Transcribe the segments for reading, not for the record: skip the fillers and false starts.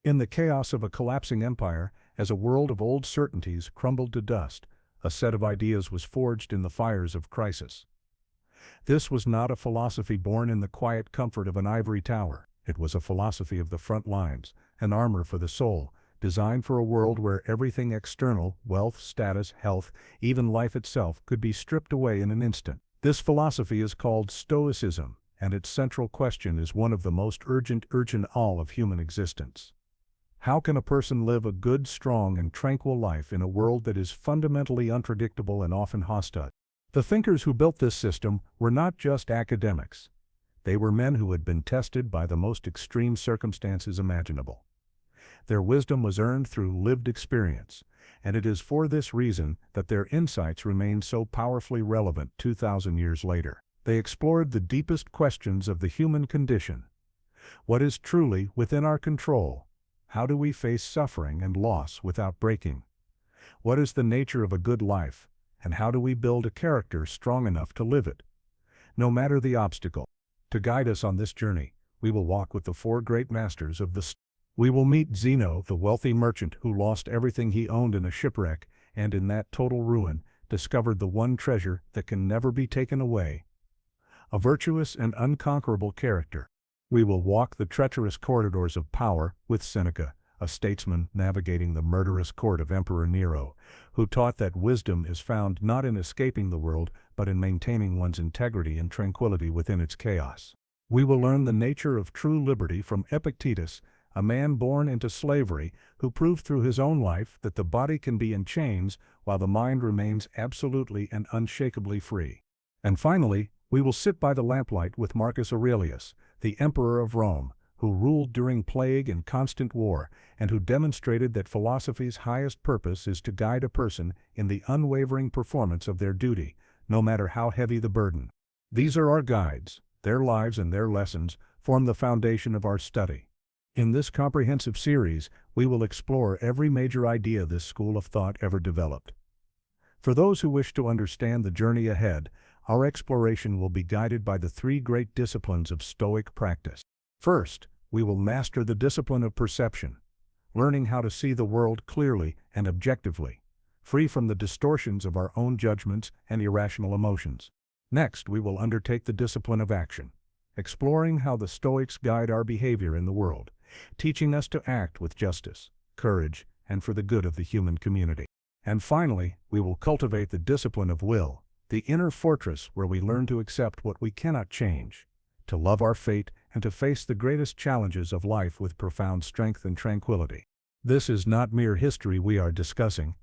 In the chaos of a collapsing empire, as a world of old certainties crumbled to dust, a set of ideas was forged in the fires of crisis. This was not a philosophy born in the quiet comfort of an ivory tower. It was a philosophy of the front lines, an armor for the soul, designed for a world where everything external, wealth, status, health, even life itself, could be stripped away in an instant. This philosophy is called Stoicism, and its central question is one of the most urgent all of human existence. How can a person live a good, strong, and tranquil life in a world that is fundamentally unpredictable and often hostile? The thinkers who built this system were not just academics. They were men who had been tested by the most extreme circumstances imaginable. Their wisdom was earned through lived experience, and it is for this reason that their insights remain so powerfully relevant 2,000 years later. They explored the deepest questions of the human condition. What is truly within our control? How do we face suffering and loss without breaking? What is the nature of a good life, and how do we build a character strong enough to live it, no matter the obstacle? To guide us on this journey, we will walk with the four great masters of the Stoics. We will meet Zeno, the wealthy merchant who lost everything he owned in a shipwreck, and in that total ruin, discovered the one treasure that can never be taken away: a virtuous and unconquerable character. We will walk the treacherous corridors of power with Seneca, a statesman navigating the murderous court of Emperor Nero, who taught that wisdom is found not in escaping the world, but in maintaining one's integrity and tranquility within its chaos. We will learn the nature of true liberty from Epictetus, a man born into slavery who proved through his own life that the body can be in chains while the mind remains absolutely and unshakably free. And finally, we will sit by the lamplight with Marcus Aurelius, the Emperor of Rome, who ruled during plague and constant war, and who demonstrated that philosophy's highest purpose is to guide a person in the unwavering performance of their duty, no matter how heavy the burden. These are our guides. Their lives and their lessons form the foundation of our study. In this comprehensive series, we will explore every major idea this school of thought ever developed. For those who wish to understand the journey ahead, our exploration will be guided by the three great disciplines of Stoic practice. First, we will master the discipline of perception, learning how to see the world clearly and objectively, free from the distortions of our own judgments and irrational emotions. Next, we will undertake the discipline of action, exploring how the Stoics guide our behavior in the world, teaching us to act with justice, courage, and for the good of the human community. And finally, we will cultivate the discipline of will, the inner fortress where we learn to accept what we cannot change, to love our fate, and to face the greatest challenges of life with profound strength and tranquility. This is not mere history we are discussing.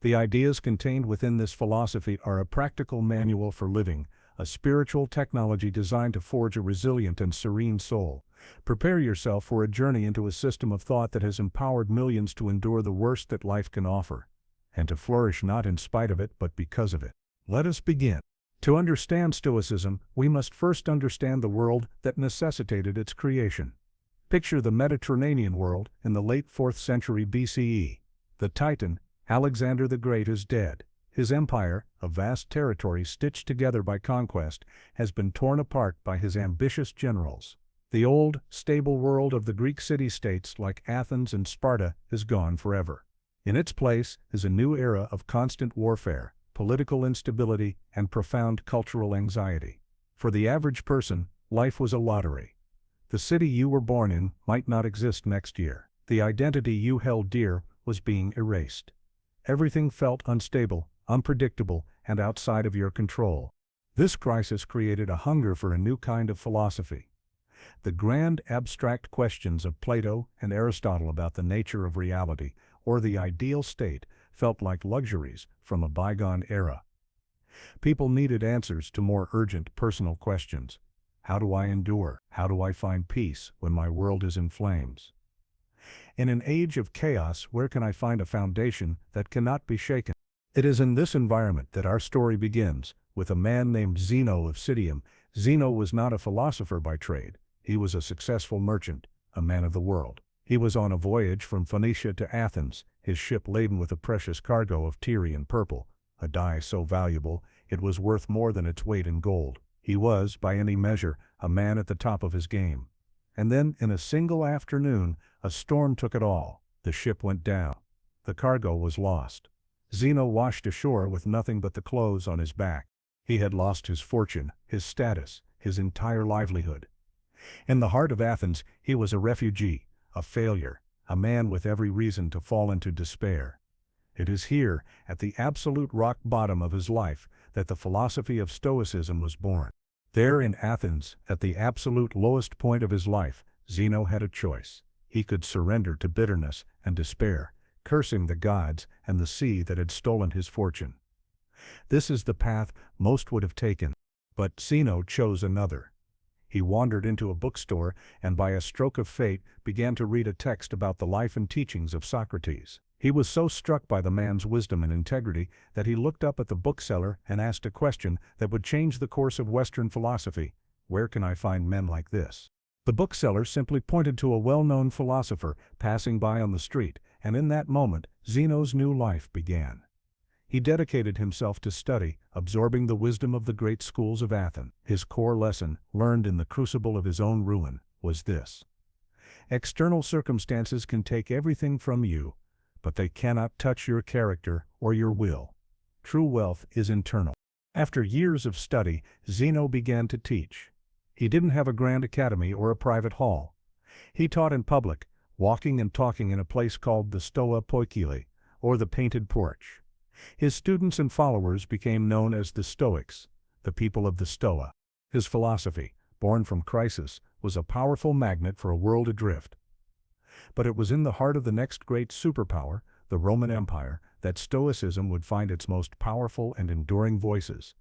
The ideas contained within this philosophy are a practical manual for living, a spiritual technology designed to forge a resilient and serene soul. Prepare yourself for a journey into a system of thought that has empowered millions to endure the worst that life can offer, and to flourish not in spite of it but because of it. Let us begin. To understand Stoicism, we must first understand the world that necessitated its creation. Picture the Mediterranean world in the late 4th century BCE. The Titan, Alexander the Great, is dead. His empire, a vast territory stitched together by conquest, has been torn apart by his ambitious generals. The old, stable world of the Greek city-states like Athens and Sparta is gone forever. In its place is a new era of constant warfare, political instability, and profound cultural anxiety. For the average person, life was a lottery. The city you were born in might not exist next year. The identity you held dear was being erased. Everything felt unstable, unpredictable, and outside of your control. This crisis created a hunger for a new kind of philosophy. The grand abstract questions of Plato and Aristotle about the nature of reality, or the ideal state, felt like luxuries from a bygone era. People needed answers to more urgent personal questions. How do I endure? How do I find peace when my world is in flames? In an age of chaos, where can I find a foundation that cannot be shaken? It is in this environment that our story begins, with a man named Zeno of Citium. Zeno was not a philosopher by trade. He was a successful merchant, a man of the world. He was on a voyage from Phoenicia to Athens, his ship laden with a precious cargo of Tyrian purple, a dye so valuable it was worth more than its weight in gold. He was, by any measure, a man at the top of his game. And then, in a single afternoon, a storm took it all. The ship went down. The cargo was lost. Zeno washed ashore with nothing but the clothes on his back. He had lost his fortune, his status, his entire livelihood. In the heart of Athens, he was a refugee, a failure, a man with every reason to fall into despair. It is here, at the absolute rock bottom of his life, that the philosophy of Stoicism was born. There in Athens, at the absolute lowest point of his life, Zeno had a choice. He could surrender to bitterness and despair, cursing the gods and the sea that had stolen his fortune. This is the path most would have taken, but Zeno chose another. He wandered into a bookstore and by a stroke of fate began to read a text about the life and teachings of Socrates. He was so struck by the man's wisdom and integrity that he looked up at the bookseller and asked a question that would change the course of Western philosophy. Where can I find men like this? The bookseller simply pointed to a well-known philosopher passing by on the street, and in that moment, Zeno's new life began. He dedicated himself to study, absorbing the wisdom of the great schools of Athens. His core lesson, learned in the crucible of his own ruin, was this: external circumstances can take everything from you, but they cannot touch your character or your will. True wealth is internal. After years of study, Zeno began to teach. He didn't have a grand academy or a private hall. He taught in public, walking and talking in a place called the Stoa Poikile, or the Painted Porch. His students and followers became known as the Stoics, the people of the Stoa. His philosophy, born from crisis, was a powerful magnet for a world adrift. But it was in the heart of the next great superpower, the Roman Empire, that Stoicism would find its most powerful and enduring voices.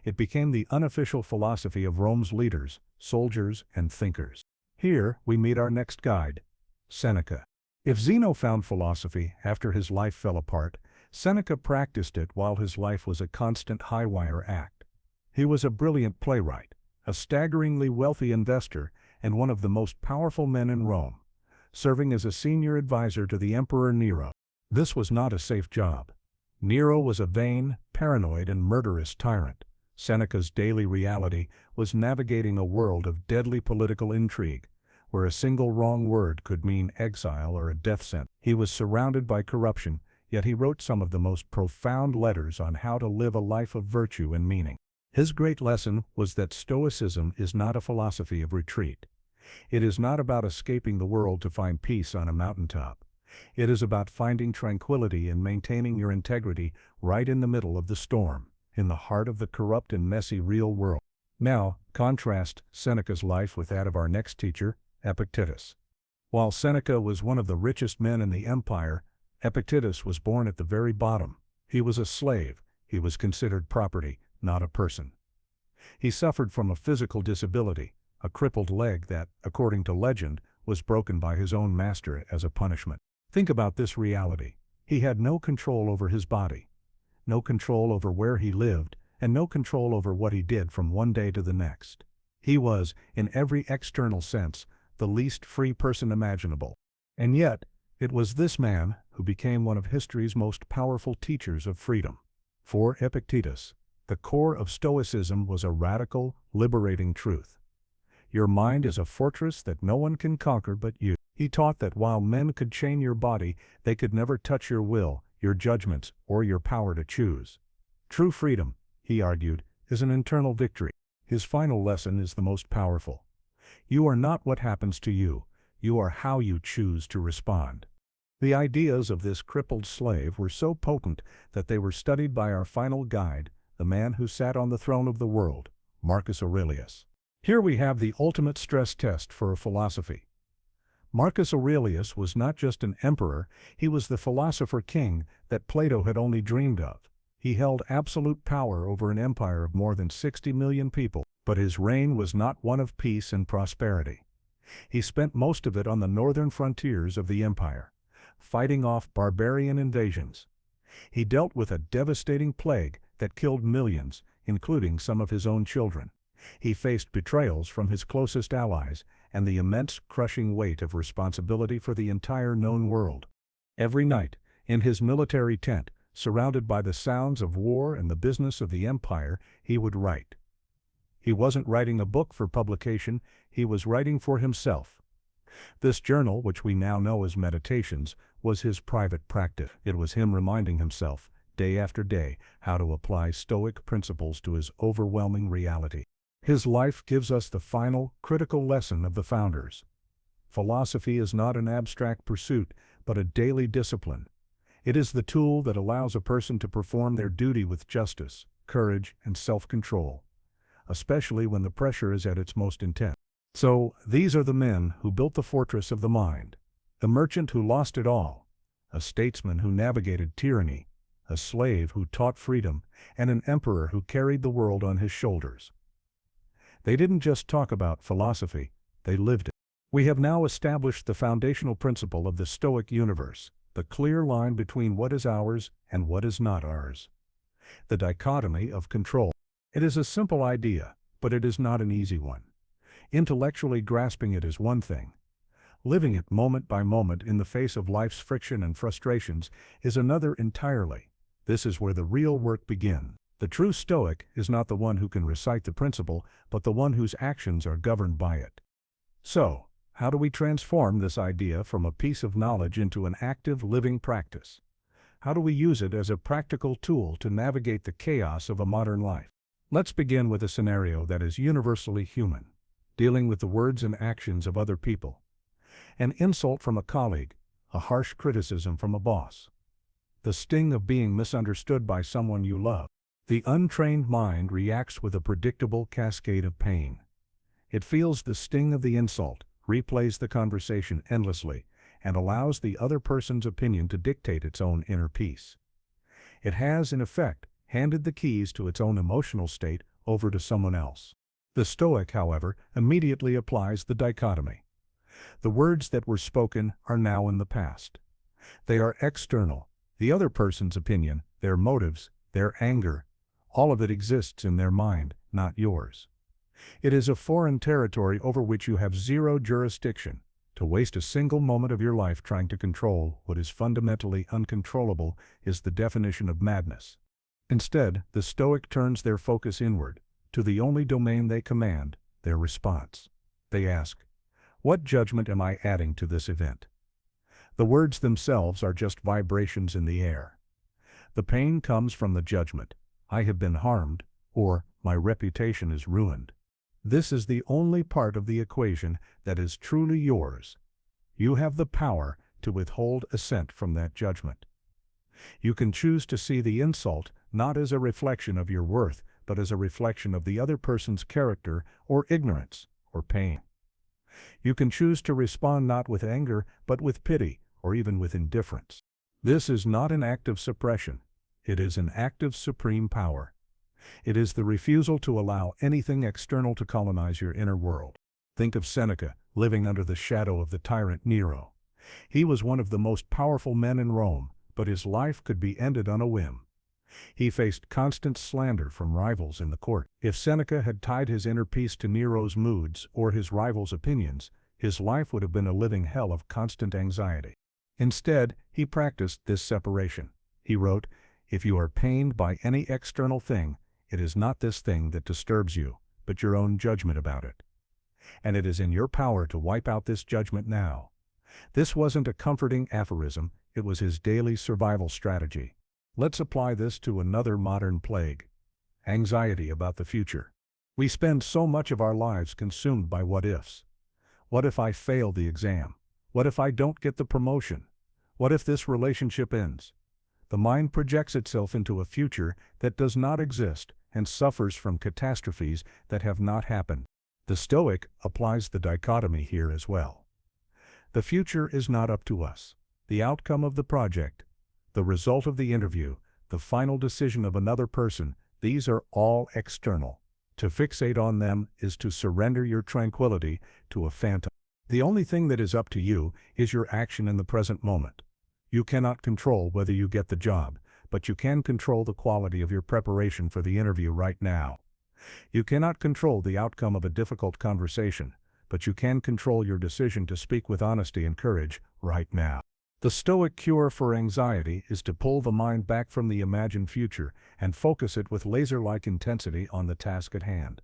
It became the unofficial philosophy of Rome's leaders, soldiers, and thinkers. Here we meet our next guide, Seneca. If Zeno found philosophy after his life fell apart, Seneca practiced it while his life was a constant high-wire act. He was a brilliant playwright, a staggeringly wealthy investor, and one of the most powerful men in Rome, serving as a senior advisor to the Emperor Nero. This was not a safe job. Nero was a vain, paranoid, and murderous tyrant. Seneca's daily reality was navigating a world of deadly political intrigue, where a single wrong word could mean exile or a death sentence. He was surrounded by corruption, yet he wrote some of the most profound letters on how to live a life of virtue and meaning. His great lesson was that Stoicism is not a philosophy of retreat. It is not about escaping the world to find peace on a mountaintop. It is about finding tranquility and maintaining your integrity right in the middle of the storm, in the heart of the corrupt and messy real world. Now, contrast Seneca's life with that of our next teacher, Epictetus. While Seneca was one of the richest men in the empire, Epictetus was born at the very bottom. He was a slave. He was considered property, not a person. He suffered from a physical disability, a crippled leg that, according to legend, was broken by his own master as a punishment. Think about this reality. He had no control over his body, no control over where he lived, and no control over what he did from one day to the next. He was, in every external sense, the least free person imaginable. And yet, it was this man who became one of history's most powerful teachers of freedom. For Epictetus, the core of Stoicism was a radical, liberating truth. Your mind is a fortress that no one can conquer but you. He taught that while men could chain your body, they could never touch your will, your judgments, or your power to choose. True freedom, he argued, is an internal victory. His final lesson is the most powerful. You are not what happens to you. You are how you choose to respond. The ideas of this crippled slave were so potent that they were studied by our final guide, the man who sat on the throne of the world, Marcus Aurelius. Here we have the ultimate stress test for a philosophy. Marcus Aurelius was not just an emperor, he was the philosopher king that Plato had only dreamed of. He held absolute power over an empire of more than 60 million people, but his reign was not one of peace and prosperity. He spent most of it on the northern frontiers of the empire, fighting off barbarian invasions. He dealt with a devastating plague that killed millions, including some of his own children. He faced betrayals from his closest allies and the immense crushing weight of responsibility for the entire known world. Every night, in his military tent, surrounded by the sounds of war and the business of the empire, he would write. He wasn't writing a book for publication, he was writing for himself. This journal, which we now know as Meditations, was his private practice. It was him reminding himself, day after day, how to apply Stoic principles to his overwhelming reality. His life gives us the final, critical lesson of the founders. Philosophy is not an abstract pursuit, but a daily discipline. It is the tool that allows a person to perform their duty with justice, courage, and self-control, especially when the pressure is at its most intense. So, these are the men who built the fortress of the mind. A merchant who lost it all, a statesman who navigated tyranny, a slave who taught freedom, and an emperor who carried the world on his shoulders. They didn't just talk about philosophy, they lived it. We have now established the foundational principle of the Stoic universe, the clear line between what is ours and what is not ours. The dichotomy of control. It is a simple idea, but it is not an easy one. Intellectually grasping it is one thing. Living it moment by moment in the face of life's friction and frustrations is another entirely. This is where the real work begins. The true Stoic is not the one who can recite the principle, but the one whose actions are governed by it. So, how do we transform this idea from a piece of knowledge into an active living practice? How do we use it as a practical tool to navigate the chaos of a modern life? Let's begin with a scenario that is universally human, dealing with the words and actions of other people. An insult from a colleague, a harsh criticism from a boss. The sting of being misunderstood by someone you love. The untrained mind reacts with a predictable cascade of pain. It feels the sting of the insult, replays the conversation endlessly, and allows the other person's opinion to dictate its own inner peace. It has, in effect, handed the keys to its own emotional state over to someone else. The Stoic, however, immediately applies the dichotomy. The words that were spoken are now in the past. They are external. The other person's opinion, their motives, their anger, all of it exists in their mind, not yours. It is a foreign territory over which you have zero jurisdiction. To waste a single moment of your life trying to control what is fundamentally uncontrollable is the definition of madness. Instead, the Stoic turns their focus inward, to the only domain they command, their response. They ask, what judgment am I adding to this event? The words themselves are just vibrations in the air. The pain comes from the judgment, I have been harmed, or my reputation is ruined. This is the only part of the equation that is truly yours. You have the power to withhold assent from that judgment. You can choose to see the insult not as a reflection of your worth, but as a reflection of the other person's character or ignorance or pain. You can choose to respond not with anger, but with pity or even with indifference. This is not an act of suppression. It is an act of supreme power. It is the refusal to allow anything external to colonize your inner world. Think of Seneca, living under the shadow of the tyrant Nero. He was one of the most powerful men in Rome, but his life could be ended on a whim. He faced constant slander from rivals in the court. If Seneca had tied his inner peace to Nero's moods or his rivals' opinions, his life would have been a living hell of constant anxiety. Instead, he practiced this separation. He wrote, "If you are pained by any external thing, it is not this thing that disturbs you, but your own judgment about it. And it is in your power to wipe out this judgment now." This wasn't a comforting aphorism, it was his daily survival strategy. Let's apply this to another modern plague: anxiety about the future. We spend so much of our lives consumed by what-ifs. What if I fail the exam? What if I don't get the promotion? What if this relationship ends? The mind projects itself into a future that does not exist and suffers from catastrophes that have not happened. The Stoic applies the dichotomy here as well. The future is not up to us. The outcome of the project, the result of the interview, the final decision of another person, these are all external. To fixate on them is to surrender your tranquility to a phantom. The only thing that is up to you is your action in the present moment. You cannot control whether you get the job, but you can control the quality of your preparation for the interview right now. You cannot control the outcome of a difficult conversation, but you can control your decision to speak with honesty and courage right now. The Stoic cure for anxiety is to pull the mind back from the imagined future and focus it with laser-like intensity on the task at hand.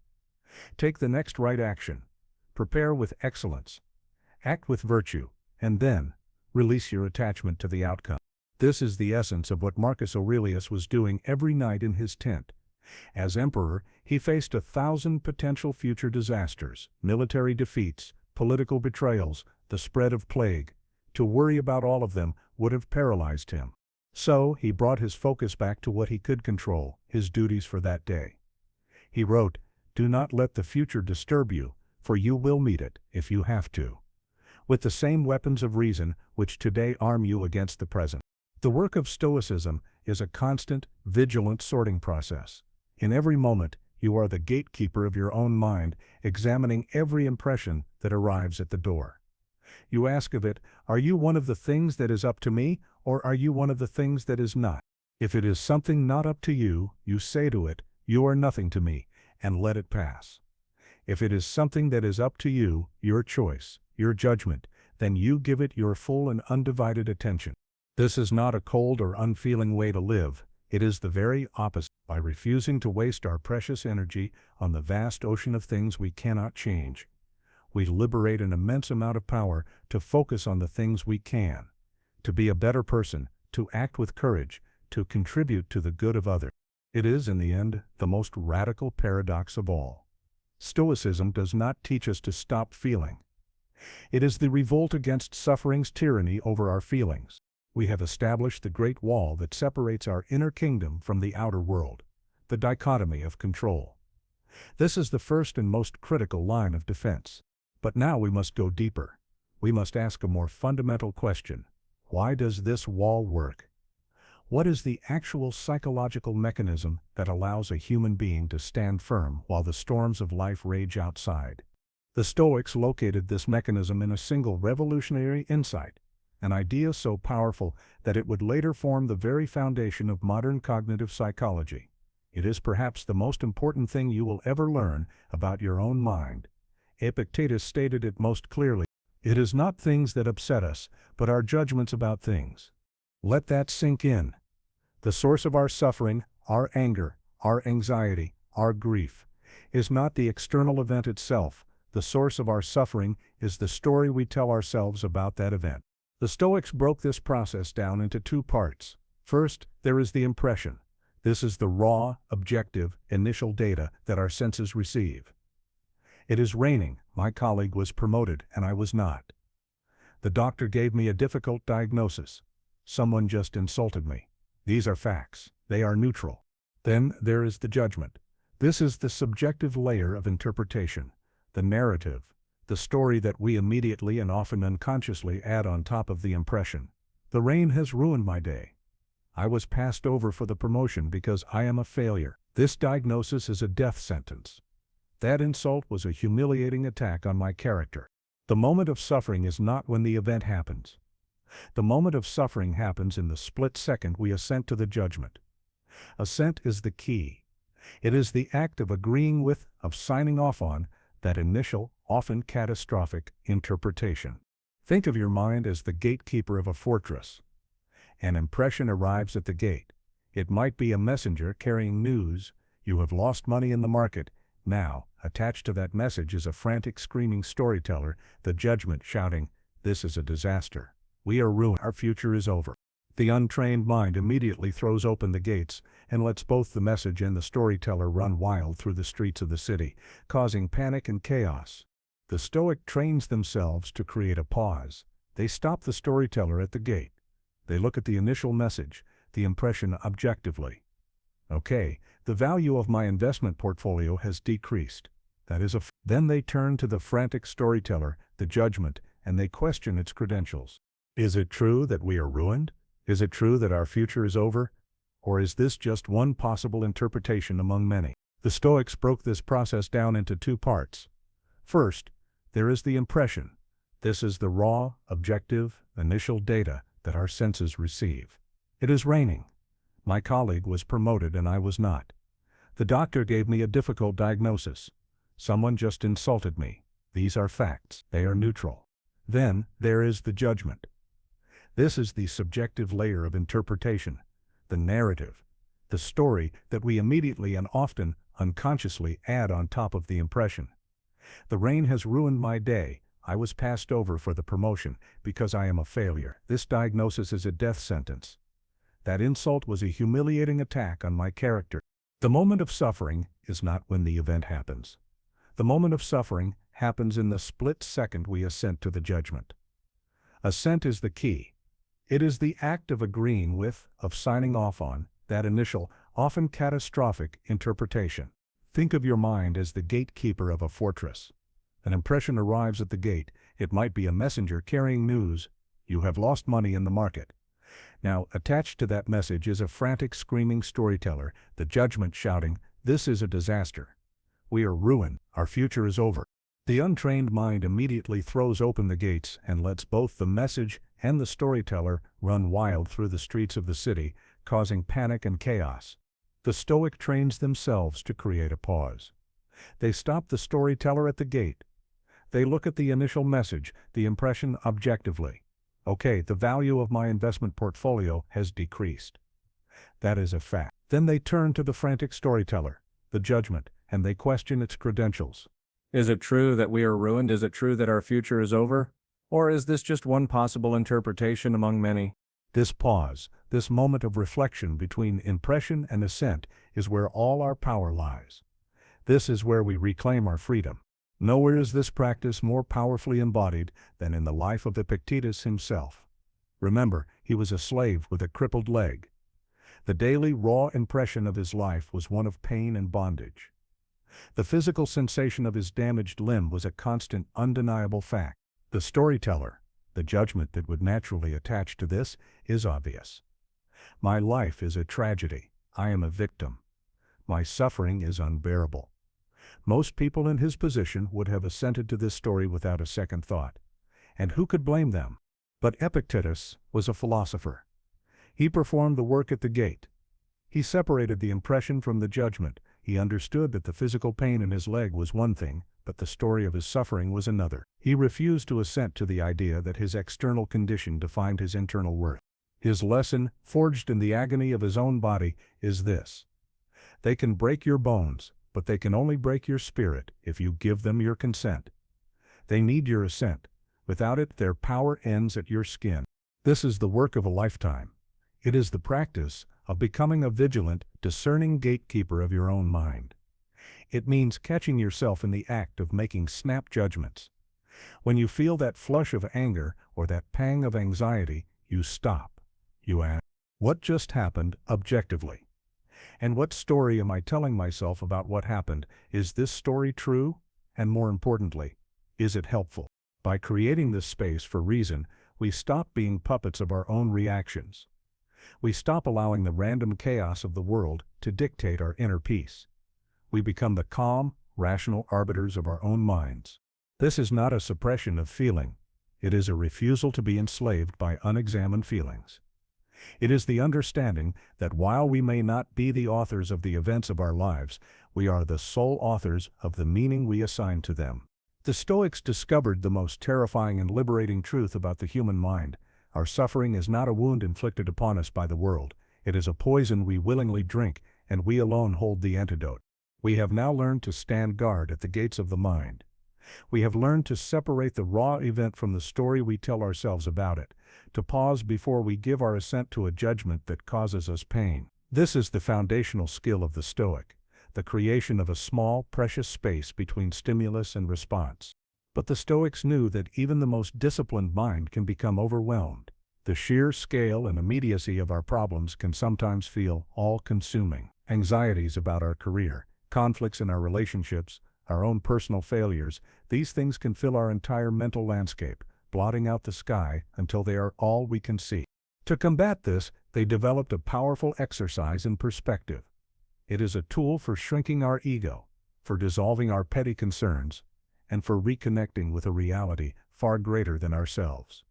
Take the next right action. Prepare with excellence. Act with virtue, and then release your attachment to the outcome. This is the essence of what Marcus Aurelius was doing every night in his tent. As emperor, he faced 1,000 potential future disasters, military defeats, political betrayals, the spread of plague. To worry about all of them would have paralyzed him. So he brought his focus back to what he could control, his duties for that day. He wrote, "Do not let the future disturb you, for you will meet it, if you have to, with the same weapons of reason which today arm you against the present." The work of Stoicism is a constant, vigilant sorting process. In every moment, you are the gatekeeper of your own mind, examining every impression that arrives at the door. You ask of it, are you one of the things that is up to me, or are you one of the things that is not? If it is something not up to you, you say to it, you are nothing to me, and let it pass. If it is something that is up to you, your choice, your judgment, then you give it your full and undivided attention. This is not a cold or unfeeling way to live. It is the very opposite. By refusing to waste our precious energy on the vast ocean of things we cannot change, we liberate an immense amount of power to focus on the things we can, to be a better person, to act with courage, to contribute to the good of others. It is, in the end, the most radical paradox of all. Stoicism does not teach us to stop feeling. It is the revolt against suffering's tyranny over our feelings. We have established the great wall that separates our inner kingdom from the outer world, the dichotomy of control. This is the first and most critical line of defense. But now we must go deeper. We must ask a more fundamental question. Why does this wall work? What is the actual psychological mechanism that allows a human being to stand firm while the storms of life rage outside? The Stoics located this mechanism in a single revolutionary insight, an idea so powerful that it would later form the very foundation of modern cognitive psychology. It is perhaps the most important thing you will ever learn about your own mind. Epictetus stated it most clearly. It is not things that upset us, but our judgments about things. Let that sink in. The source of our suffering, our anger, our anxiety, our grief, is not the external event itself. The source of our suffering is the story we tell ourselves about that event. The Stoics broke this process down into two parts. First, there is the impression. This is the raw, objective, initial data that our senses receive. It is raining, my colleague was promoted and I was not. The doctor gave me a difficult diagnosis. Someone just insulted me. These are facts. They are neutral. Then there is the judgment. This is the subjective layer of interpretation, the narrative, the story that we immediately and often unconsciously add on top of the impression. The rain has ruined my day. I was passed over for the promotion because I am a failure. This diagnosis is a death sentence. That insult was a humiliating attack on my character. The moment of suffering is not when the event happens. The moment of suffering happens in the split second we assent to the judgment. Assent is the key. It is the act of agreeing with, of signing off on, that initial, often catastrophic, interpretation. Think of your mind as the gatekeeper of a fortress. An impression arrives at the gate. It might be a messenger carrying news. You have lost money in the market. Now, attached to that message is a frantic screaming storyteller, the judgment shouting, "This is a disaster. We are ruined. Our future is over." The untrained mind immediately throws open the gates and lets both the message and the storyteller run wild through the streets of the city, causing panic and chaos. The Stoic trains themselves to create a pause. They stop the storyteller at the gate. They look at the initial message, the impression objectively. Okay, the value of my investment portfolio has decreased. That is Then they turn to the frantic storyteller, the judgment, and they question its credentials. Is it true that we are ruined? Is it true that our future is over? Or is this just one possible interpretation among many? The Stoics broke this process down into two parts. First, there is the impression. This is the raw, objective, initial data that our senses receive. It is raining. My colleague was promoted and I was not. The doctor gave me a difficult diagnosis. Someone just insulted me. These are facts. They are neutral. Then, there is the judgment. This is the subjective layer of interpretation, the narrative, the story that we immediately and often unconsciously add on top of the impression. The rain has ruined my day. I was passed over for the promotion because I am a failure. This diagnosis is a death sentence. That insult was a humiliating attack on my character. The moment of suffering is not when the event happens. The moment of suffering happens in the split second we assent to the judgment. Assent is the key. It is the act of agreeing with, of signing off on, that initial, often catastrophic, interpretation. Think of your mind as the gatekeeper of a fortress. An impression arrives at the gate. It might be a messenger carrying news. You have lost money in the market. Now, attached to that message is a frantic, screaming storyteller, the judgment shouting, "This is a disaster. We are ruined. Our future is over." The untrained mind immediately throws open the gates and lets both the message and the storyteller run wild through the streets of the city, causing panic and chaos. The Stoic trains themselves to create a pause. They stop the storyteller at the gate. They look at the initial message, the impression, objectively. Okay, the value of my investment portfolio has decreased. That is a fact. Then they turn to the frantic storyteller, the judgment, and they question its credentials. Is it true that we are ruined? Is it true that our future is over? Or is this just one possible interpretation among many? This pause, this moment of reflection between impression and assent, is where all our power lies. This is where we reclaim our freedom. Nowhere is this practice more powerfully embodied than in the life of Epictetus himself. Remember, he was a slave with a crippled leg. The daily raw impression of his life was one of pain and bondage. The physical sensation of his damaged limb was a constant, undeniable fact. The storyteller, the judgment that would naturally attach to this, is obvious. My life is a tragedy. I am a victim. My suffering is unbearable. Most people in his position would have assented to this story without a second thought. And who could blame them? But Epictetus was a philosopher. He performed the work at the gate. He separated the impression from the judgment. He understood that the physical pain in his leg was one thing, but the story of his suffering was another. He refused to assent to the idea that his external condition defined his internal worth. His lesson, forged in the agony of his own body, is this: they can break your bones, but they can only break your spirit if you give them your consent. They need your assent. Without it, their power ends at your skin. This is the work of a lifetime. It is the practice of becoming a vigilant, discerning gatekeeper of your own mind. It means catching yourself in the act of making snap judgments. When you feel that flush of anger or that pang of anxiety, you stop. You ask, what just happened objectively? And what story am I telling myself about what happened? Is this story true? And more importantly, is it helpful? By creating this space for reason, we stop being puppets of our own reactions. We stop allowing the random chaos of the world to dictate our inner peace. We become the calm, rational arbiters of our own minds. This is not a suppression of feeling. It is a refusal to be enslaved by unexamined feelings. It is the understanding that while we may not be the authors of the events of our lives, we are the sole authors of the meaning we assign to them. The Stoics discovered the most terrifying and liberating truth about the human mind. Our suffering is not a wound inflicted upon us by the world. It is a poison we willingly drink, and we alone hold the antidote. We have now learned to stand guard at the gates of the mind. We have learned to separate the raw event from the story we tell ourselves about it, to pause before we give our assent to a judgment that causes us pain. This is the foundational skill of the Stoic, the creation of a small, precious space between stimulus and response. But the Stoics knew that even the most disciplined mind can become overwhelmed. The sheer scale and immediacy of our problems can sometimes feel all-consuming. Anxieties about our career, conflicts in our relationships, our own personal failures, these things can fill our entire mental landscape, blotting out the sky until they are all we can see. To combat this, they developed a powerful exercise in perspective. It is a tool for shrinking our ego, for dissolving our petty concerns, and for reconnecting with a reality far greater than ourselves.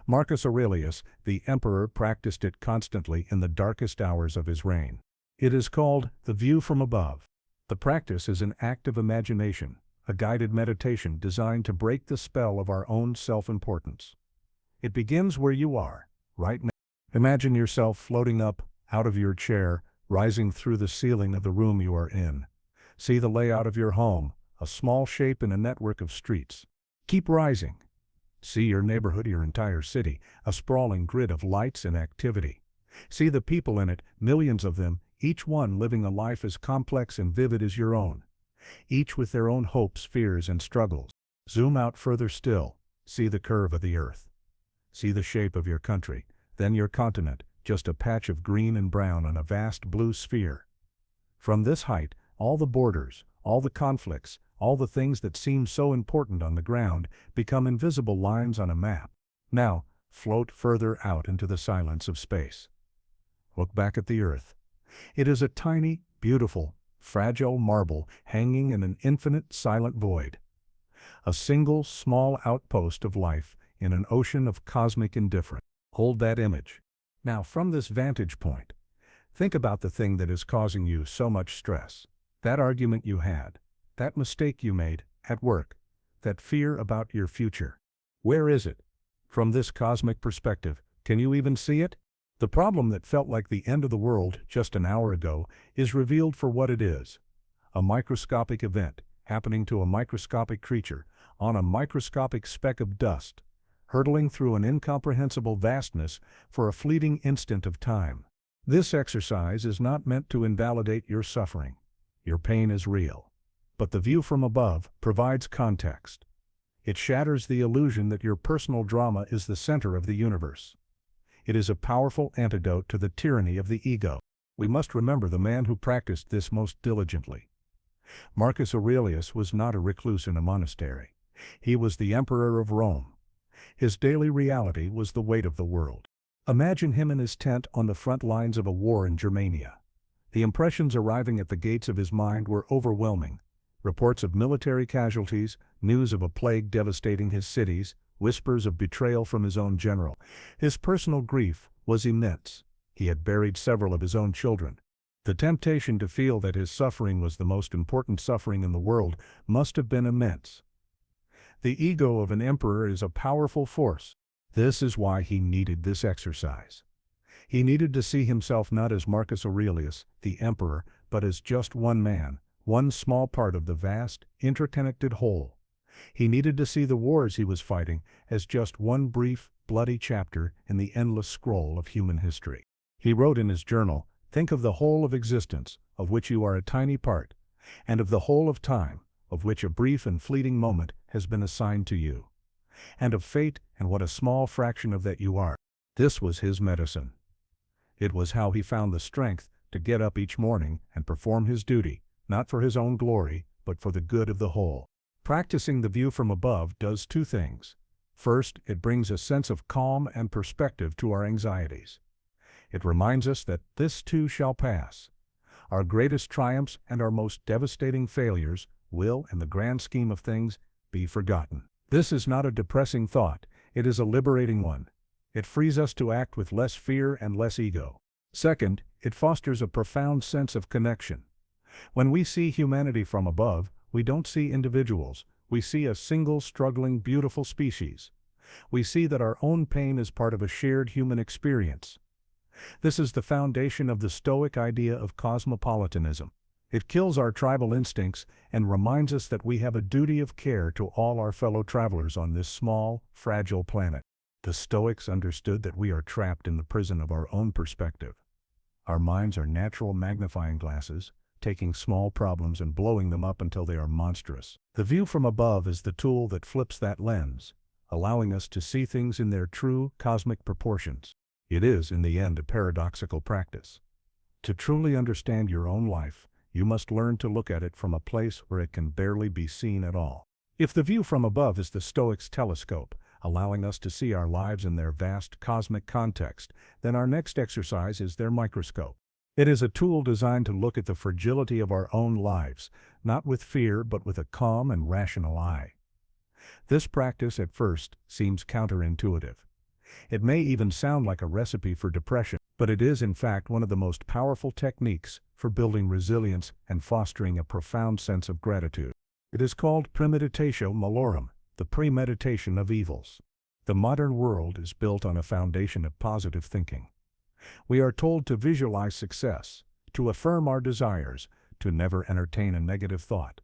Marcus Aurelius, the emperor, practiced it constantly in the darkest hours of his reign. It is called the view from above. The practice is an act of imagination, a guided meditation designed to break the spell of our own self-importance. It begins where you are, right now. Imagine yourself floating up, out of your chair, rising through the ceiling of the room you are in. See the layout of your home, a small shape in a network of streets. Keep rising. See your neighborhood, your entire city, a sprawling grid of lights and activity. See the people in it, millions of them, each one living a life as complex and vivid as your own, each with their own hopes, fears, and struggles. Zoom out further still. See the curve of the earth. See the shape of your country, then your continent, just a patch of green and brown on a vast blue sphere. From this height, all the borders, all the conflicts, all the things that seem so important on the ground become invisible lines on a map. Now, float further out into the silence of space. Look back at the earth. It is a tiny, beautiful, fragile marble hanging in an infinite silent void. A single small outpost of life in an ocean of cosmic indifference. Hold that image. Now, from this vantage point, think about the thing that is causing you so much stress. That argument you had, that mistake you made at work, that fear about your future. Where is it? From this cosmic perspective, can you even see it? The problem that felt like the end of the world just an hour ago is revealed for what it is. A microscopic event happening to a microscopic creature on a microscopic speck of dust, hurtling through an incomprehensible vastness for a fleeting instant of time. This exercise is not meant to invalidate your suffering. Your pain is real. But the view from above provides context. It shatters the illusion that your personal drama is the center of the universe. It is a powerful antidote to the tyranny of the ego. We must remember the man who practiced this most diligently. Marcus Aurelius was not a recluse in a monastery. He was the emperor of Rome. His daily reality was the weight of the world. Imagine him in his tent on the front lines of a war in Germania. The impressions arriving at the gates of his mind were overwhelming. Reports of military casualties, news of a plague devastating his cities, whispers of betrayal from his own general. His personal grief was immense. He had buried several of his own children. The temptation to feel that his suffering was the most important suffering in the world must have been immense. The ego of an emperor is a powerful force. This is why he needed this exercise. He needed to see himself not as Marcus Aurelius, the emperor, but as just one man, one small part of the vast, interconnected whole. He needed to see the wars he was fighting as just one brief, bloody chapter in the endless scroll of human history. He wrote in his journal, "Think of the whole of existence, of which you are a tiny part, and of the whole of time, of which a brief and fleeting moment has been assigned to you, and of fate and what a small fraction of that you are." This was his medicine. It was how he found the strength to get up each morning and perform his duty, not for his own glory, but for the good of the whole. Practicing the view from above does two things. First, it brings a sense of calm and perspective to our anxieties. It reminds us that this too shall pass. Our greatest triumphs and our most devastating failures will, in the grand scheme of things, be forgotten. This is not a depressing thought, it is a liberating one. It frees us to act with less fear and less ego. Second, it fosters a profound sense of connection. When we see humanity from above, we don't see individuals, we see a single struggling, beautiful species. We see that our own pain is part of a shared human experience. This is the foundation of the Stoic idea of cosmopolitanism. It kills our tribal instincts and reminds us that we have a duty of care to all our fellow travelers on this small, fragile planet. The Stoics understood that we are trapped in the prison of our own perspective. Our minds are natural magnifying glasses, taking small problems and blowing them up until they are monstrous. The view from above is the tool that flips that lens, allowing us to see things in their true cosmic proportions. It is, in the end, a paradoxical practice. To truly understand your own life, you must learn to look at it from a place where it can barely be seen at all. If the view from above is the Stoics' telescope, allowing us to see our lives in their vast cosmic context, then our next exercise is their microscope. It is a tool designed to look at the fragility of our own lives, not with fear but with a calm and rational eye. This practice at first seems counterintuitive. It may even sound like a recipe for depression, but it is in fact one of the most powerful techniques for building resilience and fostering a profound sense of gratitude. It is called Premeditation Malorum, the premeditation of evils. The modern world is built on a foundation of positive thinking. We are told to visualize success, to affirm our desires, to never entertain a negative thought.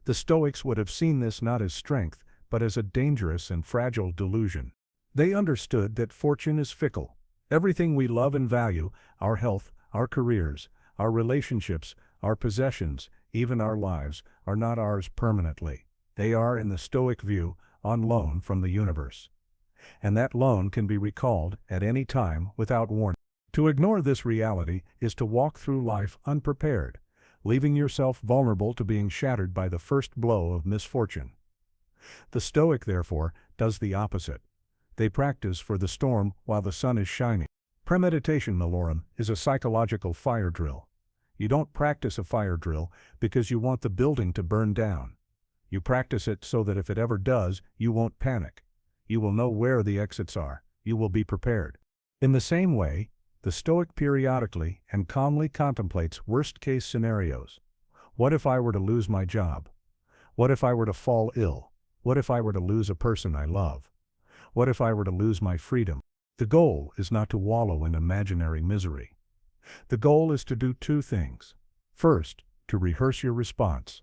The Stoics would have seen this not as strength, but as a dangerous and fragile delusion. They understood that fortune is fickle. Everything we love and value, our health, our careers, our relationships, our possessions, even our lives, are not ours permanently. They are, in the Stoic view, on loan from the universe. And that loan can be recalled at any time without warning. To ignore this reality is to walk through life unprepared, leaving yourself vulnerable to being shattered by the first blow of misfortune. The Stoic, therefore, does the opposite. They practice for the storm while the sun is shining. Premeditation, malorum, is a psychological fire drill. You don't practice a fire drill because you want the building to burn down. You practice it so that if it ever does, you won't panic. You will know where the exits are. You will be prepared. In the same way, the Stoic periodically and calmly contemplates worst-case scenarios. What if I were to lose my job? What if I were to fall ill? What if I were to lose a person I love? What if I were to lose my freedom? The goal is not to wallow in imaginary misery. The goal is to do two things. First, to rehearse your response.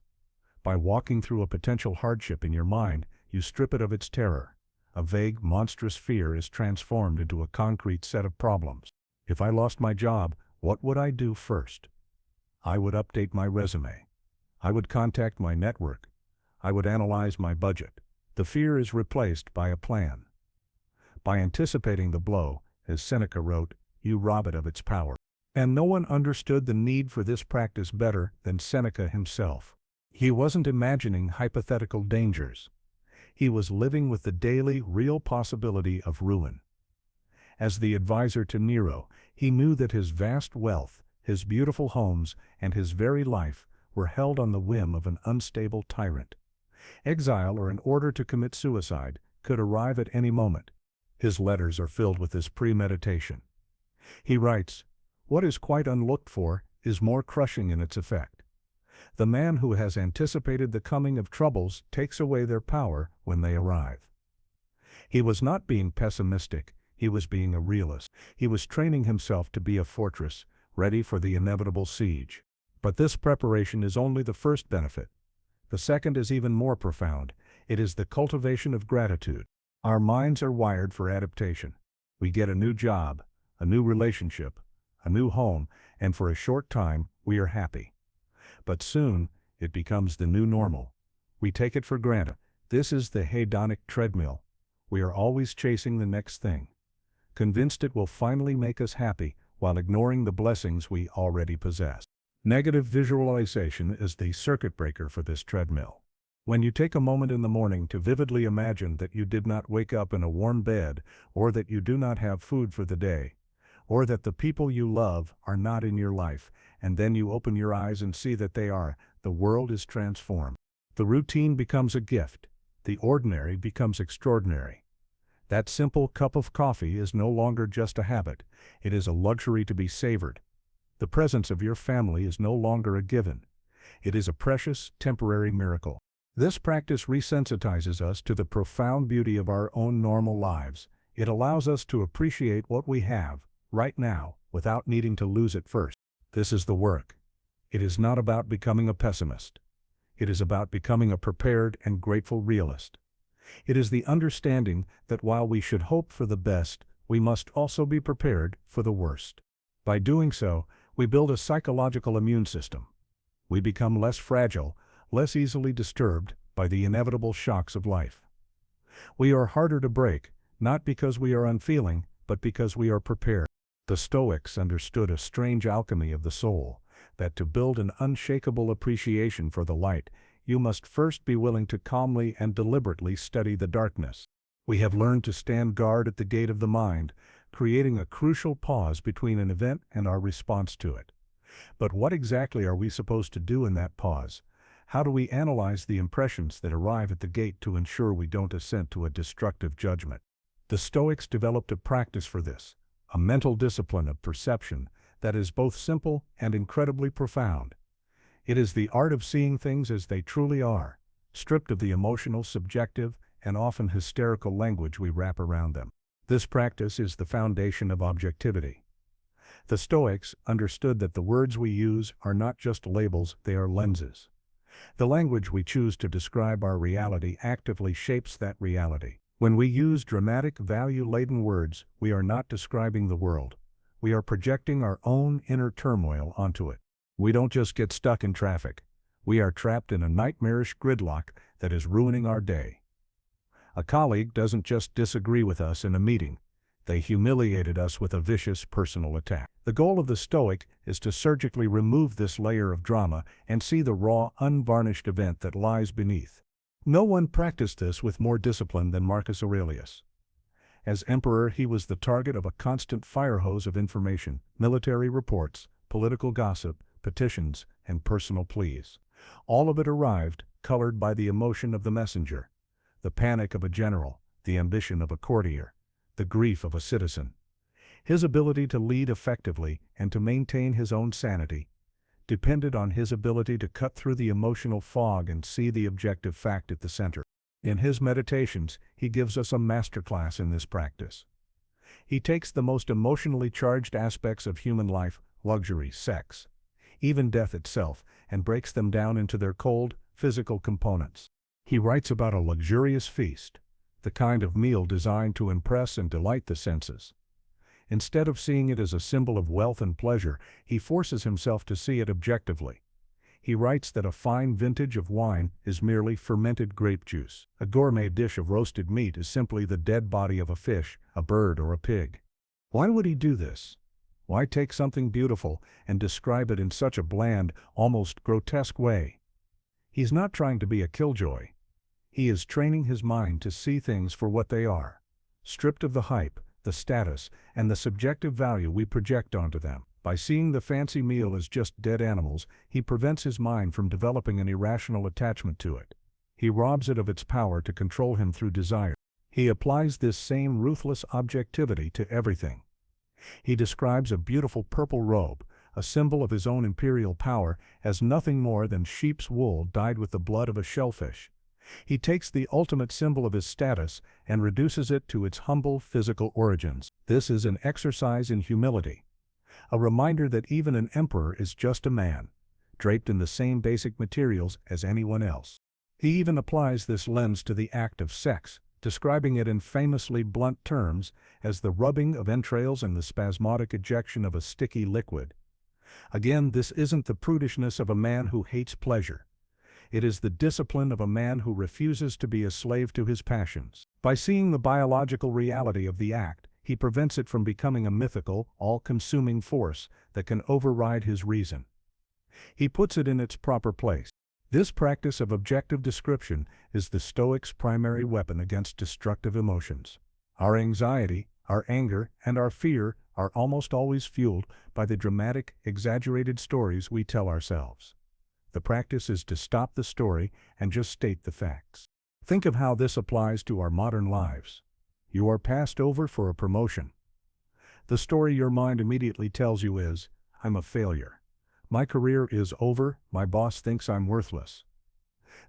By walking through a potential hardship in your mind, you strip it of its terror. A vague, monstrous fear is transformed into a concrete set of problems. If I lost my job, what would I do first? I would update my resume. I would contact my network. I would analyze my budget. The fear is replaced by a plan. By anticipating the blow, as Seneca wrote, you rob it of its power. And no one understood the need for this practice better than Seneca himself. He wasn't imagining hypothetical dangers. He was living with the daily, real possibility of ruin. As the advisor to Nero, he knew that his vast wealth, his beautiful homes, and his very life were held on the whim of an unstable tyrant. Exile or an order to commit suicide could arrive at any moment. His letters are filled with this premeditation. He writes, "What is quite unlooked for is more crushing in its effect. The man who has anticipated the coming of troubles takes away their power when they arrive." He was not being pessimistic, he was being a realist. He was training himself to be a fortress, ready for the inevitable siege. But this preparation is only the first benefit. The second is even more profound. It is the cultivation of gratitude. Our minds are wired for adaptation. We get a new job, a new relationship, a new home, and for a short time, we are happy. But soon, it becomes the new normal. We take it for granted. This is the hedonic treadmill. We are always chasing the next thing, convinced it will finally make us happy while ignoring the blessings we already possess. Negative visualization is the circuit breaker for this treadmill. When you take a moment in the morning to vividly imagine that you did not wake up in a warm bed, or that you do not have food for the day, or that the people you love are not in your life, and then you open your eyes and see that they are, the world is transformed. The routine becomes a gift. The ordinary becomes extraordinary. That simple cup of coffee is no longer just a habit. It is a luxury to be savored. The presence of your family is no longer a given. It is a precious, temporary miracle. This practice resensitizes us to the profound beauty of our own normal lives. It allows us to appreciate what we have, right now, without needing to lose it first. This is the work. It is not about becoming a pessimist. It is about becoming a prepared and grateful realist. It is the understanding that while we should hope for the best, we must also be prepared for the worst. By doing so, we build a psychological immune system. We become less fragile, less easily disturbed by the inevitable shocks of life. We are harder to break, not because we are unfeeling, but because we are prepared. The Stoics understood a strange alchemy of the soul, that to build an unshakable appreciation for the light, you must first be willing to calmly and deliberately study the darkness. We have learned to stand guard at the gate of the mind, creating a crucial pause between an event and our response to it. But what exactly are we supposed to do in that pause? How do we analyze the impressions that arrive at the gate to ensure we don't assent to a destructive judgment? The Stoics developed a practice for this, a mental discipline of perception that is both simple and incredibly profound. It is the art of seeing things as they truly are, stripped of the emotional, subjective, and often hysterical language we wrap around them. This practice is the foundation of objectivity. The Stoics understood that the words we use are not just labels, they are lenses. The language we choose to describe our reality actively shapes that reality. When we use dramatic, value-laden words, we are not describing the world. We are projecting our own inner turmoil onto it. We don't just get stuck in traffic. We are trapped in a nightmarish gridlock that is ruining our day. A colleague doesn't just disagree with us in a meeting. They humiliated us with a vicious personal attack. The goal of the Stoic is to surgically remove this layer of drama and see the raw, unvarnished event that lies beneath. No one practiced this with more discipline than Marcus Aurelius. As emperor, he was the target of a constant fire hose of information, military reports, political gossip, petitions, and personal pleas. All of it arrived, colored by the emotion of the messenger, the panic of a general, the ambition of a courtier, the grief of a citizen. His ability to lead effectively and to maintain his own sanity depended on his ability to cut through the emotional fog and see the objective fact at the center. In his meditations, he gives us a masterclass in this practice. He takes the most emotionally charged aspects of human life, luxury, sex, even death itself, and breaks them down into their cold, physical components. He writes about a luxurious feast, the kind of meal designed to impress and delight the senses. Instead of seeing it as a symbol of wealth and pleasure, he forces himself to see it objectively. He writes that a fine vintage of wine is merely fermented grape juice. A gourmet dish of roasted meat is simply the dead body of a fish, a bird, or a pig. Why would he do this? Why take something beautiful and describe it in such a bland, almost grotesque way? He's not trying to be a killjoy. He is training his mind to see things for what they are, stripped of the hype, the status, and the subjective value we project onto them. By seeing the fancy meal as just dead animals, he prevents his mind from developing an irrational attachment to it. He robs it of its power to control him through desire. He applies this same ruthless objectivity to everything. He describes a beautiful purple robe, a symbol of his own imperial power, as nothing more than sheep's wool dyed with the blood of a shellfish. He takes the ultimate symbol of his status and reduces it to its humble physical origins. This is an exercise in humility, a reminder that even an emperor is just a man, draped in the same basic materials as anyone else. He even applies this lens to the act of sex, describing it in famously blunt terms as the rubbing of entrails and the spasmodic ejection of a sticky liquid. Again, this isn't the prudishness of a man who hates pleasure. It is the discipline of a man who refuses to be a slave to his passions. By seeing the biological reality of the act, he prevents it from becoming a mythical, all-consuming force that can override his reason. He puts it in its proper place. This practice of objective description is the Stoic's primary weapon against destructive emotions. Our anxiety, our anger, and our fear are almost always fueled by the dramatic, exaggerated stories we tell ourselves. The practice is to stop the story and just state the facts. Think of how this applies to our modern lives. You are passed over for a promotion. The story your mind immediately tells you is, "I'm a failure. My career is over, my boss thinks I'm worthless."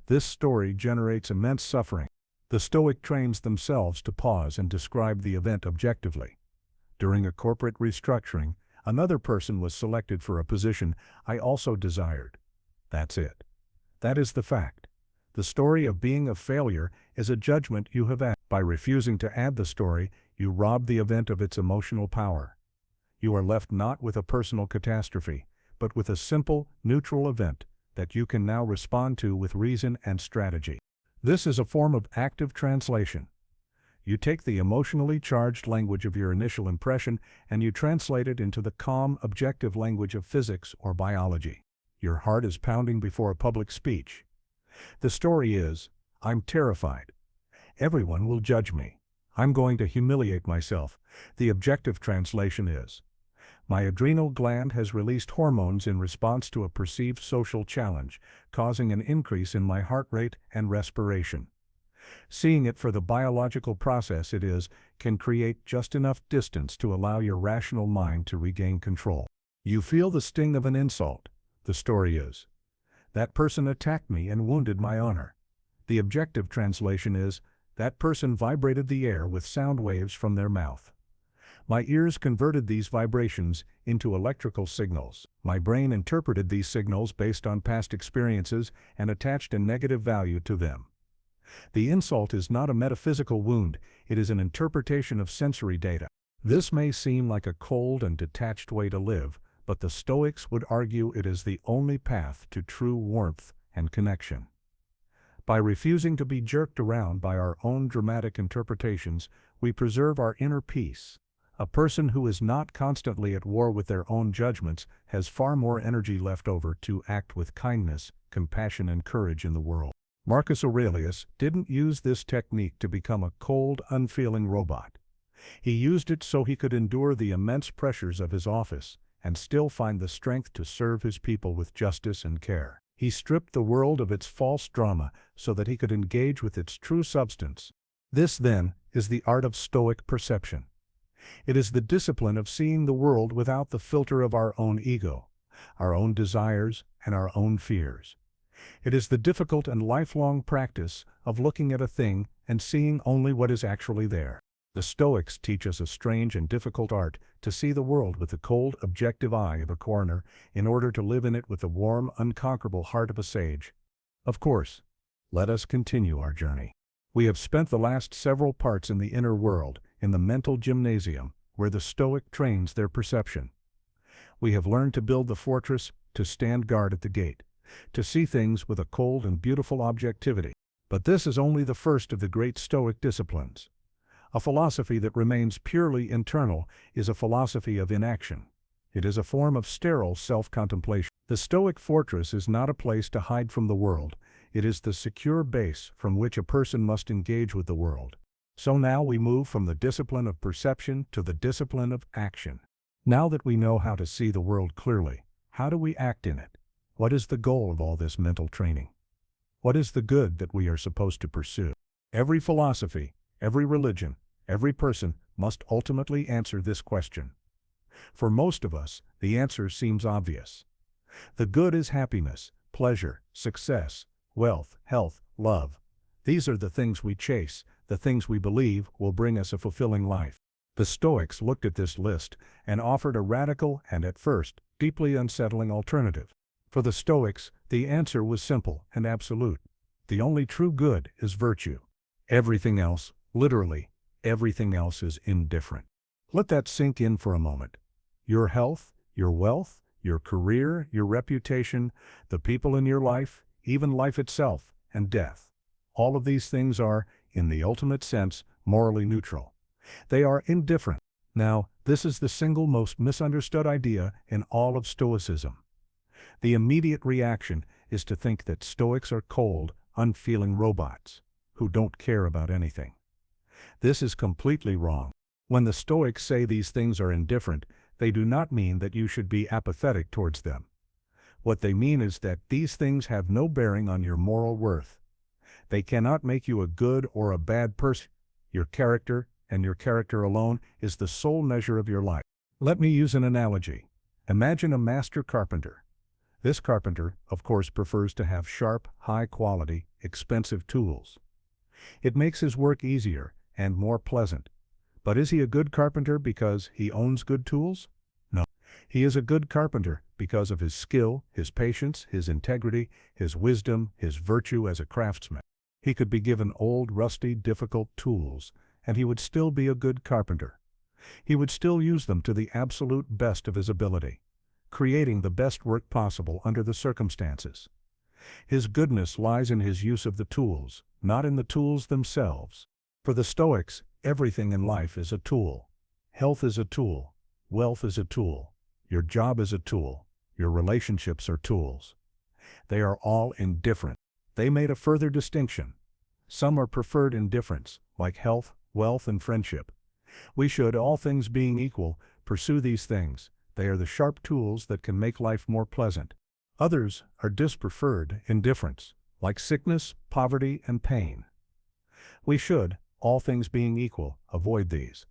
This story generates immense suffering. The Stoic trains themselves to pause and describe the event objectively. During a corporate restructuring, another person was selected for a position I also desired. That's it. That is the fact. The story of being a failure is a judgment you have added. By refusing to add the story, you rob the event of its emotional power. You are left not with a personal catastrophe, but with a simple, neutral event that you can now respond to with reason and strategy. This is a form of active translation. You take the emotionally charged language of your initial impression and you translate it into the calm, objective language of physics or biology. Your heart is pounding before a public speech. The story is, "I'm terrified. Everyone will judge me. I'm going to humiliate myself." The objective translation is, "My adrenal gland has released hormones in response to a perceived social challenge, causing an increase in my heart rate and respiration." Seeing it for the biological process it is can create just enough distance to allow your rational mind to regain control. You feel the sting of an insult. The story is, "That person attacked me and wounded my honor." The objective translation is, "That person vibrated the air with sound waves from their mouth. My ears converted these vibrations into electrical signals. My brain interpreted these signals based on past experiences and attached a negative value to them. The insult is not a metaphysical wound, it is an interpretation of sensory data. This may seem like a cold and detached way to live, but the Stoics would argue it is the only path to true warmth and connection. By refusing to be jerked around by our own dramatic interpretations, we preserve our inner peace. A person who is not constantly at war with their own judgments has far more energy left over to act with kindness, compassion, and courage in the world. Marcus Aurelius didn't use this technique to become a cold, unfeeling robot. He used it so he could endure the immense pressures of his office and still find the strength to serve his people with justice and care. He stripped the world of its false drama so that he could engage with its true substance. This, then, is the art of Stoic perception. It is the discipline of seeing the world without the filter of our own ego, our own desires, and our own fears. It is the difficult and lifelong practice of looking at a thing and seeing only what is actually there. The Stoics teach us a strange and difficult art to see the world with the cold, objective eye of a coroner in order to live in it with the warm, unconquerable heart of a sage. Of course, let us continue our journey. We have spent the last several parts in the inner world, in the mental gymnasium, where the Stoic trains their perception. We have learned to build the fortress, to stand guard at the gate, to see things with a cold and beautiful objectivity. But this is only the first of the great Stoic disciplines. A philosophy that remains purely internal is a philosophy of inaction. It is a form of sterile self-contemplation. The Stoic fortress is not a place to hide from the world. It is the secure base from which a person must engage with the world. So now we move from the discipline of perception to the discipline of action. Now that we know how to see the world clearly, how do we act in it? What is the goal of all this mental training? What is the good that we are supposed to pursue? Every philosophy, every religion, every person must ultimately answer this question. For most of us, the answer seems obvious. The good is happiness, pleasure, success, wealth, health, love. These are the things we chase, the things we believe will bring us a fulfilling life. The Stoics looked at this list and offered a radical and, at first, deeply unsettling alternative. For the Stoics, the answer was simple and absolute. The only true good is virtue. Everything else, literally, everything else is indifferent. Let that sink in for a moment. Your health, your wealth, your career, your reputation, the people in your life, even life itself, and death. All of these things are, in the ultimate sense, morally neutral. They are indifferent. Now, this is the single most misunderstood idea in all of Stoicism. The immediate reaction is to think that Stoics are cold, unfeeling robots who don't care about anything. This is completely wrong. When the Stoics say these things are indifferent, they do not mean that you should be apathetic towards them. What they mean is that these things have no bearing on your moral worth. They cannot make you a good or a bad person. Your character, and your character alone, is the sole measure of your life. Let me use an analogy. Imagine a master carpenter. This carpenter, of course, prefers to have sharp, high-quality, expensive tools. It makes his work easier and more pleasant. But is he a good carpenter because he owns good tools? No. He is a good carpenter because of his skill, his patience, his integrity, his wisdom, his virtue as a craftsman. He could be given old, rusty, difficult tools, and he would still be a good carpenter. He would still use them to the absolute best of his ability, creating the best work possible under the circumstances. His goodness lies in his use of the tools, not in the tools themselves. For the Stoics, everything in life is a tool. Health is a tool. Wealth is a tool. Your job is a tool. Your relationships are tools. They are all indifferent. They made a further distinction. Some are preferred indifference, like health, wealth, and friendship. We should, all things being equal, pursue these things. They are the sharp tools that can make life more pleasant. Others are dispreferred indifference, like sickness, poverty, and pain. We should, all things being equal, avoid these.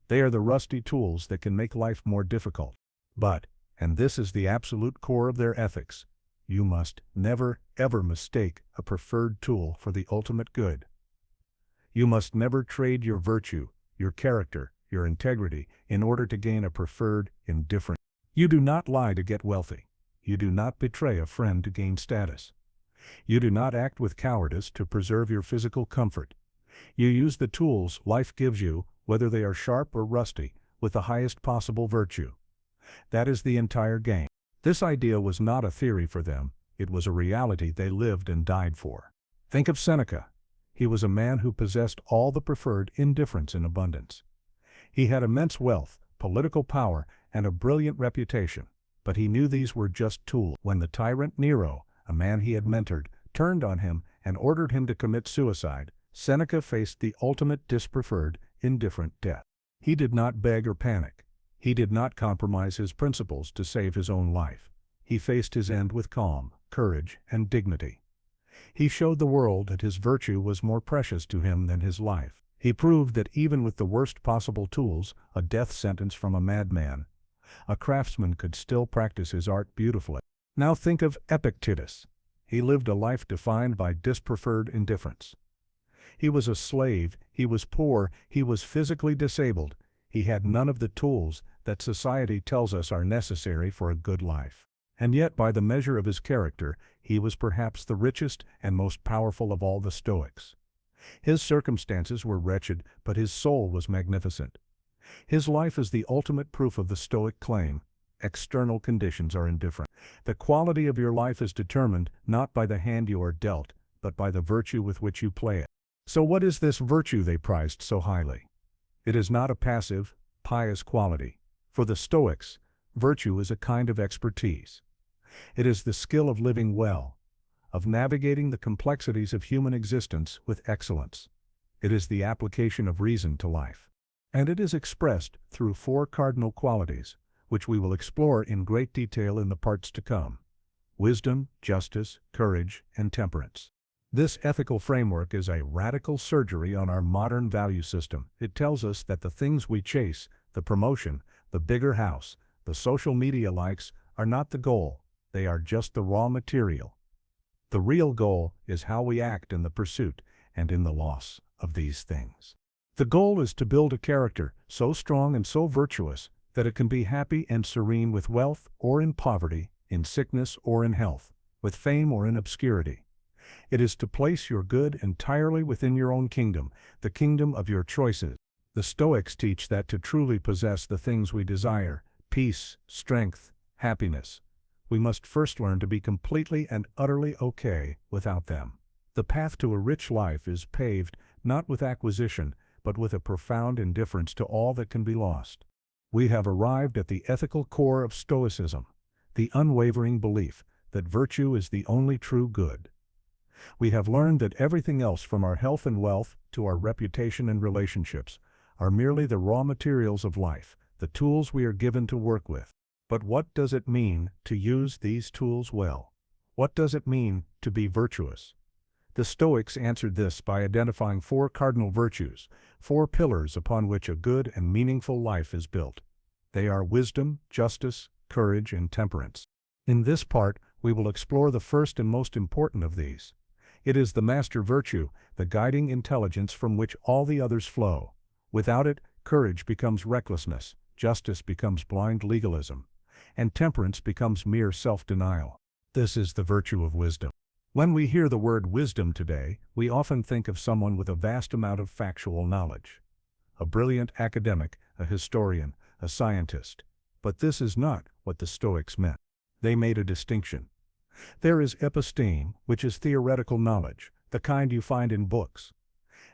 They are the rusty tools that can make life more difficult. But, and this is the absolute core of their ethics, you must never, ever mistake a preferred tool for the ultimate good. You must never trade your virtue, your character, your integrity, in order to gain a preferred, indifferent. You do not lie to get wealthy. You do not betray a friend to gain status. You do not act with cowardice to preserve your physical comfort. You use the tools life gives you, whether they are sharp or rusty, with the highest possible virtue. That is the entire game. This idea was not a theory for them, it was a reality they lived and died for. Think of Seneca. He was a man who possessed all the preferred indifference in abundance. He had immense wealth, political power, and a brilliant reputation, but he knew these were just tools. When the tyrant Nero, a man he had mentored, turned on him and ordered him to commit suicide, Seneca faced the ultimate dispreferred, indifferent death. He did not beg or panic. He did not compromise his principles to save his own life. He faced his end with calm, courage, and dignity. He showed the world that his virtue was more precious to him than his life. He proved that even with the worst possible tools, a death sentence from a madman, a craftsman could still practice his art beautifully. Now think of Epictetus. He lived a life defined by dispreferred indifference. He was a slave, he was poor, he was physically disabled. He had none of the tools that society tells us are necessary for a good life. And yet, by the measure of his character, he was perhaps the richest and most powerful of all the Stoics. His circumstances were wretched, but his soul was magnificent. His life is the ultimate proof of the Stoic claim: external conditions are indifferent. The quality of your life is determined not by the hand you are dealt, but by the virtue with which you play it. So what is this virtue they prized so highly? It is not a passive, pious quality. For the Stoics, virtue is a kind of expertise. It is the skill of living well, of navigating the complexities of human existence with excellence. It is the application of reason to life. And it is expressed through 4 cardinal qualities, which we will explore in great detail in the parts to come: wisdom, justice, courage, and temperance. This ethical framework is a radical surgery on our modern value system. It tells us that the things we chase, the promotion, the bigger house, the social media likes, are not the goal. They are just the raw material. The real goal is how we act in the pursuit and in the loss of these things. The goal is to build a character so strong and so virtuous that it can be happy and serene with wealth or in poverty, in sickness or in health, with fame or in obscurity. It is to place your good entirely within your own kingdom, the kingdom of your choices. The Stoics teach that to truly possess the things we desire, peace, strength, happiness, we must first learn to be completely and utterly okay without them. The path to a rich life is paved not with acquisition, but with a profound indifference to all that can be lost. We have arrived at the ethical core of Stoicism, the unwavering belief that virtue is the only true good. We have learned that everything else, from our health and wealth to our reputation and relationships, are merely the raw materials of life, the tools we are given to work with. But what does it mean to use these tools well? What does it mean to be virtuous? The Stoics answered this by identifying 4 cardinal virtues, 4 pillars upon which a good and meaningful life is built. They are wisdom, justice, courage, and temperance. In this part, we will explore the first and most important of these. It is the master virtue, the guiding intelligence from which all the others flow. Without it, courage becomes recklessness, justice becomes blind legalism, and temperance becomes mere self-denial. This is the virtue of wisdom. When we hear the word wisdom today, we often think of someone with a vast amount of factual knowledge. A brilliant academic, a historian, a scientist. But this is not what the Stoics meant. They made a distinction. There is episteme, which is theoretical knowledge, the kind you find in books.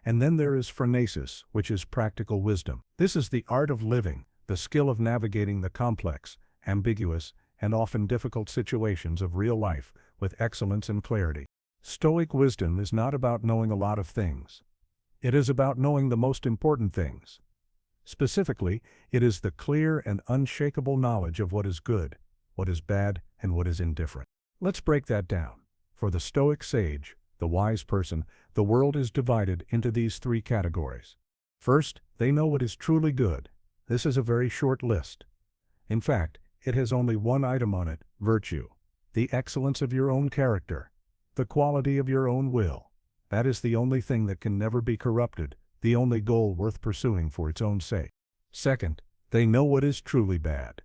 And then there is phronesis, which is practical wisdom. This is the art of living, the skill of navigating the complex, ambiguous, and often difficult situations of real life with excellence and clarity. Stoic wisdom is not about knowing a lot of things. It is about knowing the most important things. Specifically, it is the clear and unshakable knowledge of what is good, what is bad, and what is indifferent. Let's break that down. For the Stoic sage, the wise person, the world is divided into these 3 categories. First, they know what is truly good. This is a very short list. In fact, it has only one item on it: virtue, the excellence of your own character, the quality of your own will. That is the only thing that can never be corrupted, the only goal worth pursuing for its own sake. Second, they know what is truly bad.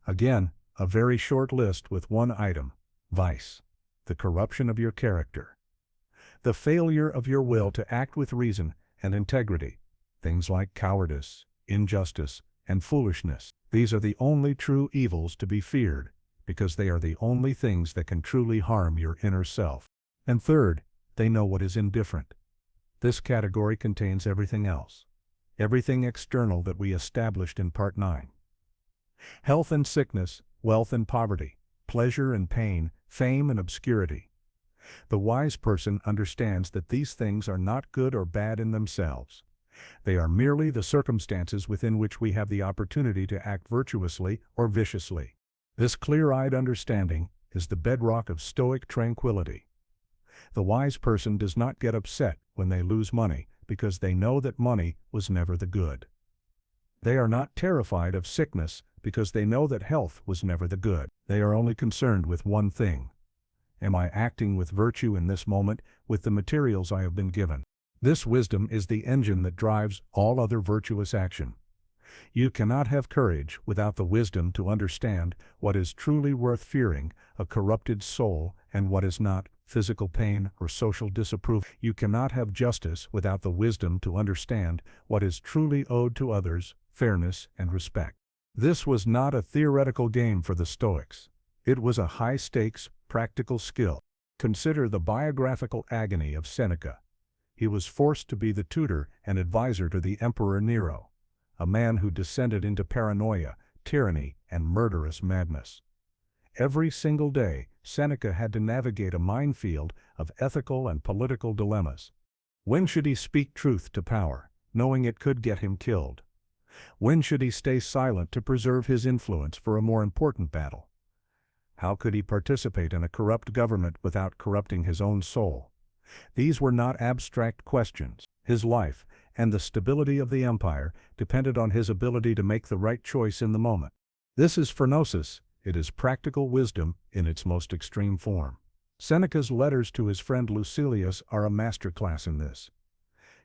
Again, a very short list with one item: vice, the corruption of your character, the failure of your will to act with reason and integrity, things like cowardice, injustice, and foolishness. These are the only true evils to be feared, because they are the only things that can truly harm your inner self. And third, they know what is indifferent. This category contains everything else, everything external that we established in Part 9. Health and sickness, wealth and poverty, pleasure and pain, fame and obscurity. The wise person understands that these things are not good or bad in themselves. They are merely the circumstances within which we have the opportunity to act virtuously or viciously. This clear-eyed understanding is the bedrock of Stoic tranquility. The wise person does not get upset when they lose money because they know that money was never the good. They are not terrified of sickness because they know that health was never the good. They are only concerned with one thing: am I acting with virtue in this moment with the materials I have been given? This wisdom is the engine that drives all other virtuous action. You cannot have courage without the wisdom to understand what is truly worth fearing, a corrupted soul, and what is not, physical pain or social disapproval. You cannot have justice without the wisdom to understand what is truly owed to others, fairness and respect. This was not a theoretical game for the Stoics. It was a high-stakes, practical skill. Consider the biographical agony of Seneca. He was forced to be the tutor and advisor to the Emperor Nero, a man who descended into paranoia, tyranny, and murderous madness. Every single day, Seneca had to navigate a minefield of ethical and political dilemmas. When should he speak truth to power, knowing it could get him killed? When should he stay silent to preserve his influence for a more important battle? How could he participate in a corrupt government without corrupting his own soul? These were not abstract questions. His life and the stability of the empire depended on his ability to make the right choice in the moment. This is phronosis. It is practical wisdom in its most extreme form. Seneca's letters to his friend Lucilius are a masterclass in this.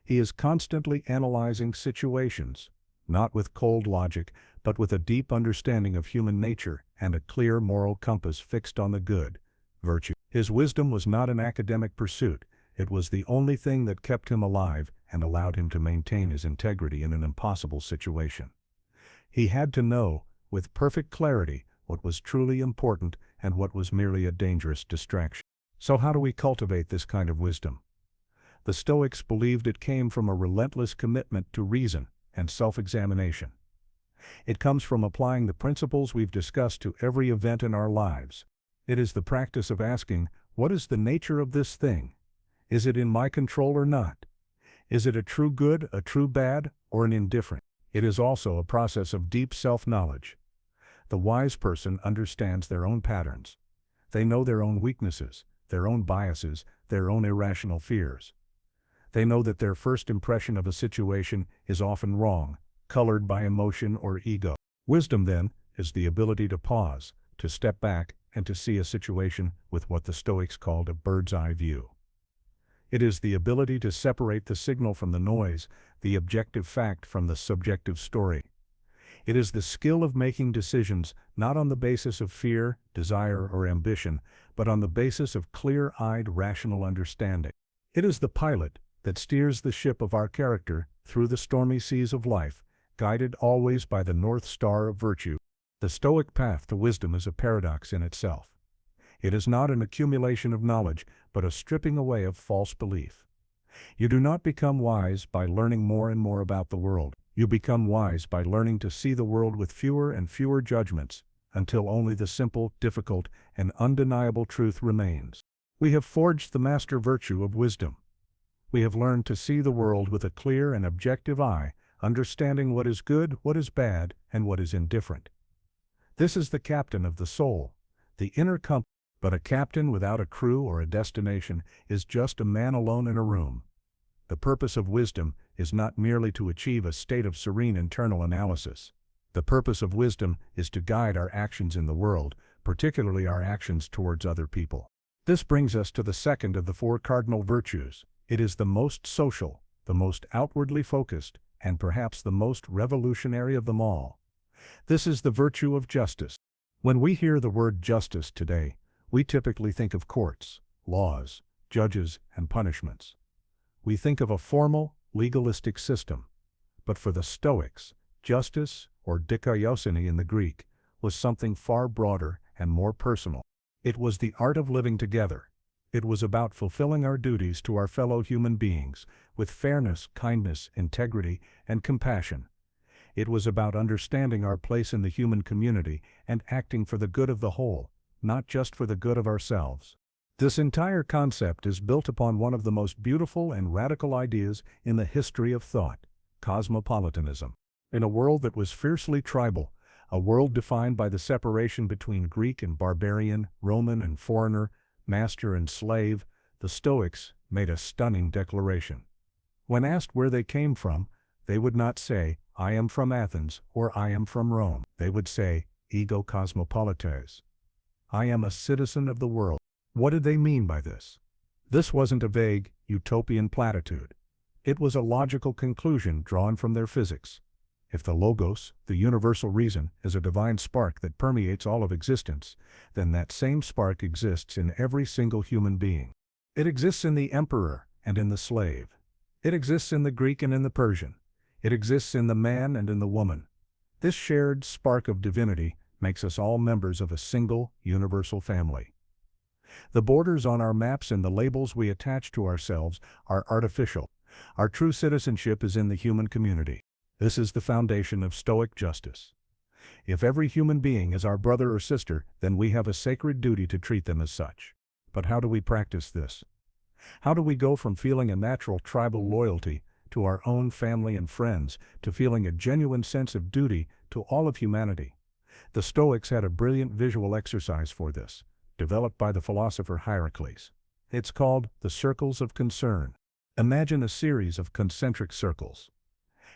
He is constantly analyzing situations, not with cold logic, but with a deep understanding of human nature and a clear moral compass fixed on the good, virtue. His wisdom was not an academic pursuit. It was the only thing that kept him alive and allowed him to maintain his integrity in an impossible situation. He had to know, with perfect clarity, what was truly important and what was merely a dangerous distraction. So how do we cultivate this kind of wisdom? The Stoics believed it came from a relentless commitment to reason and self-examination. It comes from applying the principles we've discussed to every event in our lives. It is the practice of asking, what is the nature of this thing? Is it in my control or not? Is it a true good, a true bad, or an indifferent? It is also a process of deep self-knowledge. The wise person understands their own patterns. They know their own weaknesses, their own biases, their own irrational fears. They know that their first impression of a situation is often wrong, colored by emotion or ego. Wisdom, then, is the ability to pause, to step back, and to see a situation with what the Stoics called a bird's-eye view. It is the ability to separate the signal from the noise, the objective fact from the subjective story. It is the skill of making decisions not on the basis of fear, desire, or ambition, but on the basis of clear-eyed, rational understanding. It is the pilot that steers the ship of our character through the stormy seas of life, guided always by the North Star of virtue. The Stoic path to wisdom is a paradox in itself. It is not an accumulation of knowledge, but a stripping away of false belief. You do not become wise by learning more and more about the world. You become wise by learning to see the world with fewer and fewer judgments, until only the simple, difficult, and undeniable truth remains. We have forged the master virtue of wisdom. We have learned to see the world with a clear and objective eye, understanding what is good, what is bad, and what is indifferent. This is the captain of the soul, the inner compass. But a captain without a crew or a destination is just a man alone in a room. The purpose of wisdom is not merely to achieve a state of serene internal analysis. The purpose of wisdom is to guide our actions in the world, particularly our actions towards other people. This brings us to the second of the four cardinal virtues. It is the most social, the most outwardly focused, and perhaps the most revolutionary of them all. This is the virtue of justice. When we hear the word justice today, we typically think of courts, laws, judges, and punishments. We think of a formal, legalistic system. But for the Stoics, justice, or dikaiosune in the Greek, was something far broader and more personal. It was the art of living together. It was about fulfilling our duties to our fellow human beings with fairness, kindness, integrity, and compassion. It was about understanding our place in the human community and acting for the good of the whole, not just for the good of ourselves. This entire concept is built upon one of the most beautiful and radical ideas in the history of thought: cosmopolitanism. In a world that was fiercely tribal, a world defined by the separation between Greek and barbarian, Roman and foreigner, master and slave, the Stoics made a stunning declaration. When asked where they came from, they would not say, "I am from Athens," or "I am from Rome." They would say, "Ego cosmopolites." I am a citizen of the world. What did they mean by this? This wasn't a vague, utopian platitude. It was a logical conclusion drawn from their physics. If the logos, the universal reason, is a divine spark that permeates all of existence, then that same spark exists in every single human being. It exists in the emperor and in the slave. It exists in the Greek and in the Persian. It exists in the man and in the woman. This shared spark of divinity makes us all members of a single, universal family. The borders on our maps and the labels we attach to ourselves are artificial. Our true citizenship is in the human community. This is the foundation of Stoic justice. If every human being is our brother or sister, then we have a sacred duty to treat them as such. But how do we practice this? How do we go from feeling a natural tribal loyalty to our own family and friends to feeling a genuine sense of duty to all of humanity? The Stoics had a brilliant visual exercise for this, developed by the philosopher Hierocles. It's called the circles of concern. Imagine a series of concentric circles.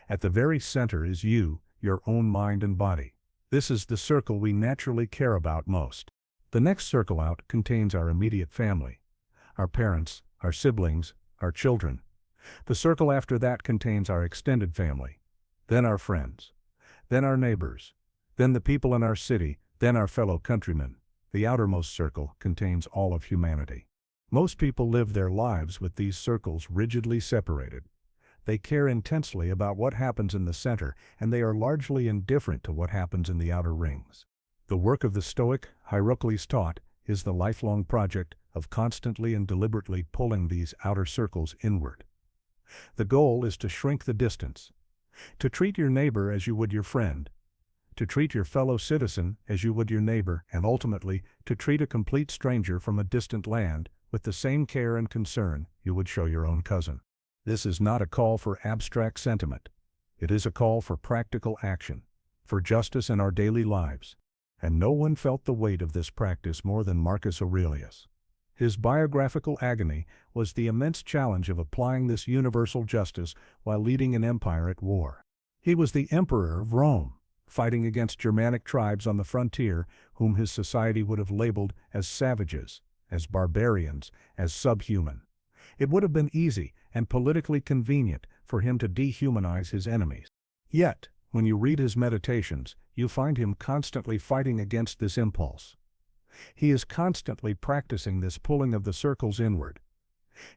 At the very center is you, your own mind and body. This is the circle we naturally care about most. The next circle out contains our immediate family, our parents, our siblings, our children. The circle after that contains our extended family, then our friends, then our neighbors, then the people in our city, then our fellow countrymen. The outermost circle contains all of humanity. Most people live their lives with these circles rigidly separated. They care intensely about what happens in the center, and they are largely indifferent to what happens in the outer rings. The work of the Stoic, Hierocles taught, is the lifelong project of constantly and deliberately pulling these outer circles inward. The goal is to shrink the distance, to treat your neighbor as you would your friend, to treat your fellow citizen as you would your neighbor, and ultimately to treat a complete stranger from a distant land with the same care and concern you would show your own cousin. This is not a call for abstract sentiment. It is a call for practical action, for justice in our daily lives. And no one felt the weight of this practice more than Marcus Aurelius. His biographical agony was the immense challenge of applying this universal justice while leading an empire at war. He was the emperor of Rome, fighting against Germanic tribes on the frontier whom his society would have labeled as savages, as barbarians, as subhuman. It would have been easy and politically convenient for him to dehumanize his enemies. Yet, when you read his meditations, you find him constantly fighting against this impulse. He is constantly practicing this pulling of the circles inward.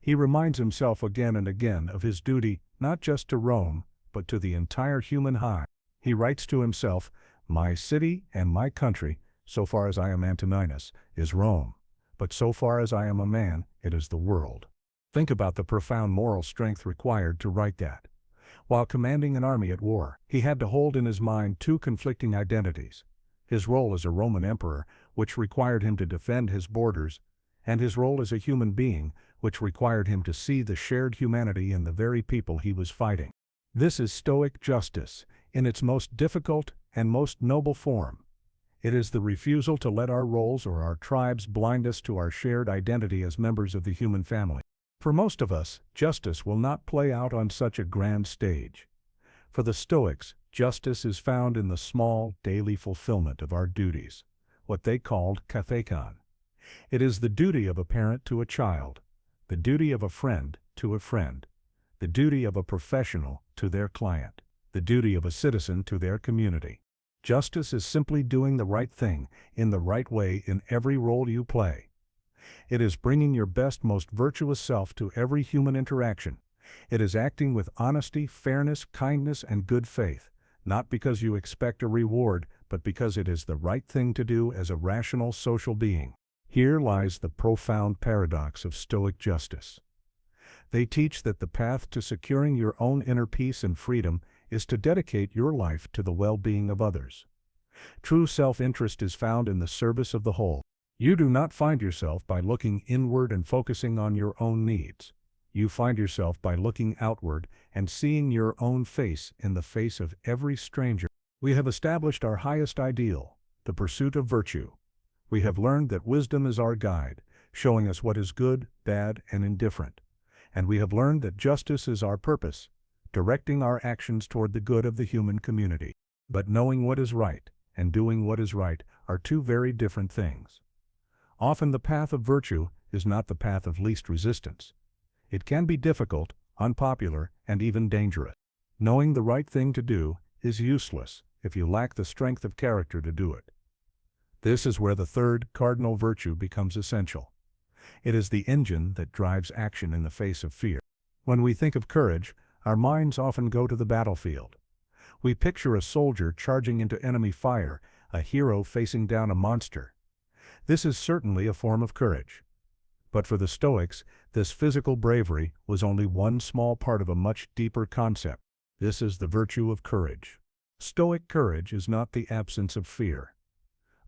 He reminds himself again and again of his duty not just to Rome, but to the entire human hive. He writes to himself, "My city and my country, so far as I am Antoninus, is Rome, but so far as I am a man, it is the world." Think about the profound moral strength required to write that. While commanding an army at war, he had to hold in his mind two conflicting identities: his role as a Roman emperor, which required him to defend his borders, and his role as a human being, which required him to see the shared humanity in the very people he was fighting. This is Stoic justice, in its most difficult and most noble form. It is the refusal to let our roles or our tribes blind us to our shared identity as members of the human family. For most of us, justice will not play out on such a grand stage. For the Stoics, justice is found in the small, daily fulfillment of our duties, what they called kathekon. It is the duty of a parent to a child, the duty of a friend to a friend, the duty of a professional to their client, the duty of a citizen to their community. Justice is simply doing the right thing, in the right way in every role you play. It is bringing your best, most virtuous self to every human interaction. It is acting with honesty, fairness, kindness, and good faith, not because you expect a reward, but because it is the right thing to do as a rational social being. Here lies the profound paradox of Stoic justice. They teach that the path to securing your own inner peace and freedom is to dedicate your life to the well-being of others. True self-interest is found in the service of the whole. You do not find yourself by looking inward and focusing on your own needs. You find yourself by looking outward and seeing your own face in the face of every stranger. We have established our highest ideal, the pursuit of virtue. We have learned that wisdom is our guide, showing us what is good, bad, and indifferent. And we have learned that justice is our purpose, directing our actions toward the good of the human community. But knowing what is right and doing what is right are two very different things. Often the path of virtue is not the path of least resistance. It can be difficult, unpopular, and even dangerous. Knowing the right thing to do is useless if you lack the strength of character to do it. This is where the third cardinal virtue becomes essential. It is the engine that drives action in the face of fear. When we think of courage, our minds often go to the battlefield. We picture a soldier charging into enemy fire, a hero facing down a monster. This is certainly a form of courage. But for the Stoics, this physical bravery was only one small part of a much deeper concept. This is the virtue of courage. Stoic courage is not the absence of fear.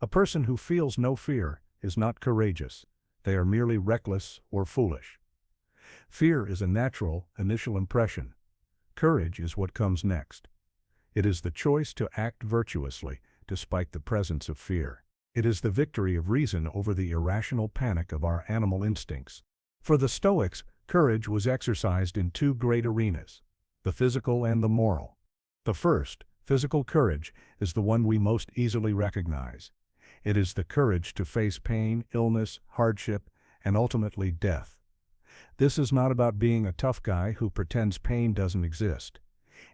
A person who feels no fear is not courageous. They are merely reckless or foolish. Fear is a natural, initial impression. Courage is what comes next. It is the choice to act virtuously, despite the presence of fear. It is the victory of reason over the irrational panic of our animal instincts. For the Stoics, courage was exercised in two great arenas, the physical and the moral. The first, physical courage, is the one we most easily recognize. It is the courage to face pain, illness, hardship, and ultimately death. This is not about being a tough guy who pretends pain doesn't exist.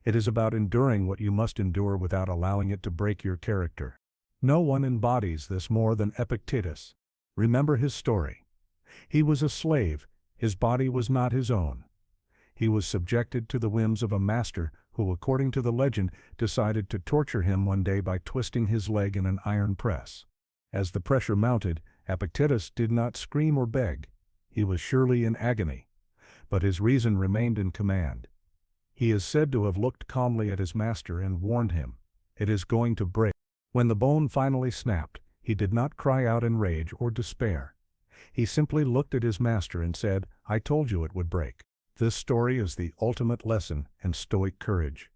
It is about enduring what you must endure without allowing it to break your character. No one embodies this more than Epictetus. Remember his story. He was a slave. His body was not his own. He was subjected to the whims of a master who, according to the legend, decided to torture him one day by twisting his leg in an iron press. As the pressure mounted, Epictetus did not scream or beg. He was surely in agony, but his reason remained in command. He is said to have looked calmly at his master and warned him, "It is going to break." When the bone finally snapped, he did not cry out in rage or despair. He simply looked at his master and said, "I told you it would break." This story is the ultimate lesson in Stoic courage.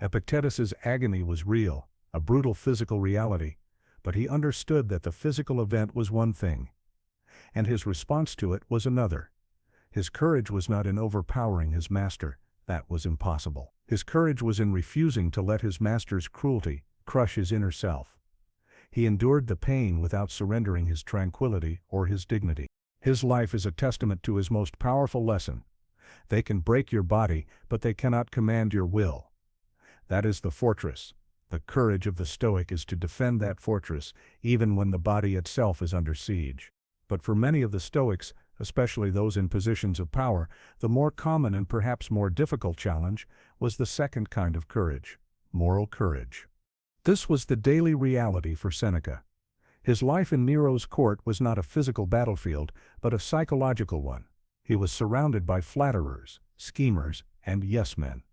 Epictetus's agony was real, a brutal physical reality, but he understood that the physical event was one thing, and his response to it was another. His courage was not in overpowering his master. That was impossible. His courage was in refusing to let his master's cruelty crush his inner self. He endured the pain without surrendering his tranquility or his dignity. His life is a testament to his most powerful lesson. They can break your body, but they cannot command your will. That is the fortress. The courage of the Stoic is to defend that fortress, even when the body itself is under siege. But for many of the Stoics, especially those in positions of power, the more common and perhaps more difficult challenge was the second kind of courage, moral courage. This was the daily reality for Seneca. His life in Nero's court was not a physical battlefield, but a psychological one. He was surrounded by flatterers, schemers, and yes-men.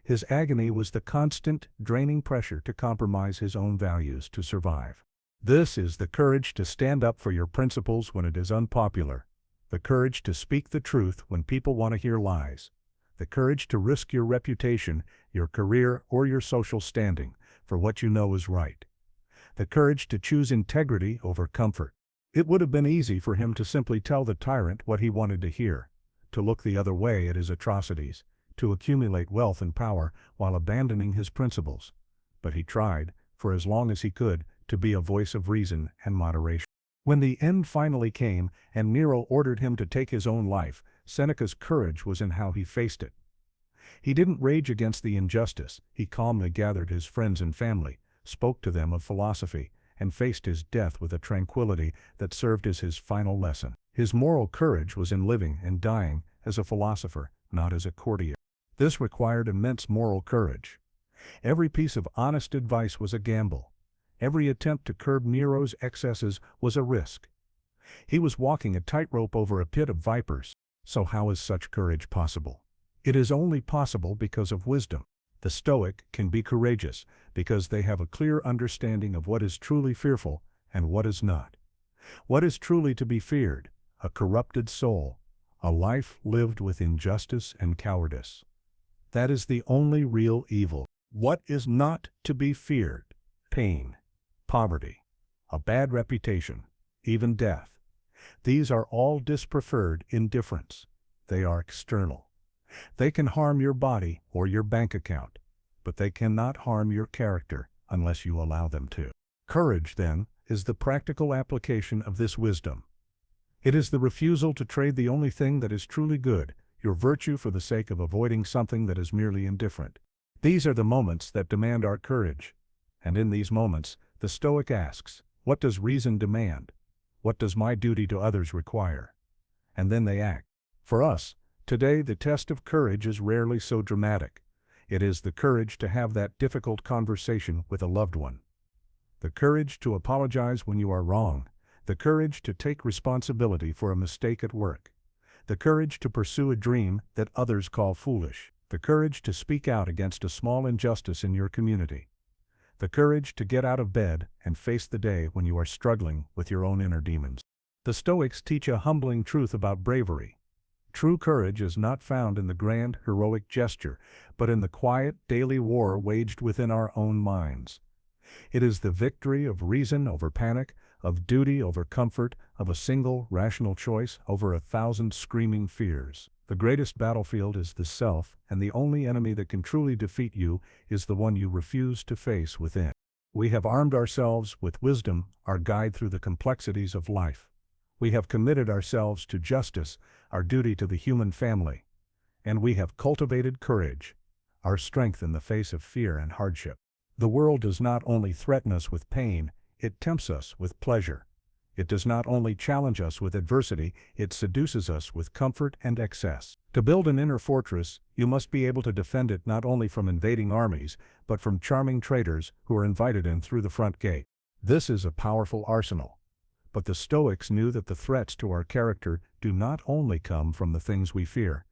His agony was the constant, draining pressure to compromise his own values to survive. This is the courage to stand up for your principles when it is unpopular, the courage to speak the truth when people want to hear lies, the courage to risk your reputation, your career, or your social standing for what you know is right, the courage to choose integrity over comfort. It would have been easy for him to simply tell the tyrant what he wanted to hear, to look the other way at his atrocities, to accumulate wealth and power while abandoning his principles. But he tried, for as long as he could, to be a voice of reason and moderation. When the end finally came and Nero ordered him to take his own life, Seneca's courage was in how he faced it. He didn't rage against the injustice. He calmly gathered his friends and family, spoke to them of philosophy, and faced his death with a tranquility that served as his final lesson. His moral courage was in living and dying as a philosopher, not as a courtier. This required immense moral courage. Every piece of honest advice was a gamble. Every attempt to curb Nero's excesses was a risk. He was walking a tightrope over a pit of vipers. So how is such courage possible? It is only possible because of wisdom. The Stoic can be courageous because they have a clear understanding of what is truly fearful and what is not. What is truly to be feared? A corrupted soul, a life lived with injustice and cowardice. That is the only real evil. What is not to be feared? Pain, poverty, a bad reputation, even death. These are all dispreferred indifference. They are external. They can harm your body or your bank account, but they cannot harm your character unless you allow them to. Courage, then, is the practical application of this wisdom. It is the refusal to trade the only thing that is truly good, your virtue, for the sake of avoiding something that is merely indifferent. These are the moments that demand our courage. And in these moments, the Stoic asks, what does reason demand? What does my duty to others require? And then they act. For us, today the test of courage is rarely so dramatic. It is the courage to have that difficult conversation with a loved one. The courage to apologize when you are wrong. The courage to take responsibility for a mistake at work. The courage to pursue a dream that others call foolish. The courage to speak out against a small injustice in your community. The courage to get out of bed and face the day when you are struggling with your own inner demons. The Stoics teach a humbling truth about bravery. True courage is not found in the grand, heroic gesture, but in the quiet, daily war waged within our own minds. It is the victory of reason over panic, of duty over comfort, of a single, rational choice over 1,000 screaming fears. The greatest battlefield is the self, and the only enemy that can truly defeat you is the one you refuse to face within. We have armed ourselves with wisdom, our guide through the complexities of life. We have committed ourselves to justice, our duty to the human family. And we have cultivated courage, our strength in the face of fear and hardship. The world does not only threaten us with pain, it tempts us with pleasure. It does not only challenge us with adversity, it seduces us with comfort and excess. To build an inner fortress, you must be able to defend it not only from invading armies, but from charming traders who are invited in through the front gate. This is a powerful arsenal. But the Stoics knew that the threats to our character do not only come from the things we fear.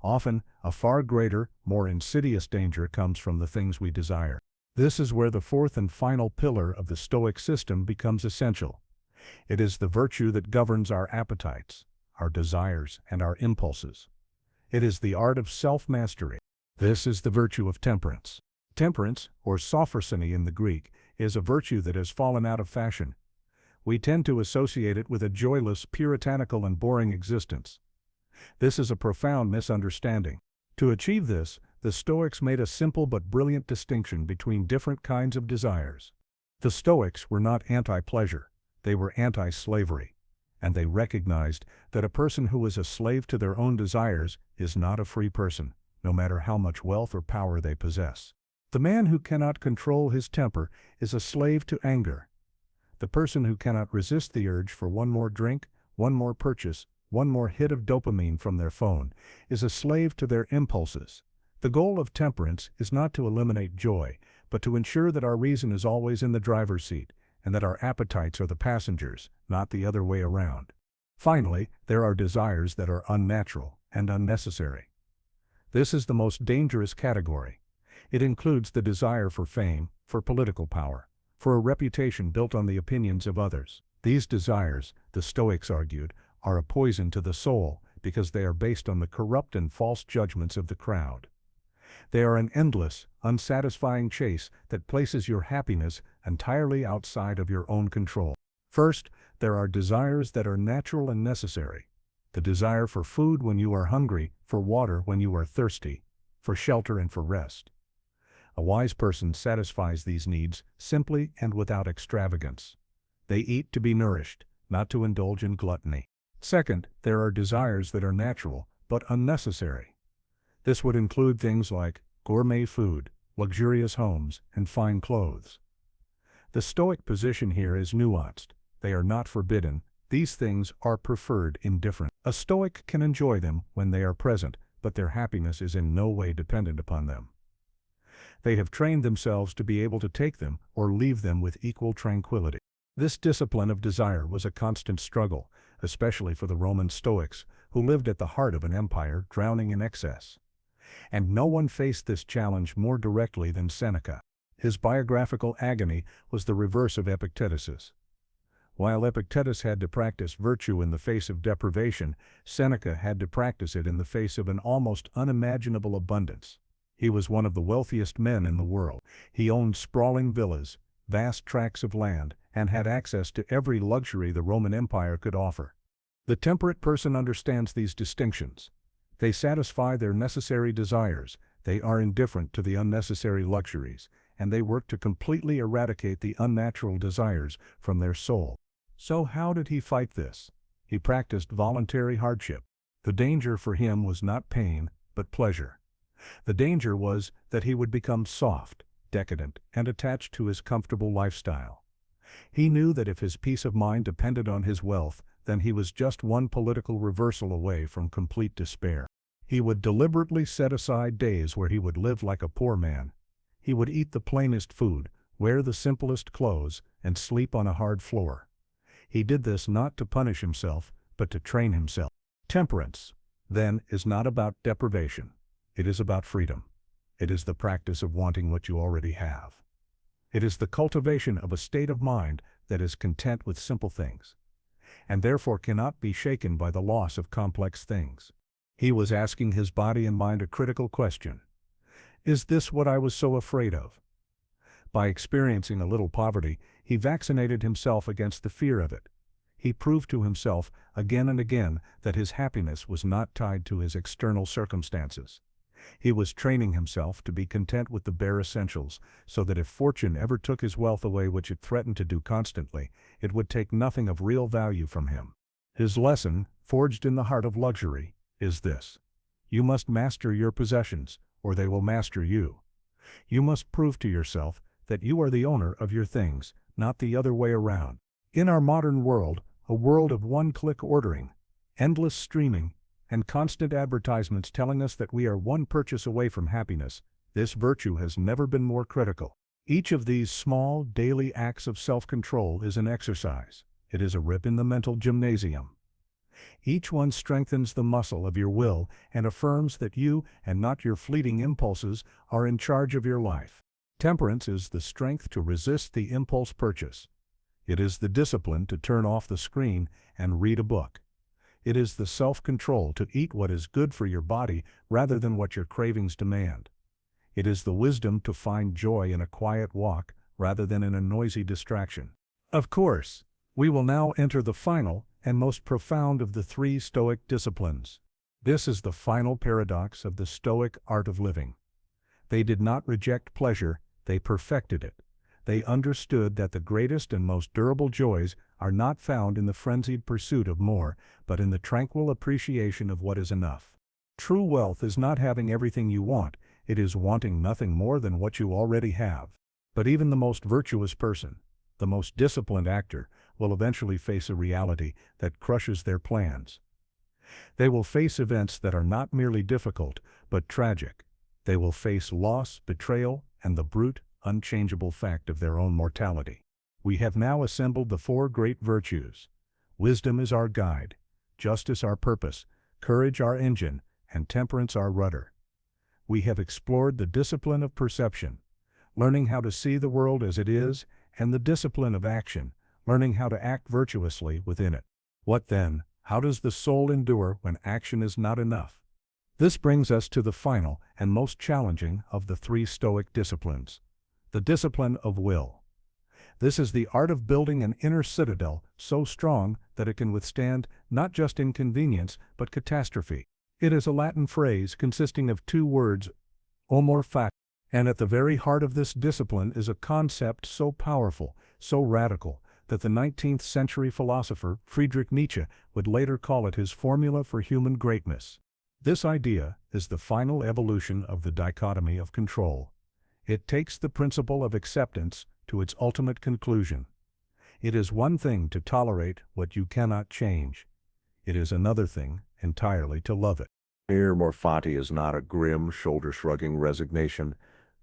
Often, a far greater, more insidious danger comes from the things we desire. This is where the fourth and final pillar of the Stoic system becomes essential. It is the virtue that governs our appetites, our desires, and our impulses. It is the art of self-mastery. This is the virtue of temperance. Temperance, or sophrosynny in the Greek, is a virtue that has fallen out of fashion. We tend to associate it with a joyless, puritanical, and boring existence. This is a profound misunderstanding. To achieve this, the Stoics made a simple but brilliant distinction between different kinds of desires. The Stoics were not anti-pleasure, they were anti-slavery, and they recognized that a person who is a slave to their own desires is not a free person, no matter how much wealth or power they possess. The man who cannot control his temper is a slave to anger. The person who cannot resist the urge for one more drink, one more purchase, one more hit of dopamine from their phone, is a slave to their impulses. The goal of temperance is not to eliminate joy, but to ensure that our reason is always in the driver's seat, and that our appetites are the passengers, not the other way around. Finally, there are desires that are unnatural and unnecessary. This is the most dangerous category. It includes the desire for fame, for political power, for a reputation built on the opinions of others. These desires, the Stoics argued, are a poison to the soul because they are based on the corrupt and false judgments of the crowd. They are an endless, unsatisfying chase that places your happiness entirely outside of your own control. First, there are desires that are natural and necessary. The desire for food when you are hungry, for water when you are thirsty, for shelter and for rest. A wise person satisfies these needs simply and without extravagance. They eat to be nourished, not to indulge in gluttony. Second, there are desires that are natural, but unnecessary. This would include things like gourmet food, luxurious homes, and fine clothes. The Stoic position here is nuanced. They are not forbidden. These things are preferred indifferent. A Stoic can enjoy them when they are present, but their happiness is in no way dependent upon them. They have trained themselves to be able to take them or leave them with equal tranquility. This discipline of desire was a constant struggle, especially for the Roman Stoics, who lived at the heart of an empire drowning in excess. And no one faced this challenge more directly than Seneca. His biographical agony was the reverse of Epictetus's. While Epictetus had to practice virtue in the face of deprivation, Seneca had to practice it in the face of an almost unimaginable abundance. He was one of the wealthiest men in the world. He owned sprawling villas, vast tracts of land, and had access to every luxury the Roman Empire could offer. The temperate person understands these distinctions. They satisfy their necessary desires, they are indifferent to the unnecessary luxuries, and they work to completely eradicate the unnatural desires from their soul. So how did he fight this? He practiced voluntary hardship. The danger for him was not pain, but pleasure. The danger was that he would become soft, decadent, and attached to his comfortable lifestyle. He knew that if his peace of mind depended on his wealth, then he was just one political reversal away from complete despair. He would deliberately set aside days where he would live like a poor man. He would eat the plainest food, wear the simplest clothes, and sleep on a hard floor. He did this not to punish himself, but to train himself. Temperance, then, is not about deprivation. It is about freedom. It is the practice of wanting what you already have. It is the cultivation of a state of mind that is content with simple things, and therefore cannot be shaken by the loss of complex things. He was asking his body and mind a critical question. Is this what I was so afraid of? By experiencing a little poverty, he vaccinated himself against the fear of it. He proved to himself again and again that his happiness was not tied to his external circumstances. He was training himself to be content with the bare essentials, so that if fortune ever took his wealth away, which it threatened to do constantly, it would take nothing of real value from him. His lesson, forged in the heart of luxury, is this: you must master your possessions, or they will master you. You must prove to yourself that you are the owner of your things, not the other way around. In our modern world, a world of one-click ordering, endless streaming, and constant advertisements telling us that we are one purchase away from happiness, this virtue has never been more critical. Each of these small, daily acts of self-control is an exercise. It is a rip in the mental gymnasium. Each one strengthens the muscle of your will and affirms that you, and not your fleeting impulses, are in charge of your life. Temperance is the strength to resist the impulse purchase. It is the discipline to turn off the screen and read a book. It is the self-control to eat what is good for your body rather than what your cravings demand. It is the wisdom to find joy in a quiet walk rather than in a noisy distraction. Of course, we will now enter the final and most profound of the three Stoic disciplines. This is the final paradox of the Stoic art of living. They did not reject pleasure, they perfected it. They understood that the greatest and most durable joys are not found in the frenzied pursuit of more, but in the tranquil appreciation of what is enough. True wealth is not having everything you want, it is wanting nothing more than what you already have. But even the most virtuous person, the most disciplined actor, will eventually face a reality that crushes their plans. They will face events that are not merely difficult, but tragic. They will face loss, betrayal, and the brute, unchangeable fact of their own mortality. We have now assembled the four great virtues. Wisdom is our guide, justice our purpose, courage our engine, and temperance our rudder. We have explored the discipline of perception, learning how to see the world as it is, and the discipline of action, learning how to act virtuously within it. What then? How does the soul endure when action is not enough? This brings us to the final and most challenging of the three Stoic disciplines, the discipline of will. This is the art of building an inner citadel so strong that it can withstand not just inconvenience but catastrophe. It is a Latin phrase consisting of two words, Amor Fati, and at the very heart of this discipline is a concept so powerful, so radical, that the 19th century philosopher Friedrich Nietzsche would later call it his formula for human greatness. This idea is the final evolution of the dichotomy of control. It takes the principle of acceptance to its ultimate conclusion. It is one thing to tolerate what you cannot change. It is another thing entirely to love it. Amor Fati is not a grim, shoulder-shrugging resignation.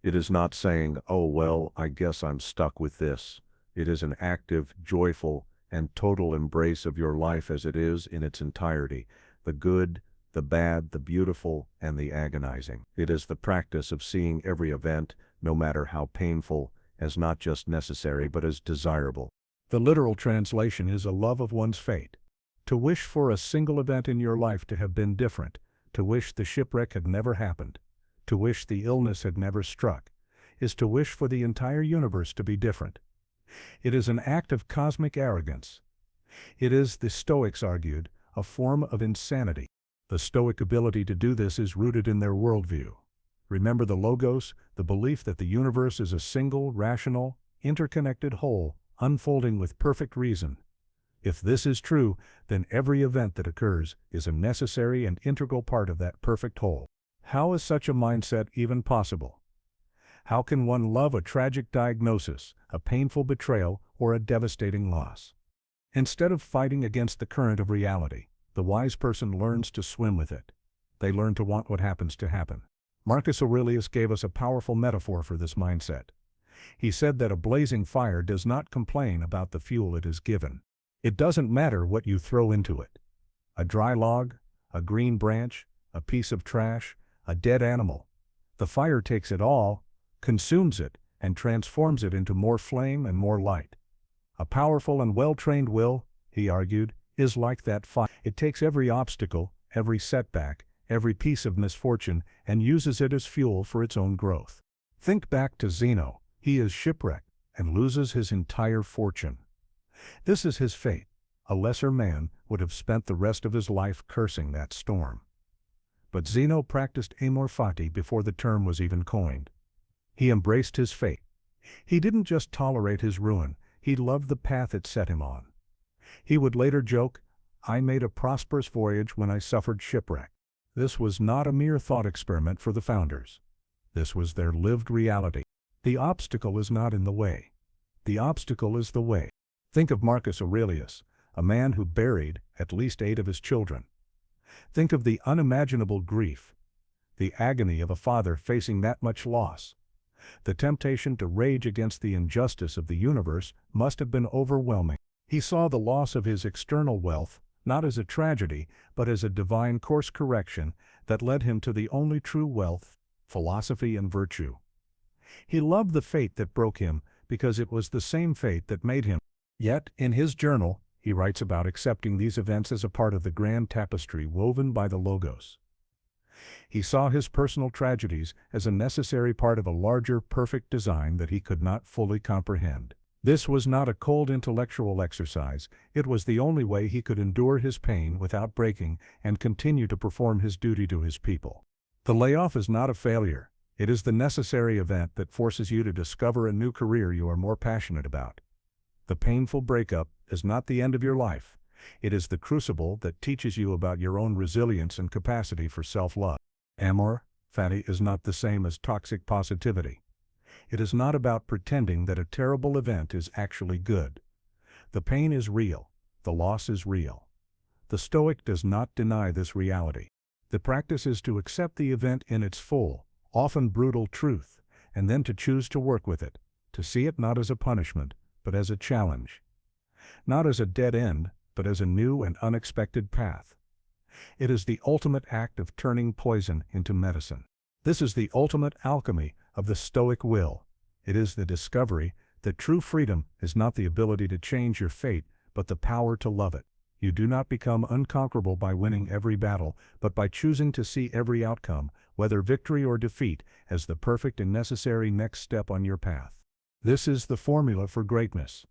It is not saying, "Oh well, I guess I'm stuck with this." It is an active, joyful, and total embrace of your life as it is in its entirety, the good, the bad, the beautiful, and the agonizing. It is the practice of seeing every event, no matter how painful, as not just necessary but as desirable. The literal translation is a love of one's fate. To wish for a single event in your life to have been different, to wish the shipwreck had never happened, to wish the illness had never struck, is to wish for the entire universe to be different. It is an act of cosmic arrogance. It is, the Stoics argued, a form of insanity. The Stoic ability to do this is rooted in their worldview. Remember the logos, the belief that the universe is a single, rational, interconnected whole, unfolding with perfect reason. If this is true, then every event that occurs is a necessary and integral part of that perfect whole. How is such a mindset even possible? How can one love a tragic diagnosis, a painful betrayal, or a devastating loss? Instead of fighting against the current of reality, the wise person learns to swim with it. They learn to want what happens to happen. Marcus Aurelius gave us a powerful metaphor for this mindset. He said that a blazing fire does not complain about the fuel it is given. It doesn't matter what you throw into it. A dry log, a green branch, a piece of trash, a dead animal. The fire takes it all, consumes it, and transforms it into more flame and more light. A powerful and well-trained will, he argued, is like that fire. It takes every obstacle, every setback, every piece of misfortune, and uses it as fuel for its own growth. Think back to Zeno. He is shipwrecked and loses his entire fortune. This is his fate. A lesser man would have spent the rest of his life cursing that storm. But Zeno practiced Amor Fati before the term was even coined. He embraced his fate. He didn't just tolerate his ruin, he loved the path it set him on. He would later joke, "I made a prosperous voyage when I suffered shipwreck." This was not a mere thought experiment for the founders. This was their lived reality. The obstacle is not in the way. The obstacle is the way. Think of Marcus Aurelius, a man who buried at least 8 of his children. Think of the unimaginable grief, the agony of a father facing that much loss. The temptation to rage against the injustice of the universe must have been overwhelming. He saw the loss of his external wealth not as a tragedy, but as a divine course correction that led him to the only true wealth, philosophy and virtue. He loved the fate that broke him because it was the same fate that made him. Yet, in his journal, he writes about accepting these events as a part of the grand tapestry woven by the Logos. He saw his personal tragedies as a necessary part of a larger, perfect design that he could not fully comprehend. This was not a cold intellectual exercise, it was the only way he could endure his pain without breaking and continue to perform his duty to his people. The layoff is not a failure, it is the necessary event that forces you to discover a new career you are more passionate about. The painful breakup is not the end of your life, it is the crucible that teaches you about your own resilience and capacity for self-love. Amor Fati is not the same as toxic positivity. It is not about pretending that a terrible event is actually good. The pain is real. The loss is real. The Stoic does not deny this reality. The practice is to accept the event in its full, often brutal truth, and then to choose to work with it, to see it not as a punishment, but as a challenge. Not as a dead end, but as a new and unexpected path. It is the ultimate act of turning poison into medicine. This is the ultimate alchemy of the Stoic will. It is the discovery that true freedom is not the ability to change your fate, but the power to love it. You do not become unconquerable by winning every battle, but by choosing to see every outcome, whether victory or defeat, as the perfect and necessary next step on your path. This is the formula for greatness.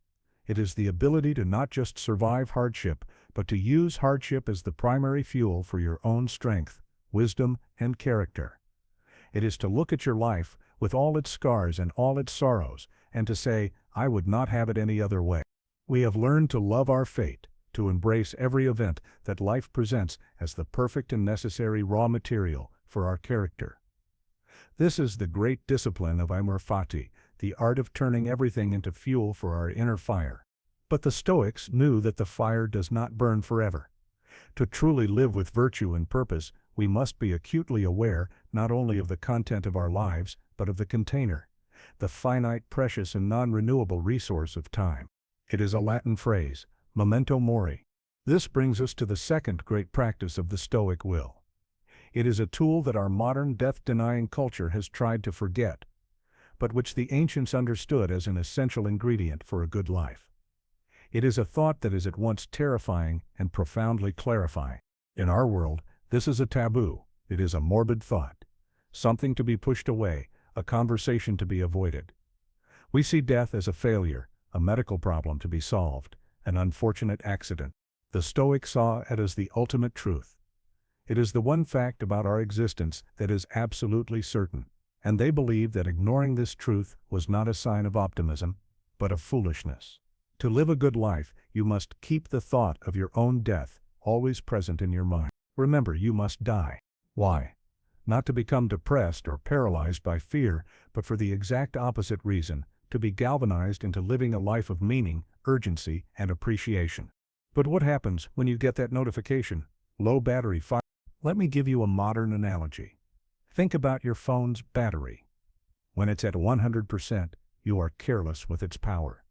It is the ability to not just survive hardship, but to use hardship as the primary fuel for your own strength, wisdom, and character. It is to look at your life, with all its scars and all its sorrows, and to say, "I would not have it any other way." We have learned to love our fate, to embrace every event that life presents as the perfect and necessary raw material for our character. This is the great discipline of Amor Fati, the art of turning everything into fuel for our inner fire. But the Stoics knew that the fire does not burn forever. To truly live with virtue and purpose, we must be acutely aware not only of the content of our lives, but of the container, the finite, precious, and non-renewable resource of time. It is a Latin phrase, memento mori. This brings us to the second great practice of the Stoic will. It is a tool that our modern death-denying culture has tried to forget, but which the ancients understood as an essential ingredient for a good life. It is a thought that is at once terrifying and profoundly clarifying. In our world, this is a taboo. It is a morbid thought, something to be pushed away, a conversation to be avoided. We see death as a failure, a medical problem to be solved, an unfortunate accident. The Stoics saw it as the ultimate truth. It is the one fact about our existence that is absolutely certain, and they believed that ignoring this truth was not a sign of optimism, but of foolishness. To live a good life, you must keep the thought of your own death always present in your mind. Remember, you must die. Why? Not to become depressed or paralyzed by fear, but for the exact opposite reason, to be galvanized into living a life of meaning, urgency, and appreciation. But what happens when you get that notification? Low battery fire. Let me give you a modern analogy. Think about your phone's battery. When it's at 100%, you are careless with its power.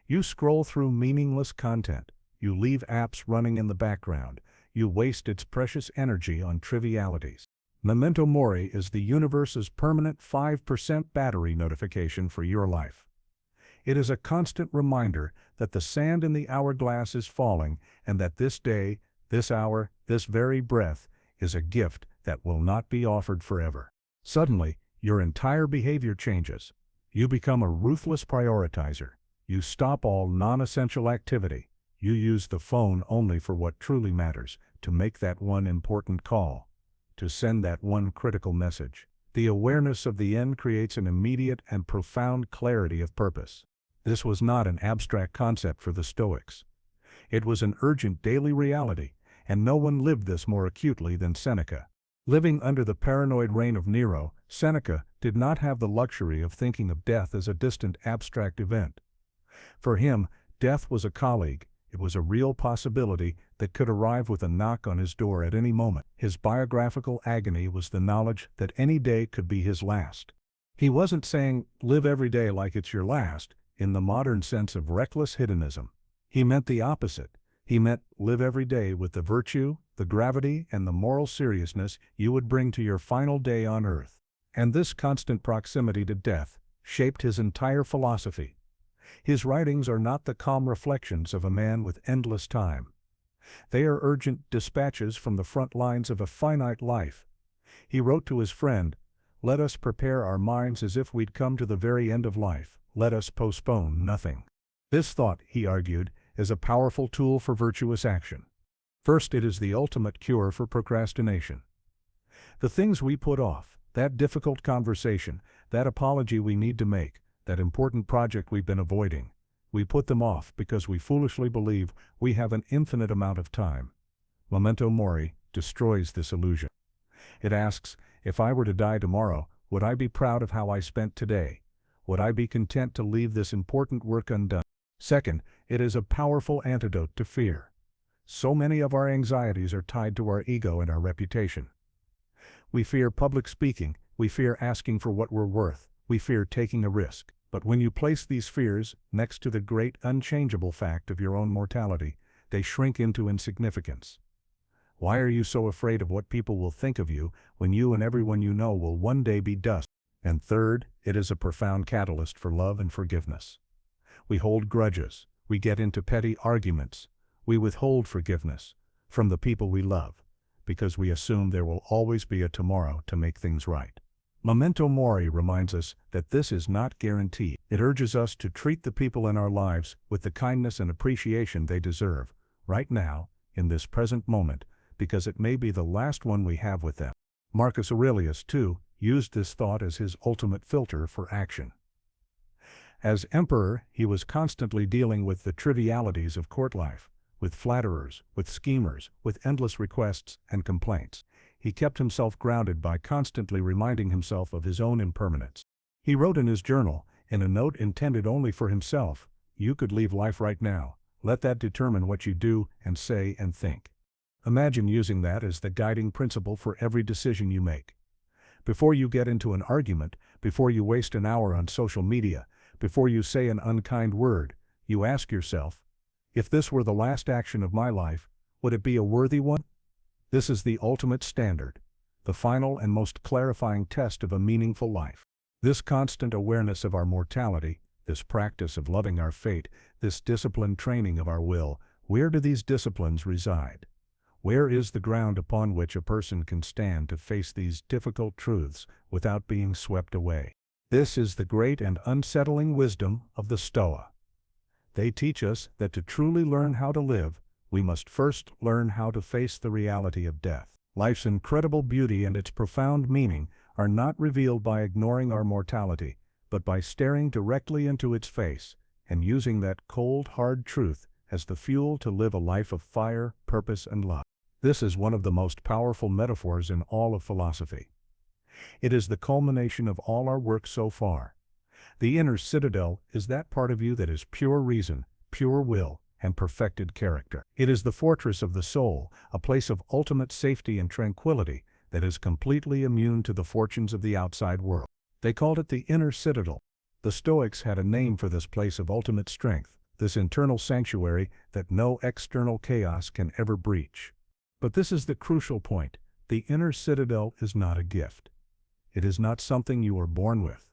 You scroll through meaningless content. You leave apps running in the background. You waste its precious energy on trivialities. Memento Mori is the universe's permanent 5% battery notification for your life. It is a constant reminder that the sand in the hourglass is falling and that this day, this hour, this very breath is a gift that will not be offered forever. Suddenly, your entire behavior changes. You become a ruthless prioritizer. You stop all non-essential activity. You use the phone only for what truly matters, to make that one important call, to send that one critical message. The awareness of the end creates an immediate and profound clarity of purpose. This was not an abstract concept for the Stoics. It was an urgent daily reality, and no one lived this more acutely than Seneca. Living under the paranoid reign of Nero, Seneca did not have the luxury of thinking of death as a distant abstract event. For him, death was a colleague. It was a real possibility that could arrive with a knock on his door at any moment. His biographical agony was the knowledge that any day could be his last. He wasn't saying, live every day like it's your last, in the modern sense of reckless hedonism. He meant the opposite. He meant, live every day with the virtue, the gravity, and the moral seriousness you would bring to your final day on earth. And this constant proximity to death shaped his entire philosophy. His writings are not the calm reflections of a man with endless time. They are urgent dispatches from the front lines of a finite life. He wrote to his friend, "Let us prepare our minds as if we'd come to the very end of life. Let us postpone nothing." This thought, he argued, is a powerful tool for virtuous action. First, it is the ultimate cure for procrastination. The things we put off, that difficult conversation, that apology we need to make, that important project we've been avoiding, we put them off because we foolishly believe we have an infinite amount of time. Memento Mori destroys this illusion. It asks, if I were to die tomorrow, would I be proud of how I spent today? Would I be content to leave this important work undone? Second, it is a powerful antidote to fear. So many of our anxieties are tied to our ego and our reputation. We fear public speaking, we fear asking for what we're worth, we fear taking a risk. But when you place these fears next to the great unchangeable fact of your own mortality, they shrink into insignificance. Why are you so afraid of what people will think of you when you and everyone you know will one day be dust? And third, it is a profound catalyst for love and forgiveness. We hold grudges, we get into petty arguments, we withhold forgiveness from the people we love, because we assume there will always be a tomorrow to make things right. Memento Mori reminds us that this is not guaranteed. It urges us to treat the people in our lives with the kindness and appreciation they deserve, right now, in this present moment, because it may be the last one we have with them. Marcus Aurelius, too, used this thought as his ultimate filter for action. As emperor, he was constantly dealing with the trivialities of court life, with flatterers, with schemers, with endless requests and complaints. He kept himself grounded by constantly reminding himself of his own impermanence. He wrote in his journal, in a note intended only for himself, "You could leave life right now. Let that determine what you do and say and think." Imagine using that as the guiding principle for every decision you make. Before you get into an argument, before you waste an hour on social media, before you say an unkind word, you ask yourself, if this were the last action of my life, would it be a worthy one? This is the ultimate standard, the final and most clarifying test of a meaningful life. This constant awareness of our mortality, this practice of loving our fate, this disciplined training of our will, where do these disciplines reside? Where is the ground upon which a person can stand to face these difficult truths without being swept away? This is the great and unsettling wisdom of the Stoa. They teach us that to truly learn how to live, we must first learn how to face the reality of death. Life's incredible beauty and its profound meaning are not revealed by ignoring our mortality, but by staring directly into its face and using that cold, hard truth as the fuel to live a life of fire, purpose, and love. This is one of the most powerful metaphors in all of philosophy. It is the culmination of all our work so far. The inner citadel is that part of you that is pure reason, pure will, and perfected character. It is the fortress of the soul, a place of ultimate safety and tranquility that is completely immune to the fortunes of the outside world. They called it the inner citadel. The Stoics had a name for this place of ultimate strength, this internal sanctuary that no external chaos can ever breach. But this is the crucial point. The inner citadel is not a gift. It is not something you are born with.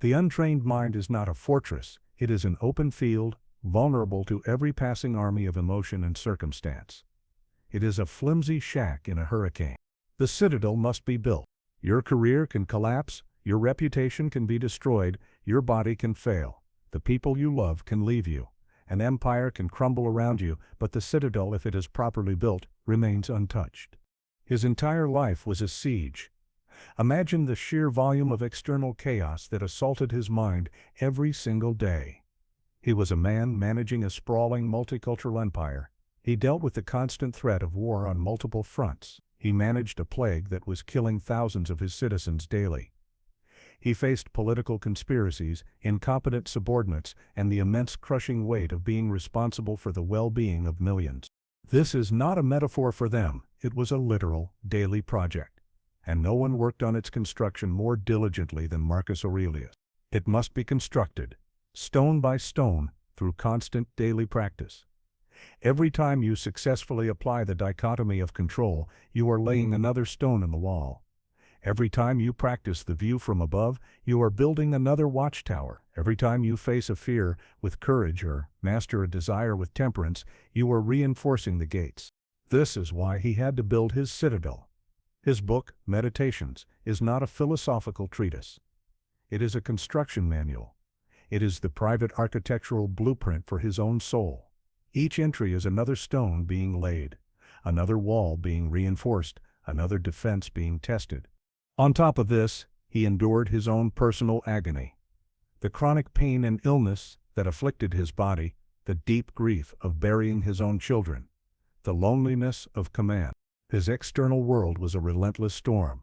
The untrained mind is not a fortress. It is an open field, vulnerable to every passing army of emotion and circumstance. It is a flimsy shack in a hurricane. The citadel must be built. Your career can collapse, your reputation can be destroyed, your body can fail, the people you love can leave you, an empire can crumble around you, but the citadel, if it is properly built, remains untouched. His entire life was a siege. Imagine the sheer volume of external chaos that assaulted his mind every single day. He was a man managing a sprawling multicultural empire. He dealt with the constant threat of war on multiple fronts. He managed a plague that was killing thousands of his citizens daily. He faced political conspiracies, incompetent subordinates, and the immense crushing weight of being responsible for the well-being of millions. This is not a metaphor for them. It was a literal, daily project. And no one worked on its construction more diligently than Marcus Aurelius. It must be constructed, stone by stone, through constant daily practice. Every time you successfully apply the dichotomy of control, you are laying another stone in the wall. Every time you practice the view from above, you are building another watchtower. Every time you face a fear with courage or master a desire with temperance, you are reinforcing the gates. This is why he had to build his citadel. His book, Meditations, is not a philosophical treatise. It is a construction manual. It is the private architectural blueprint for his own soul. Each entry is another stone being laid, another wall being reinforced, another defense being tested. On top of this, he endured his own personal agony. The chronic pain and illness that afflicted his body, the deep grief of burying his own children, the loneliness of command. His external world was a relentless storm.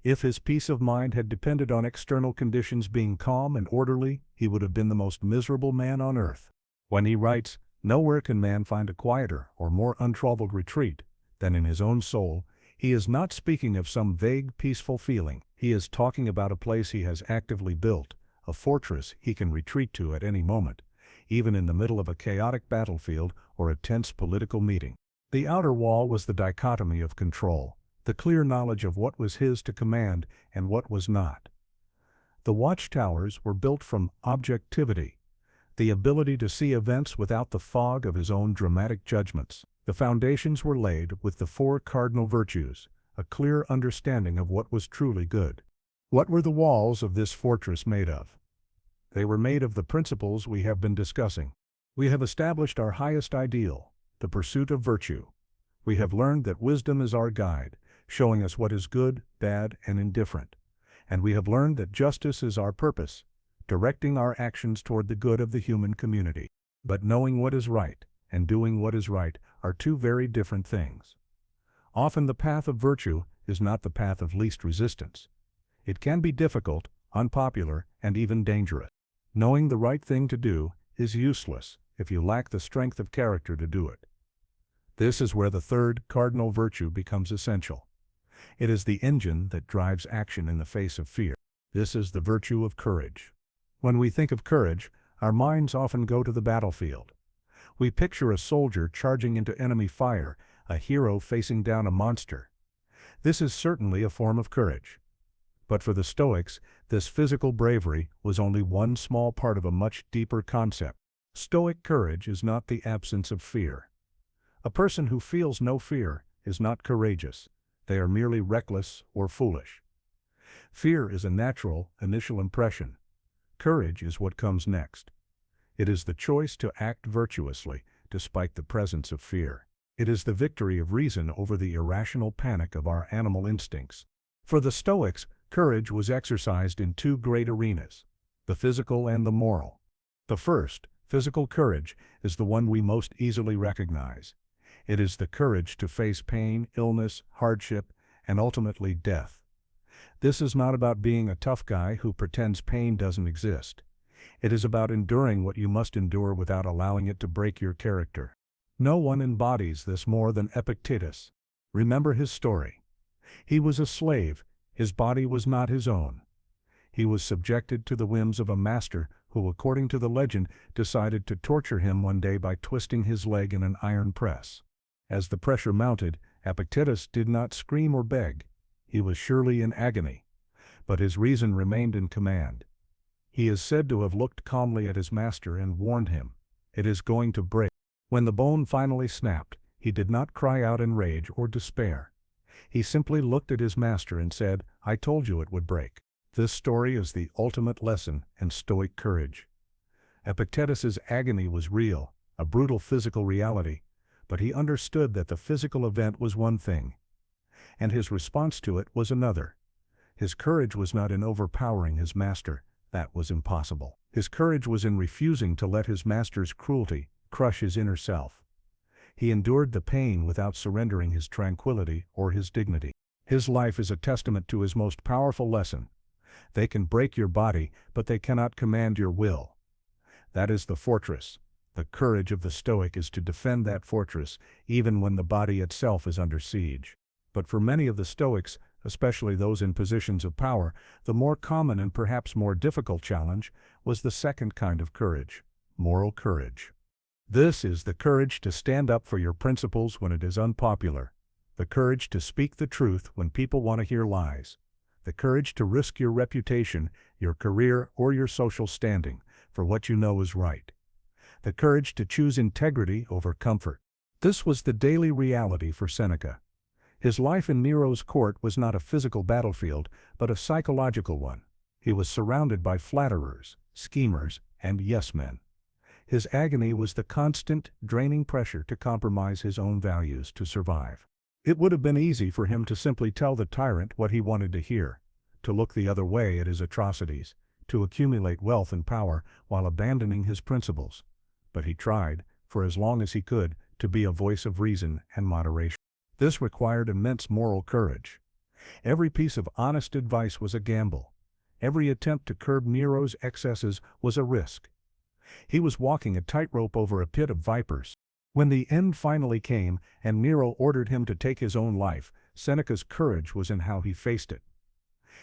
If his peace of mind had depended on external conditions being calm and orderly, he would have been the most miserable man on earth. When he writes, "Nowhere can man find a quieter or more untroubled retreat than in his own soul," he is not speaking of some vague, peaceful feeling. He is talking about a place he has actively built, a fortress he can retreat to at any moment, even in the middle of a chaotic battlefield or a tense political meeting. The outer wall was the dichotomy of control, the clear knowledge of what was his to command and what was not. The watchtowers were built from objectivity, the ability to see events without the fog of his own dramatic judgments. The foundations were laid with the 4 cardinal virtues, a clear understanding of what was truly good. What were the walls of this fortress made of? They were made of the principles we have been discussing. We have established our highest ideal, the pursuit of virtue. We have learned that wisdom is our guide, showing us what is good, bad, and indifferent. And we have learned that justice is our purpose, directing our actions toward the good of the human community. But knowing what is right and doing what is right are two very different things. Often the path of virtue is not the path of least resistance. It can be difficult, unpopular, and even dangerous. Knowing the right thing to do is useless if you lack the strength of character to do it. This is where the third cardinal virtue becomes essential. It is the engine that drives action in the face of fear. This is the virtue of courage. When we think of courage, our minds often go to the battlefield. We picture a soldier charging into enemy fire, a hero facing down a monster. This is certainly a form of courage. But for the Stoics, this physical bravery was only one small part of a much deeper concept. Stoic courage is not the absence of fear. A person who feels no fear is not courageous. They are merely reckless or foolish. Fear is a natural, initial impression. Courage is what comes next. It is the choice to act virtuously despite the presence of fear. It is the victory of reason over the irrational panic of our animal instincts. For the Stoics, courage was exercised in two great arenas, the physical and the moral. The first, physical courage, is the one we most easily recognize. It is the courage to face pain, illness, hardship, and ultimately death. This is not about being a tough guy who pretends pain doesn't exist. It is about enduring what you must endure without allowing it to break your character. No one embodies this more than Epictetus. Remember his story. He was a slave. His body was not his own. He was subjected to the whims of a master who, according to the legend, decided to torture him one day by twisting his leg in an iron press. As the pressure mounted, Epictetus did not scream or beg. He was surely in agony, but his reason remained in command. He is said to have looked calmly at his master and warned him, "It is going to break." When the bone finally snapped, he did not cry out in rage or despair. He simply looked at his master and said, "I told you it would break." This story is the ultimate lesson in Stoic courage. Epictetus's agony was real, a brutal physical reality, but he understood that the physical event was one thing, and his response to it was another. His courage was not in overpowering his master. That was impossible. His courage was in refusing to let his master's cruelty crush his inner self. He endured the pain without surrendering his tranquility or his dignity. His life is a testament to his most powerful lesson. They can break your body, but they cannot command your will. That is the fortress. The courage of the Stoic is to defend that fortress, even when the body itself is under siege. But for many of the Stoics, especially those in positions of power, the more common and perhaps more difficult challenge was the second kind of courage, moral courage. This is the courage to stand up for your principles when it is unpopular, the courage to speak the truth when people want to hear lies, the courage to risk your reputation, your career, or your social standing for what you know is right, the courage to choose integrity over comfort. This was the daily reality for Seneca. His life in Nero's court was not a physical battlefield, but a psychological one. He was surrounded by flatterers, schemers, and yes-men. His agony was the constant, draining pressure to compromise his own values to survive. It would have been easy for him to simply tell the tyrant what he wanted to hear, to look the other way at his atrocities, to accumulate wealth and power while abandoning his principles. But he tried, for as long as he could, to be a voice of reason and moderation. This required immense moral courage. Every piece of honest advice was a gamble. Every attempt to curb Nero's excesses was a risk. He was walking a tightrope over a pit of vipers. When the end finally came and Nero ordered him to take his own life, Seneca's courage was in how he faced it.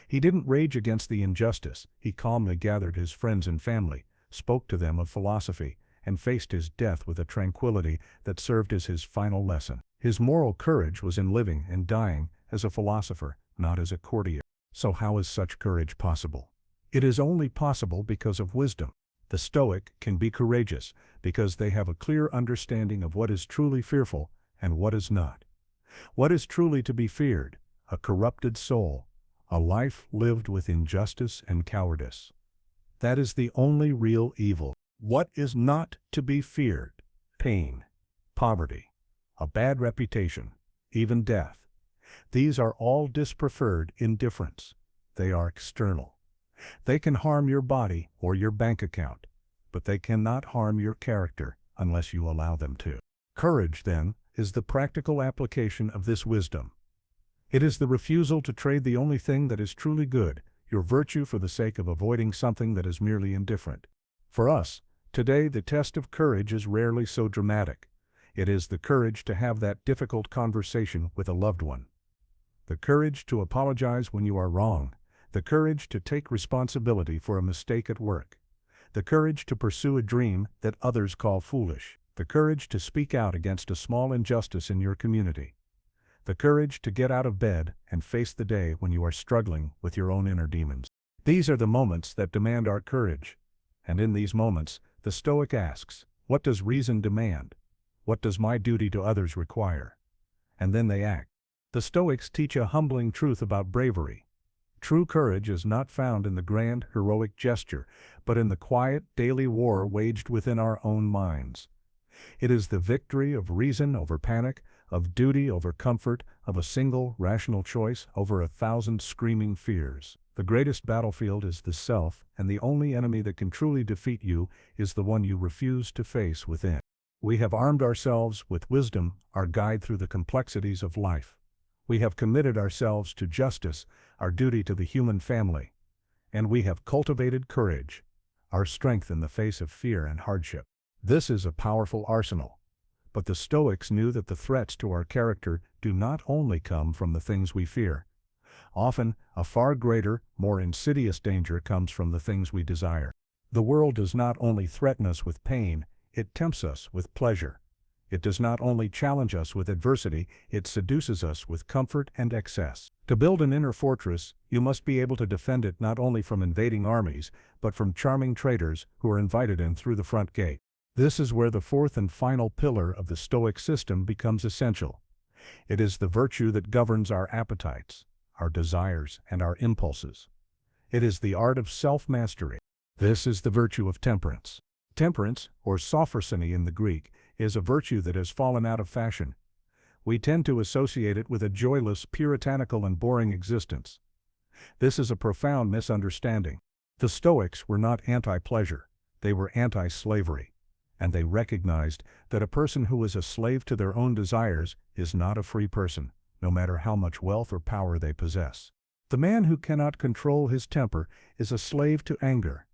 He didn't rage against the injustice. He calmly gathered his friends and family, spoke to them of philosophy, and faced his death with a tranquility that served as his final lesson. His moral courage was in living and dying as a philosopher, not as a courtier. So how is such courage possible? It is only possible because of wisdom. The Stoic can be courageous because they have a clear understanding of what is truly fearful and what is not. What is truly to be feared? A corrupted soul, a life lived with injustice and cowardice. That is the only real evil. What is not to be feared? Pain, poverty, a bad reputation, even death. These are all dispreferred indifference. They are external. They can harm your body or your bank account, but they cannot harm your character, unless you allow them to. Courage, then, is the practical application of this wisdom. It is the refusal to trade the only thing that is truly good, your virtue, for the sake of avoiding something that is merely indifferent. For us, today, the test of courage is rarely so dramatic. It is the courage to have that difficult conversation with a loved one. The courage to apologize when you are wrong. The courage to take responsibility for a mistake at work. The courage to pursue a dream that others call foolish. The courage to speak out against a small injustice in your community. The courage to get out of bed and face the day when you are struggling with your own inner demons. These are the moments that demand our courage. And in these moments, the Stoic asks, what does reason demand? What does my duty to others require? And then they act. The Stoics teach a humbling truth about bravery. True courage is not found in the grand, heroic gesture, but in the quiet, daily war waged within our own minds. It is the victory of reason over panic, of duty over comfort, of a single, rational choice over 1,000 screaming fears. The greatest battlefield is the self, and the only enemy that can truly defeat you is the one you refuse to face within. We have armed ourselves with wisdom, our guide through the complexities of life. We have committed ourselves to justice, our duty to the human family. And we have cultivated courage, our strength in the face of fear and hardship. This is a powerful arsenal. But the Stoics knew that the threats to our character do not only come from the things we fear. Often, a far greater, more insidious danger comes from the things we desire. The world does not only threaten us with pain, it tempts us with pleasure. It does not only challenge us with adversity, it seduces us with comfort and excess. To build an inner fortress, you must be able to defend it not only from invading armies, but from charming traitors who are invited in through the front gate. This is where the fourth and final pillar of the Stoic system becomes essential. It is the virtue that governs our appetites, our desires, and our impulses. It is the art of self-mastery. This is the virtue of temperance. Temperance, or sophrosyne in the Greek, is a virtue that has fallen out of fashion. We tend to associate it with a joyless, puritanical, and boring existence. This is a profound misunderstanding. The Stoics were not anti-pleasure. They were anti-slavery. And they recognized that a person who is a slave to their own desires is not a free person, no matter how much wealth or power they possess. The man who cannot control his temper is a slave to anger.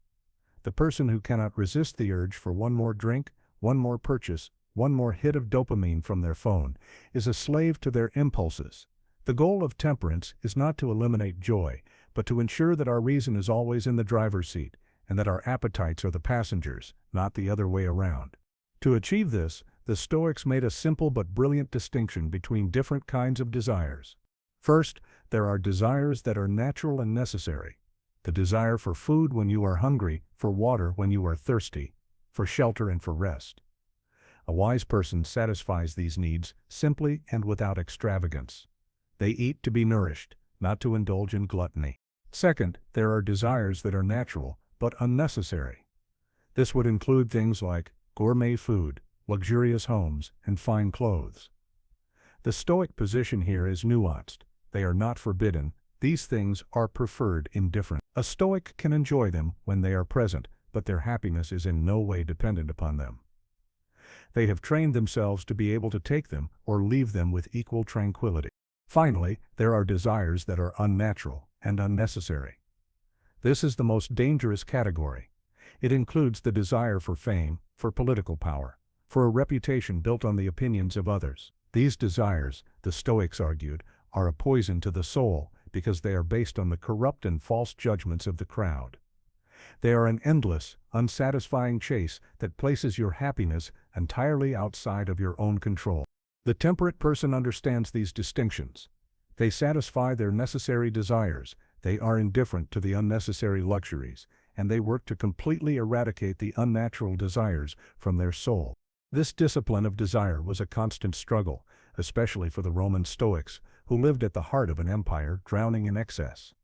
The person who cannot resist the urge for one more drink, one more purchase, one more hit of dopamine from their phone, is a slave to their impulses. The goal of temperance is not to eliminate joy, but to ensure that our reason is always in the driver's seat, and that our appetites are the passengers, not the other way around. To achieve this, the Stoics made a simple but brilliant distinction between different kinds of desires. First, there are desires that are natural and necessary. The desire for food when you are hungry, for water when you are thirsty, for shelter and for rest. A wise person satisfies these needs simply and without extravagance. They eat to be nourished, not to indulge in gluttony. Second, there are desires that are natural, but unnecessary. This would include things like gourmet food, luxurious homes, and fine clothes. The Stoic position here is nuanced. They are not forbidden. These things are preferred indifferent. A Stoic can enjoy them when they are present, but their happiness is in no way dependent upon them. They have trained themselves to be able to take them or leave them with equal tranquility. Finally, there are desires that are unnatural and unnecessary. This is the most dangerous category. It includes the desire for fame, for political power, for a reputation built on the opinions of others. These desires, the Stoics argued, are a poison to the soul because they are based on the corrupt and false judgments of the crowd. They are an endless, unsatisfying chase that places your happiness entirely outside of your own control. The temperate person understands these distinctions. They satisfy their necessary desires, they are indifferent to the unnecessary luxuries, and they work to completely eradicate the unnatural desires from their soul. This discipline of desire was a constant struggle, especially for the Roman Stoics, who lived at the heart of an empire drowning in excess.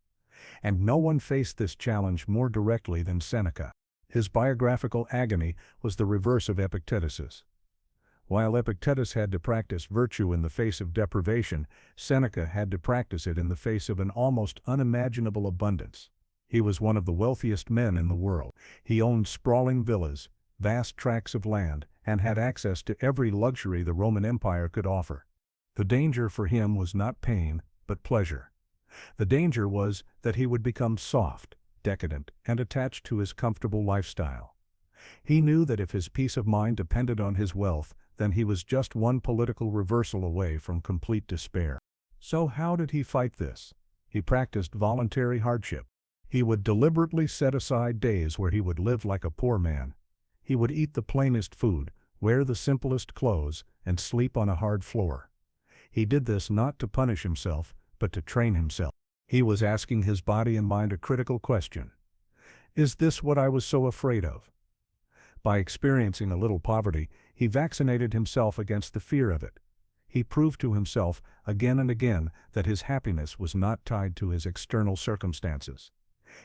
And no one faced this challenge more directly than Seneca. His biographical agony was the reverse of Epictetus's. While Epictetus had to practice virtue in the face of deprivation, Seneca had to practice it in the face of an almost unimaginable abundance. He was one of the wealthiest men in the world. He owned sprawling villas, vast tracts of land, and had access to every luxury the Roman Empire could offer. The danger for him was not pain, but pleasure. The danger was that he would become soft, decadent, and attached to his comfortable lifestyle. He knew that if his peace of mind depended on his wealth, then he was just one political reversal away from complete despair. So how did he fight this? He practiced voluntary hardship. He would deliberately set aside days where he would live like a poor man. He would eat the plainest food, wear the simplest clothes, and sleep on a hard floor. He did this not to punish himself, but to train himself. He was asking his body and mind a critical question. Is this what I was so afraid of? By experiencing a little poverty, he vaccinated himself against the fear of it. He proved to himself again and again that his happiness was not tied to his external circumstances.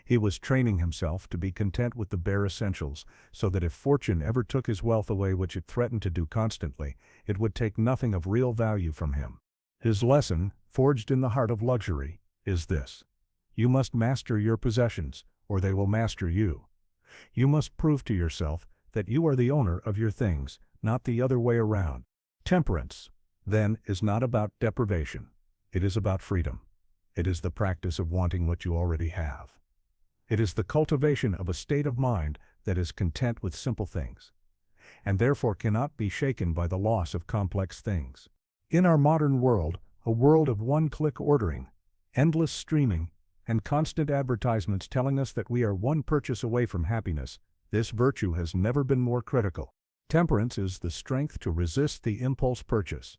He was training himself to be content with the bare essentials, so that if fortune ever took his wealth away, which it threatened to do constantly, it would take nothing of real value from him. His lesson, forged in the heart of luxury, is this: you must master your possessions, or they will master you. You must prove to yourself that you are the owner of your things, not the other way around. Temperance, then, is not about deprivation. It is about freedom. It is the practice of wanting what you already have. It is the cultivation of a state of mind that is content with simple things, and therefore cannot be shaken by the loss of complex things. In our modern world, a world of one-click ordering, endless streaming, and constant advertisements telling us that we are one purchase away from happiness, this virtue has never been more critical. Temperance is the strength to resist the impulse purchase.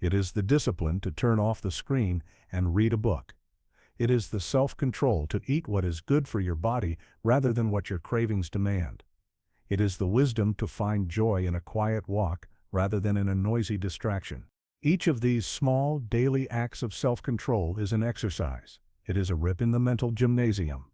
It is the discipline to turn off the screen and read a book. It is the self-control to eat what is good for your body rather than what your cravings demand. It is the wisdom to find joy in a quiet walk rather than in a noisy distraction. Each of these small, daily acts of self-control is an exercise. It is a rip in the mental gymnasium.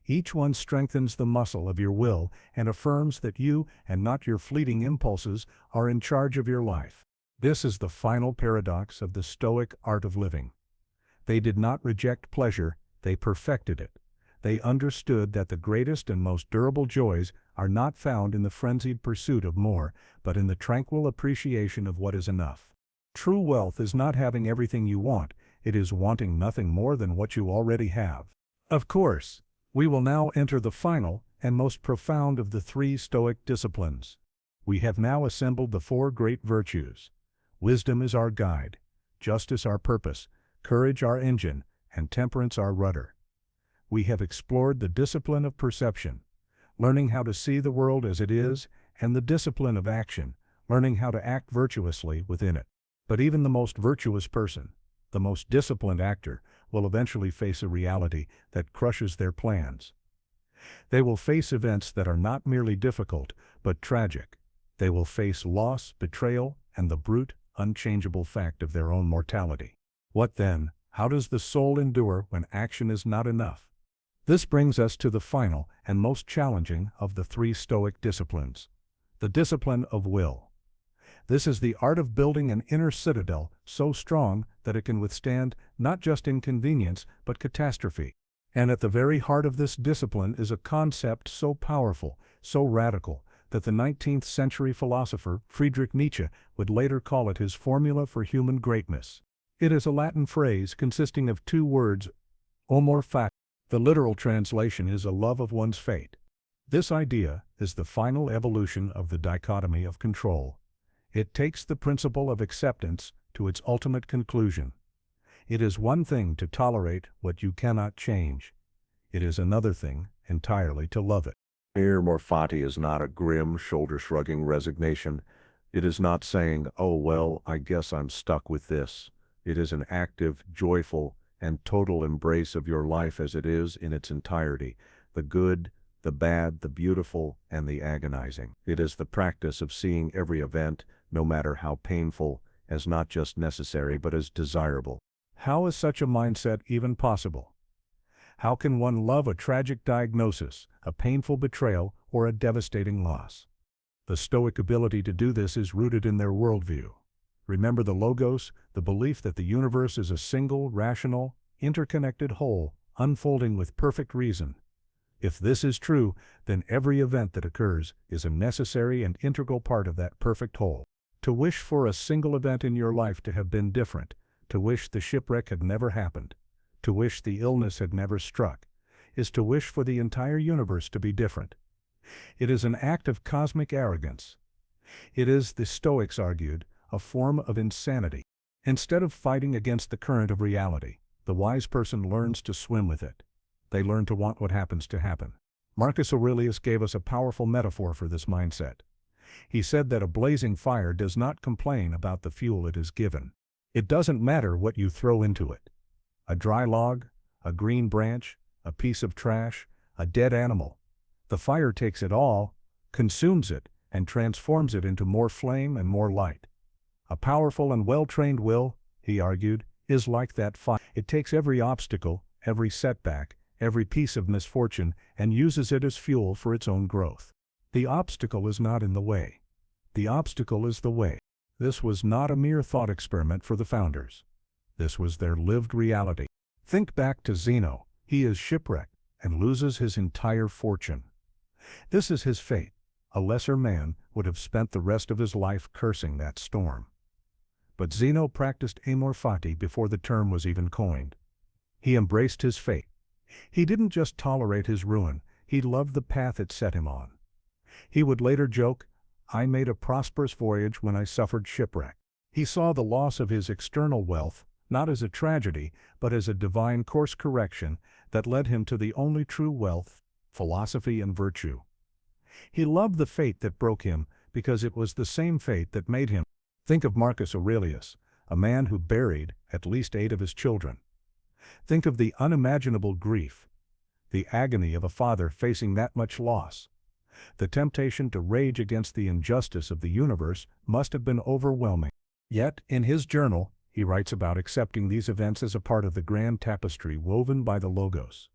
Each one strengthens the muscle of your will and affirms that you, and not your fleeting impulses, are in charge of your life. This is the final paradox of the Stoic art of living. They did not reject pleasure, they perfected it. They understood that the greatest and most durable joys are not found in the frenzied pursuit of more, but in the tranquil appreciation of what is enough. True wealth is not having everything you want, it is wanting nothing more than what you already have. Of course, we will now enter the final and most profound of the three Stoic disciplines. We have now assembled the four great virtues. Wisdom is our guide, justice our purpose, courage our engine, and temperance our rudder. We have explored the discipline of perception, learning how to see the world as it is, and the discipline of action, learning how to act virtuously within it. But even the most virtuous person, the most disciplined actor, will eventually face a reality that crushes their plans. They will face events that are not merely difficult, but tragic. They will face loss, betrayal, and the brute, unchangeable fact of their own mortality. What then? How does the soul endure when action is not enough? This brings us to the final and most challenging of the three Stoic disciplines, the discipline of will. This is the art of building an inner citadel so strong that it can withstand not just inconvenience but catastrophe. And at the very heart of this discipline is a concept so powerful, so radical, that the 19th century philosopher Friedrich Nietzsche would later call it his formula for human greatness. It is a Latin phrase consisting of two words, Amor Fati. The literal translation is a love of one's fate. This idea is the final evolution of the dichotomy of control. It takes the principle of acceptance to its ultimate conclusion. It is one thing to tolerate what you cannot change. It is another thing entirely to love it. Amor Fati is not a grim, shoulder-shrugging resignation. It is not saying, oh well, I guess I'm stuck with this. It is an active, joyful, and total embrace of your life as it is in its entirety, the good, the bad, the beautiful, and the agonizing. It is the practice of seeing every event, no matter how painful, as not just necessary but as desirable. How is such a mindset even possible? How can one love a tragic diagnosis, a painful betrayal, or a devastating loss? The Stoic ability to do this is rooted in their worldview. Remember the logos, the belief that the universe is a single, rational, interconnected whole, unfolding with perfect reason. If this is true, then every event that occurs is a necessary and integral part of that perfect whole. To wish for a single event in your life to have been different, to wish the shipwreck had never happened, to wish the illness had never struck, is to wish for the entire universe to be different. It is an act of cosmic arrogance. It is, the Stoics argued, a form of insanity. Instead of fighting against the current of reality, the wise person learns to swim with it. They learn to want what happens to happen. Marcus Aurelius gave us a powerful metaphor for this mindset. He said that a blazing fire does not complain about the fuel it is given. It doesn't matter what you throw into it. A dry log, a green branch, a piece of trash, a dead animal. The fire takes it all, consumes it, and transforms it into more flame and more light. A powerful and well-trained will, he argued, is like that fire. It takes every obstacle, every setback, every piece of misfortune, and uses it as fuel for its own growth. The obstacle is not in the way. The obstacle is the way. This was not a mere thought experiment for the founders. This was their lived reality. Think back to Zeno. He is shipwrecked and loses his entire fortune. This is his fate. A lesser man would have spent the rest of his life cursing that storm. But Zeno practiced Amor Fati before the term was even coined. He embraced his fate. He didn't just tolerate his ruin, he loved the path it set him on. He would later joke, "I made a prosperous voyage when I suffered shipwreck." He saw the loss of his external wealth, not as a tragedy, but as a divine course correction that led him to the only true wealth, philosophy and virtue. He loved the fate that broke him because it was the same fate that made him. Think of Marcus Aurelius, a man who buried at least 8 of his children. Think of the unimaginable grief, the agony of a father facing that much loss. The temptation to rage against the injustice of the universe must have been overwhelming. Yet, in his journal, he writes about accepting these events as a part of the grand tapestry woven by the Logos.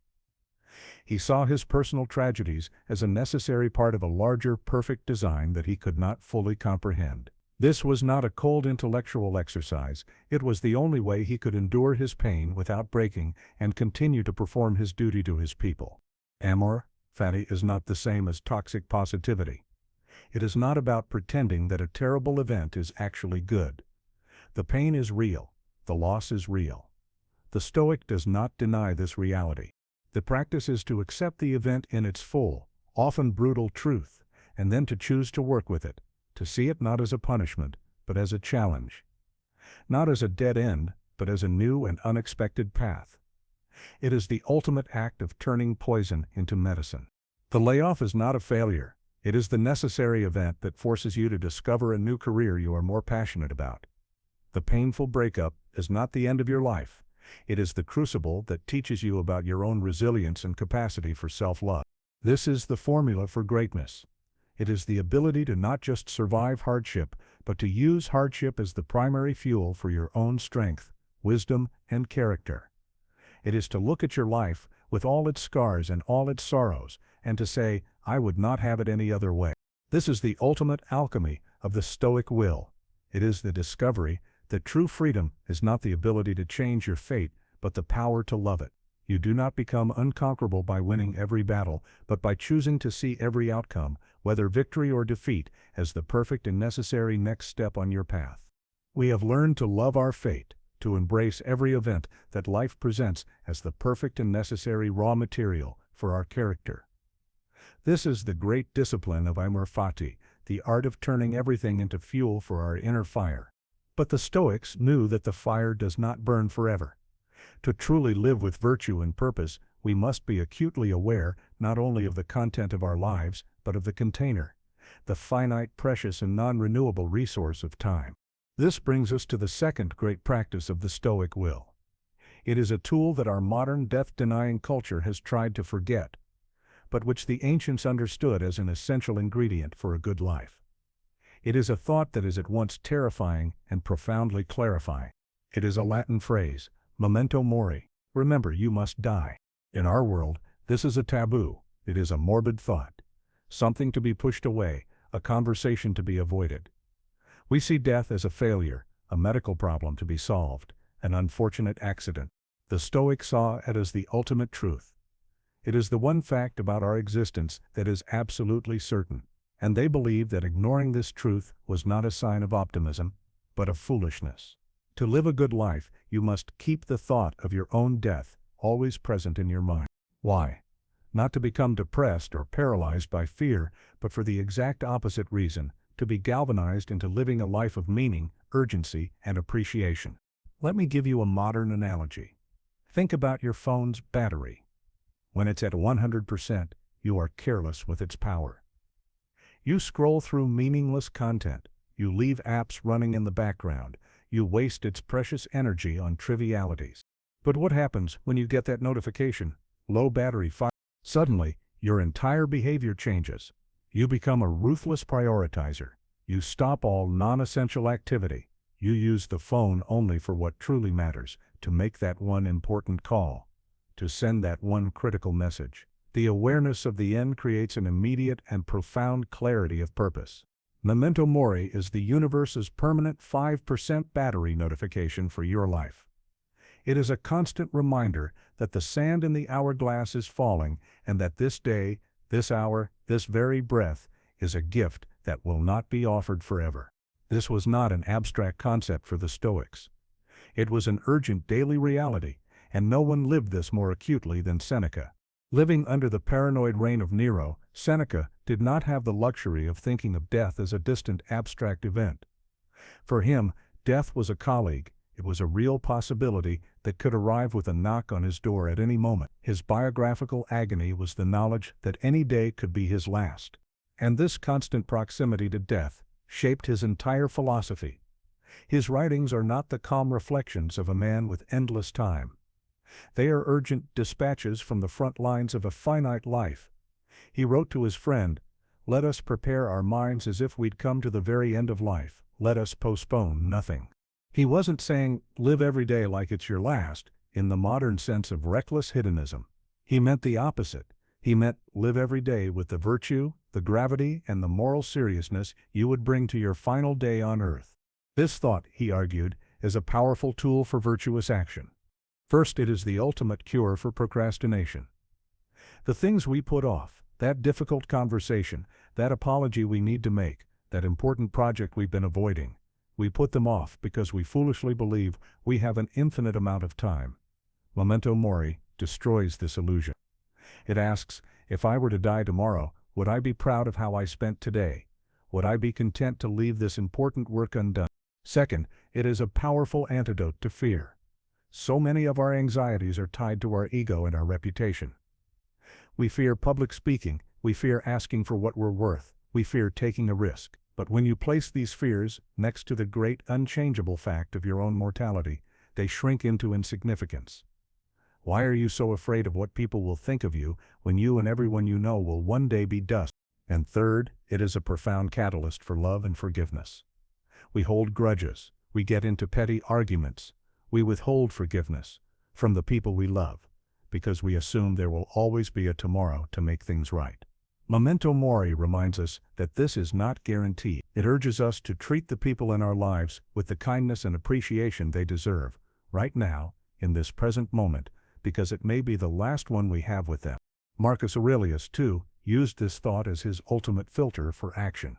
He saw his personal tragedies as a necessary part of a larger, perfect design that he could not fully comprehend. This was not a cold intellectual exercise, it was the only way he could endure his pain without breaking and continue to perform his duty to his people. Amor Fati is not the same as toxic positivity. It is not about pretending that a terrible event is actually good. The pain is real, the loss is real. The Stoic does not deny this reality. The practice is to accept the event in its full, often brutal truth, and then to choose to work with it, to see it not as a punishment, but as a challenge. Not as a dead end, but as a new and unexpected path. It is the ultimate act of turning poison into medicine. The layoff is not a failure. It is the necessary event that forces you to discover a new career you are more passionate about. The painful breakup is not the end of your life. It is the crucible that teaches you about your own resilience and capacity for self-love. This is the formula for greatness. It is the ability to not just survive hardship, but to use hardship as the primary fuel for your own strength, wisdom, and character. It is to look at your life, with all its scars and all its sorrows, and to say, "I would not have it any other way." This is the ultimate alchemy of the Stoic will. It is the discovery that true freedom is not the ability to change your fate, but the power to love it. You do not become unconquerable by winning every battle, but by choosing to see every outcome, whether victory or defeat, as the perfect and necessary next step on your path. We have learned to love our fate, to embrace every event that life presents as the perfect and necessary raw material for our character. This is the great discipline of Amor Fati, the art of turning everything into fuel for our inner fire. But the Stoics knew that the fire does not burn forever. To truly live with virtue and purpose, we must be acutely aware not only of the content of our lives, but of the container, the finite, precious, and non-renewable resource of time. This brings us to the second great practice of the Stoic will. It is a tool that our modern death-denying culture has tried to forget, but which the ancients understood as an essential ingredient for a good life. It is a thought that is at once terrifying and profoundly clarifying. It is a Latin phrase, memento mori, remember you must die. In our world, this is a taboo. It is a morbid thought, something to be pushed away, a conversation to be avoided. We see death as a failure, a medical problem to be solved, an unfortunate accident. The Stoics saw it as the ultimate truth. It is the one fact about our existence that is absolutely certain, and they believe that ignoring this truth was not a sign of optimism, but of foolishness. To live a good life, you must keep the thought of your own death always present in your mind. Why? Not to become depressed or paralyzed by fear, but for the exact opposite reason, to be galvanized into living a life of meaning, urgency, and appreciation. Let me give you a modern analogy. Think about your phone's battery. When it's at 100%, you are careless with its power. You scroll through meaningless content. You leave apps running in the background. You waste its precious energy on trivialities. But what happens when you get that notification? Low battery fire. Suddenly, your entire behavior changes. You become a ruthless prioritizer. You stop all non-essential activity. You use the phone only for what truly matters, to make that one important call, to send that one critical message. The awareness of the end creates an immediate and profound clarity of purpose. Memento Mori is the universe's permanent 5% battery notification for your life. It is a constant reminder that the sand in the hourglass is falling and that this day, this hour, this very breath is a gift that will not be offered forever. This was not an abstract concept for the Stoics. It was an urgent daily reality, and no one lived this more acutely than Seneca. Living under the paranoid reign of Nero, Seneca did not have the luxury of thinking of death as a distant abstract event. For him, death was a colleague. It was a real possibility that could arrive with a knock on his door at any moment. His biographical agony was the knowledge that any day could be his last. And this constant proximity to death shaped his entire philosophy. His writings are not the calm reflections of a man with endless time. They are urgent dispatches from the front lines of a finite life. He wrote to his friend, "Let us prepare our minds as if we'd come to the very end of life. Let us postpone nothing." He wasn't saying, live every day like it's your last, in the modern sense of reckless hedonism. He meant the opposite. He meant, live every day with the virtue, the gravity, and the moral seriousness you would bring to your final day on earth. This thought, he argued, is a powerful tool for virtuous action. First, it is the ultimate cure for procrastination. The things we put off, that difficult conversation, that apology we need to make, that important project we've been avoiding, we put them off because we foolishly believe we have an infinite amount of time. Memento Mori destroys this illusion. It asks, if I were to die tomorrow, would I be proud of how I spent today? Would I be content to leave this important work undone? Second, it is a powerful antidote to fear. So many of our anxieties are tied to our ego and our reputation. We fear public speaking. We fear asking for what we're worth. We fear taking a risk. But when you place these fears next to the great unchangeable fact of your own mortality, they shrink into insignificance. Why are you so afraid of what people will think of you when you and everyone you know will one day be dust? And third, it is a profound catalyst for love and forgiveness. We hold grudges. We get into petty arguments. We withhold forgiveness from the people we love because we assume there will always be a tomorrow to make things right. Memento Mori reminds us that this is not guaranteed. It urges us to treat the people in our lives with the kindness and appreciation they deserve, right now, in this present moment, because it may be the last one we have with them. Marcus Aurelius, too, used this thought as his ultimate filter for action.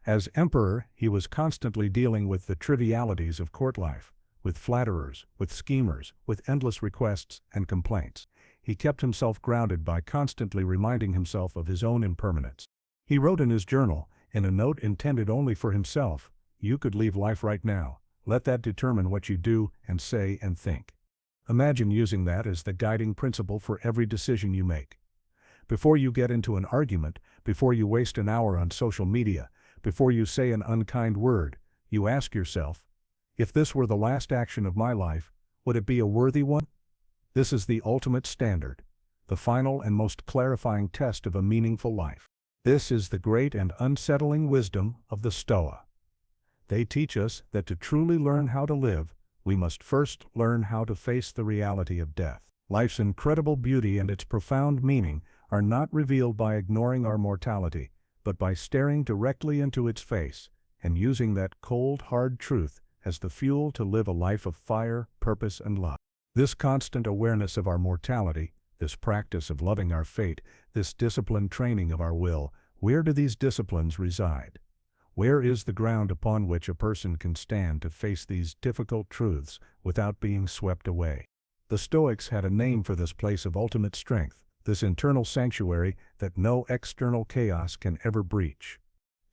As emperor, he was constantly dealing with the trivialities of court life, with flatterers, with schemers, with endless requests and complaints. He kept himself grounded by constantly reminding himself of his own impermanence. He wrote in his journal, in a note intended only for himself, "You could leave life right now. Let that determine what you do and say and think." Imagine using that as the guiding principle for every decision you make. Before you get into an argument, before you waste an hour on social media, before you say an unkind word, you ask yourself, if this were the last action of my life, would it be a worthy one? This is the ultimate standard, the final and most clarifying test of a meaningful life. This is the great and unsettling wisdom of the Stoa. They teach us that to truly learn how to live, we must first learn how to face the reality of death. Life's incredible beauty and its profound meaning are not revealed by ignoring our mortality, but by staring directly into its face and using that cold, hard truth as the fuel to live a life of fire, purpose, and love. This constant awareness of our mortality, this practice of loving our fate, this disciplined training of our will, where do these disciplines reside? Where is the ground upon which a person can stand to face these difficult truths without being swept away? The Stoics had a name for this place of ultimate strength, this internal sanctuary that no external chaos can ever breach.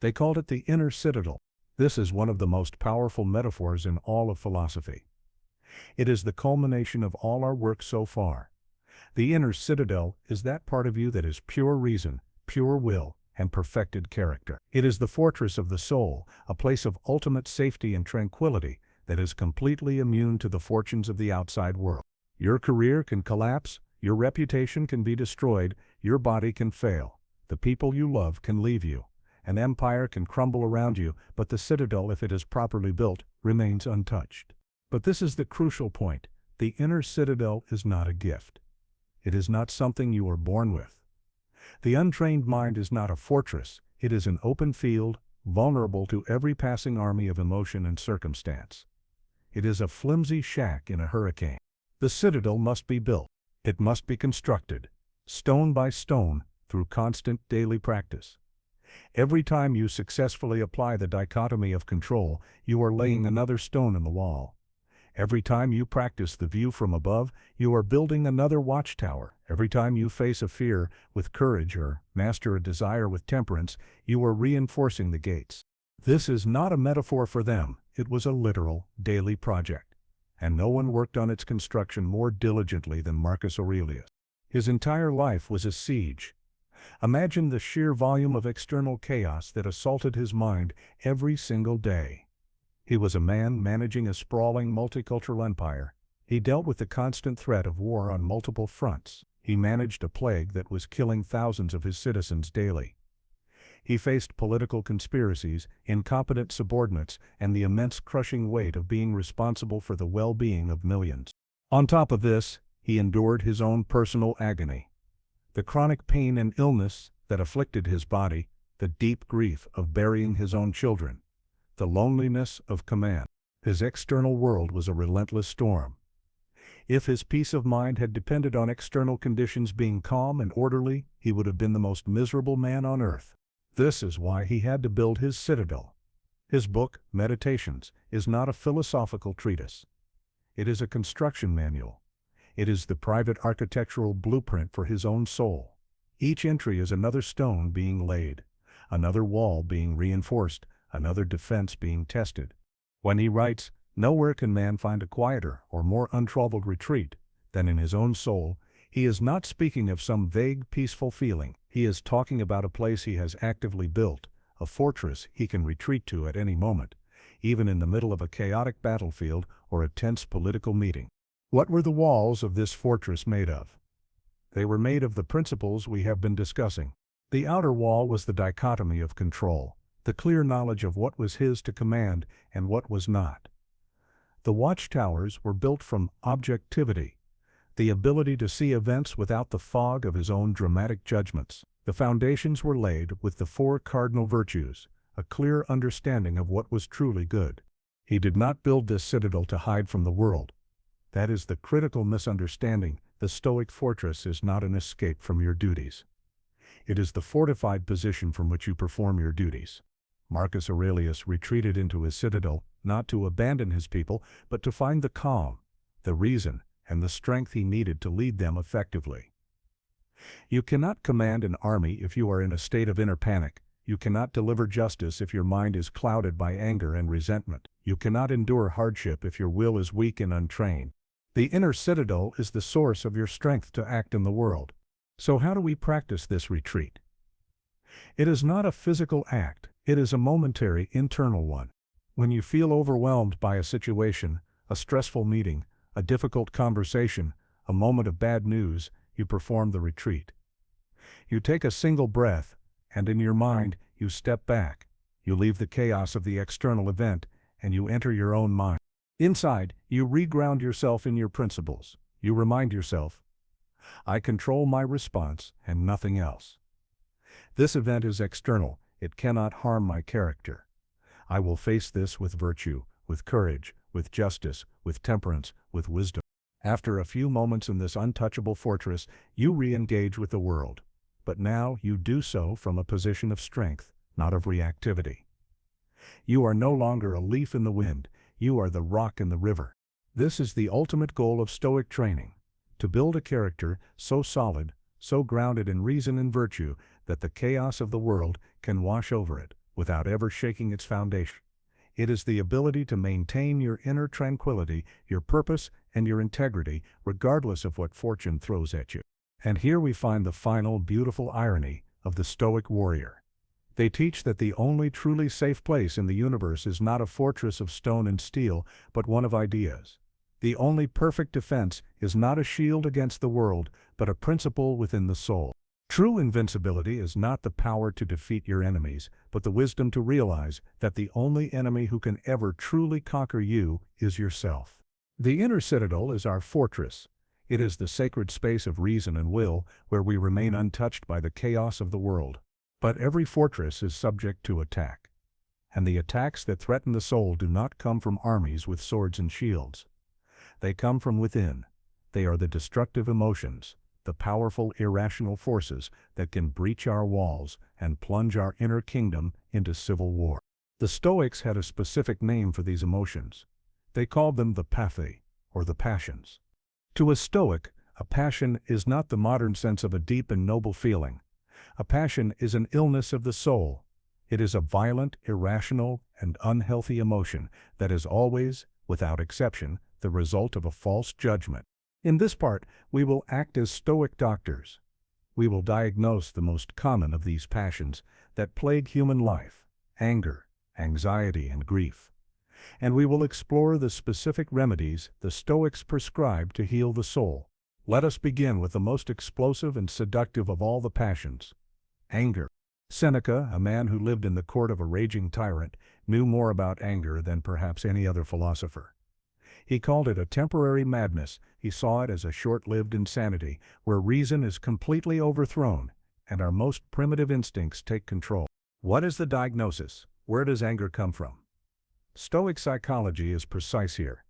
They called it the inner citadel. This is one of the most powerful metaphors in all of philosophy. It is the culmination of all our work so far. The inner citadel is that part of you that is pure reason, pure will, and perfected character. It is the fortress of the soul, a place of ultimate safety and tranquility that is completely immune to the fortunes of the outside world. Your career can collapse, your reputation can be destroyed, your body can fail, the people you love can leave you, an empire can crumble around you, but the citadel, if it is properly built, remains untouched. But this is the crucial point. The inner citadel is not a gift. It is not something you are born with. The untrained mind is not a fortress, it is an open field, vulnerable to every passing army of emotion and circumstance. It is a flimsy shack in a hurricane. The citadel must be built. It must be constructed, stone by stone, through constant daily practice. Every time you successfully apply the dichotomy of control, you are laying another stone in the wall. Every time you practice the view from above, you are building another watchtower. Every time you face a fear with courage or master a desire with temperance, you are reinforcing the gates. This is not a metaphor for them, it was a literal, daily project. And no one worked on its construction more diligently than Marcus Aurelius. His entire life was a siege. Imagine the sheer volume of external chaos that assaulted his mind every single day. He was a man managing a sprawling multicultural empire. He dealt with the constant threat of war on multiple fronts. He managed a plague that was killing thousands of his citizens daily. He faced political conspiracies, incompetent subordinates, and the immense crushing weight of being responsible for the well-being of millions. On top of this, he endured his own personal agony. The chronic pain and illness that afflicted his body, the deep grief of burying his own children, the loneliness of command. His external world was a relentless storm. If his peace of mind had depended on external conditions being calm and orderly, he would have been the most miserable man on earth. This is why he had to build his citadel. His book, Meditations, is not a philosophical treatise. It is a construction manual. It is the private architectural blueprint for his own soul. Each entry is another stone being laid, another wall being reinforced, another defense being tested. When he writes, "Nowhere can man find a quieter or more untroubled retreat than in his own soul," he is not speaking of some vague, peaceful feeling. He is talking about a place he has actively built, a fortress he can retreat to at any moment, even in the middle of a chaotic battlefield or a tense political meeting. What were the walls of this fortress made of? They were made of the principles we have been discussing. The outer wall was the dichotomy of control, the clear knowledge of what was his to command and what was not. The watchtowers were built from objectivity, the ability to see events without the fog of his own dramatic judgments. The foundations were laid with the 4 cardinal virtues, a clear understanding of what was truly good. He did not build this citadel to hide from the world. That is the critical misunderstanding. The Stoic fortress is not an escape from your duties. It is the fortified position from which you perform your duties. Marcus Aurelius retreated into his citadel, not to abandon his people, but to find the calm, the reason, and the strength he needed to lead them effectively. You cannot command an army if you are in a state of inner panic. You cannot deliver justice if your mind is clouded by anger and resentment. You cannot endure hardship if your will is weak and untrained. The inner citadel is the source of your strength to act in the world. So how do we practice this retreat? It is not a physical act, it is a momentary internal one. When you feel overwhelmed by a situation, a stressful meeting, a difficult conversation, a moment of bad news, you perform the retreat. You take a single breath, and in your mind, you step back. You leave the chaos of the external event, and you enter your own mind. Inside, you reground yourself in your principles. You remind yourself, I control my response and nothing else. This event is external. It cannot harm my character. I will face this with virtue, with courage, with justice, with temperance, with wisdom. After a few moments in this untouchable fortress, you re-engage with the world. But now you do so from a position of strength, not of reactivity. You are no longer a leaf in the wind, you are the rock in the river. This is the ultimate goal of Stoic training, to build a character so solid, so grounded in reason and virtue, that the chaos of the world can wash over it, without ever shaking its foundation. It is the ability to maintain your inner tranquility, your purpose, and your integrity, regardless of what fortune throws at you. And here we find the final beautiful irony of the Stoic warrior. They teach that the only truly safe place in the universe is not a fortress of stone and steel, but one of ideas. The only perfect defense is not a shield against the world, but a principle within the soul. True invincibility is not the power to defeat your enemies, but the wisdom to realize that the only enemy who can ever truly conquer you is yourself. The inner citadel is our fortress. It is the sacred space of reason and will, where we remain untouched by the chaos of the world. But every fortress is subject to attack. And the attacks that threaten the soul do not come from armies with swords and shields. They come from within. They are the destructive emotions, the powerful irrational forces that can breach our walls and plunge our inner kingdom into civil war. The Stoics had a specific name for these emotions. They called them the pathae, or the passions. To a Stoic, a passion is not the modern sense of a deep and noble feeling. A passion is an illness of the soul. It is a violent, irrational, and unhealthy emotion that is always, without exception, the result of a false judgment. In this part, we will act as Stoic doctors. We will diagnose the most common of these passions that plague human life: anger, anxiety, and grief. And we will explore the specific remedies the Stoics prescribe to heal the soul. Let us begin with the most explosive and seductive of all the passions: anger. Seneca, a man who lived in the court of a raging tyrant, knew more about anger than perhaps any other philosopher. He called it a temporary madness. He saw it as a short-lived insanity, where reason is completely overthrown, and our most primitive instincts take control. What is the diagnosis? Where does anger come from? Stoic psychology is precise here.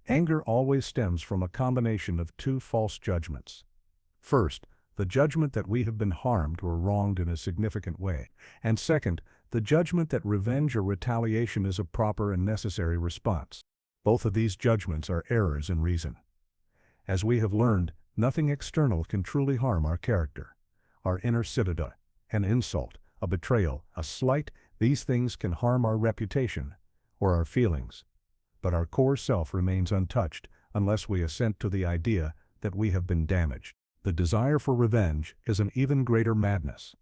Anger always stems from a combination of two false judgments. First, the judgment that we have been harmed or wronged in a significant way, and second, the judgment that revenge or retaliation is a proper and necessary response. Both of these judgments are errors in reason. As we have learned, nothing external can truly harm our character. Our inner citadel, an insult, a betrayal, a slight, these things can harm our reputation or our feelings. But our core self remains untouched unless we assent to the idea that we have been damaged. The desire for revenge is an even greater madness.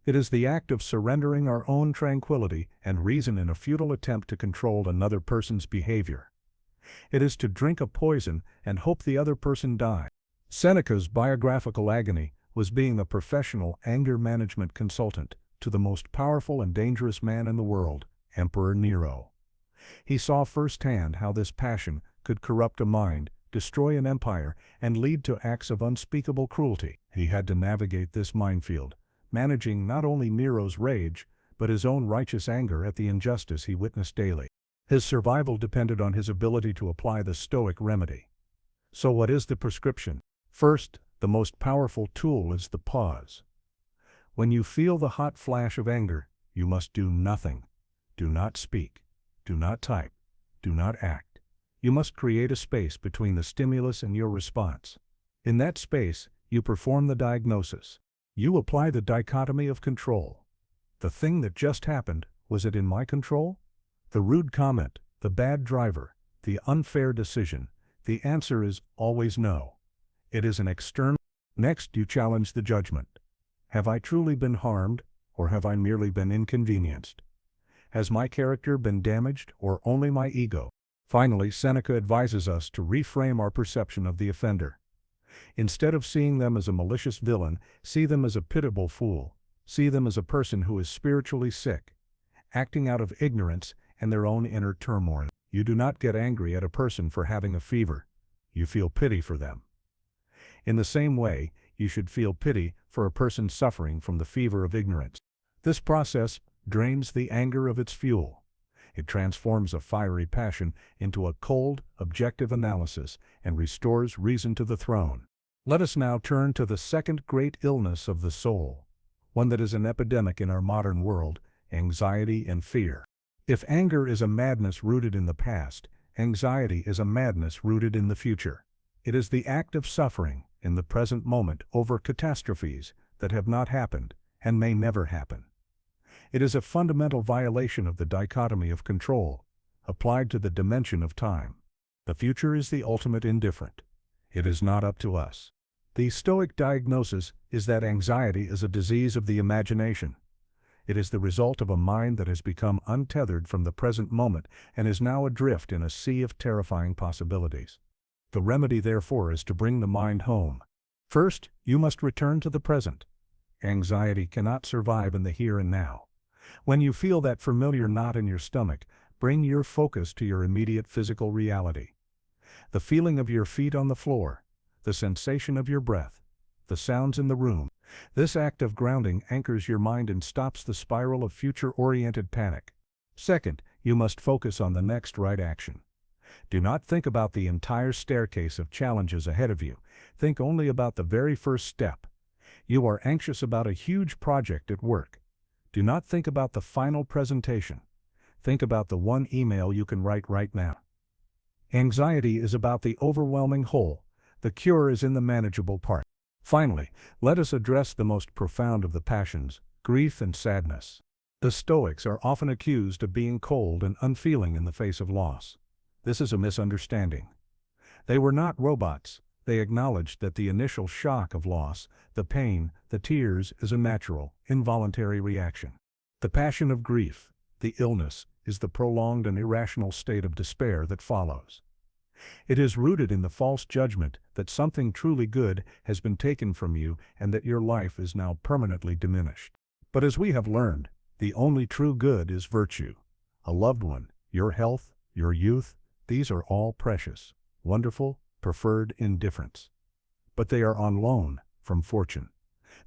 It is the act of surrendering our own tranquility and reason in a futile attempt to control another person's behavior. It is to drink a poison and hope the other person die. Seneca's biographical agony was being a professional anger management consultant to the most powerful and dangerous man in the world, Emperor Nero. He saw firsthand how this passion could corrupt a mind, destroy an empire, and lead to acts of unspeakable cruelty. He had to navigate this minefield, managing not only Nero's rage, but his own righteous anger at the injustice he witnessed daily. His survival depended on his ability to apply the Stoic remedy. So what is the prescription? First, the most powerful tool is the pause. When you feel the hot flash of anger, you must do nothing. Do not speak. Do not type. Do not act. You must create a space between the stimulus and your response. In that space, you perform the diagnosis. You apply the dichotomy of control. The thing that just happened, was it in my control? The rude comment, the bad driver, the unfair decision, the answer is always no. It is an external. Next, you challenge the judgment. Have I truly been harmed, or have I merely been inconvenienced? Has my character been damaged, or only my ego? Finally, Seneca advises us to reframe our perception of the offender. Instead of seeing them as a malicious villain, see them as a pitiable fool. See them as a person who is spiritually sick, acting out of ignorance and their own inner turmoil. You do not get angry at a person for having a fever. You feel pity for them. In the same way, you should feel pity for a person suffering from the fever of ignorance. This process drains the anger of its fuel. It transforms a fiery passion into a cold, objective analysis and restores reason to the throne. Let us now turn to the second great illness of the soul, one that is an epidemic in our modern world: anxiety and fear. If anger is a madness rooted in the past, anxiety is a madness rooted in the future. It is the act of suffering in the present moment over catastrophes that have not happened and may never happen. It is a fundamental violation of the dichotomy of control, applied to the dimension of time. The future is the ultimate indifferent. It is not up to us. The Stoic diagnosis is that anxiety is a disease of the imagination. It is the result of a mind that has become untethered from the present moment and is now adrift in a sea of terrifying possibilities. The remedy, therefore, is to bring the mind home. First, you must return to the present. Anxiety cannot survive in the here and now. When you feel that familiar knot in your stomach, bring your focus to your immediate physical reality. The feeling of your feet on the floor, the sensation of your breath, the sounds in the room. This act of grounding anchors your mind and stops the spiral of future-oriented panic. Second, you must focus on the next right action. Do not think about the entire staircase of challenges ahead of you. Think only about the very first step. You are anxious about a huge project at work. Do not think about the final presentation. Think about the one email you can write right now. Anxiety is about the overwhelming whole. The cure is in the manageable part. Finally, let us address the most profound of the passions, grief and sadness. The Stoics are often accused of being cold and unfeeling in the face of loss. This is a misunderstanding. They were not robots. They acknowledged that the initial shock of loss, the pain, the tears, is a natural, involuntary reaction. The passion of grief, the illness, is the prolonged and irrational state of despair that follows. It is rooted in the false judgment that something truly good has been taken from you and that your life is now permanently diminished. But as we have learned, the only true good is virtue. A loved one, your health, your youth, these are all precious, wonderful, preferred indifference. But they are on loan from fortune.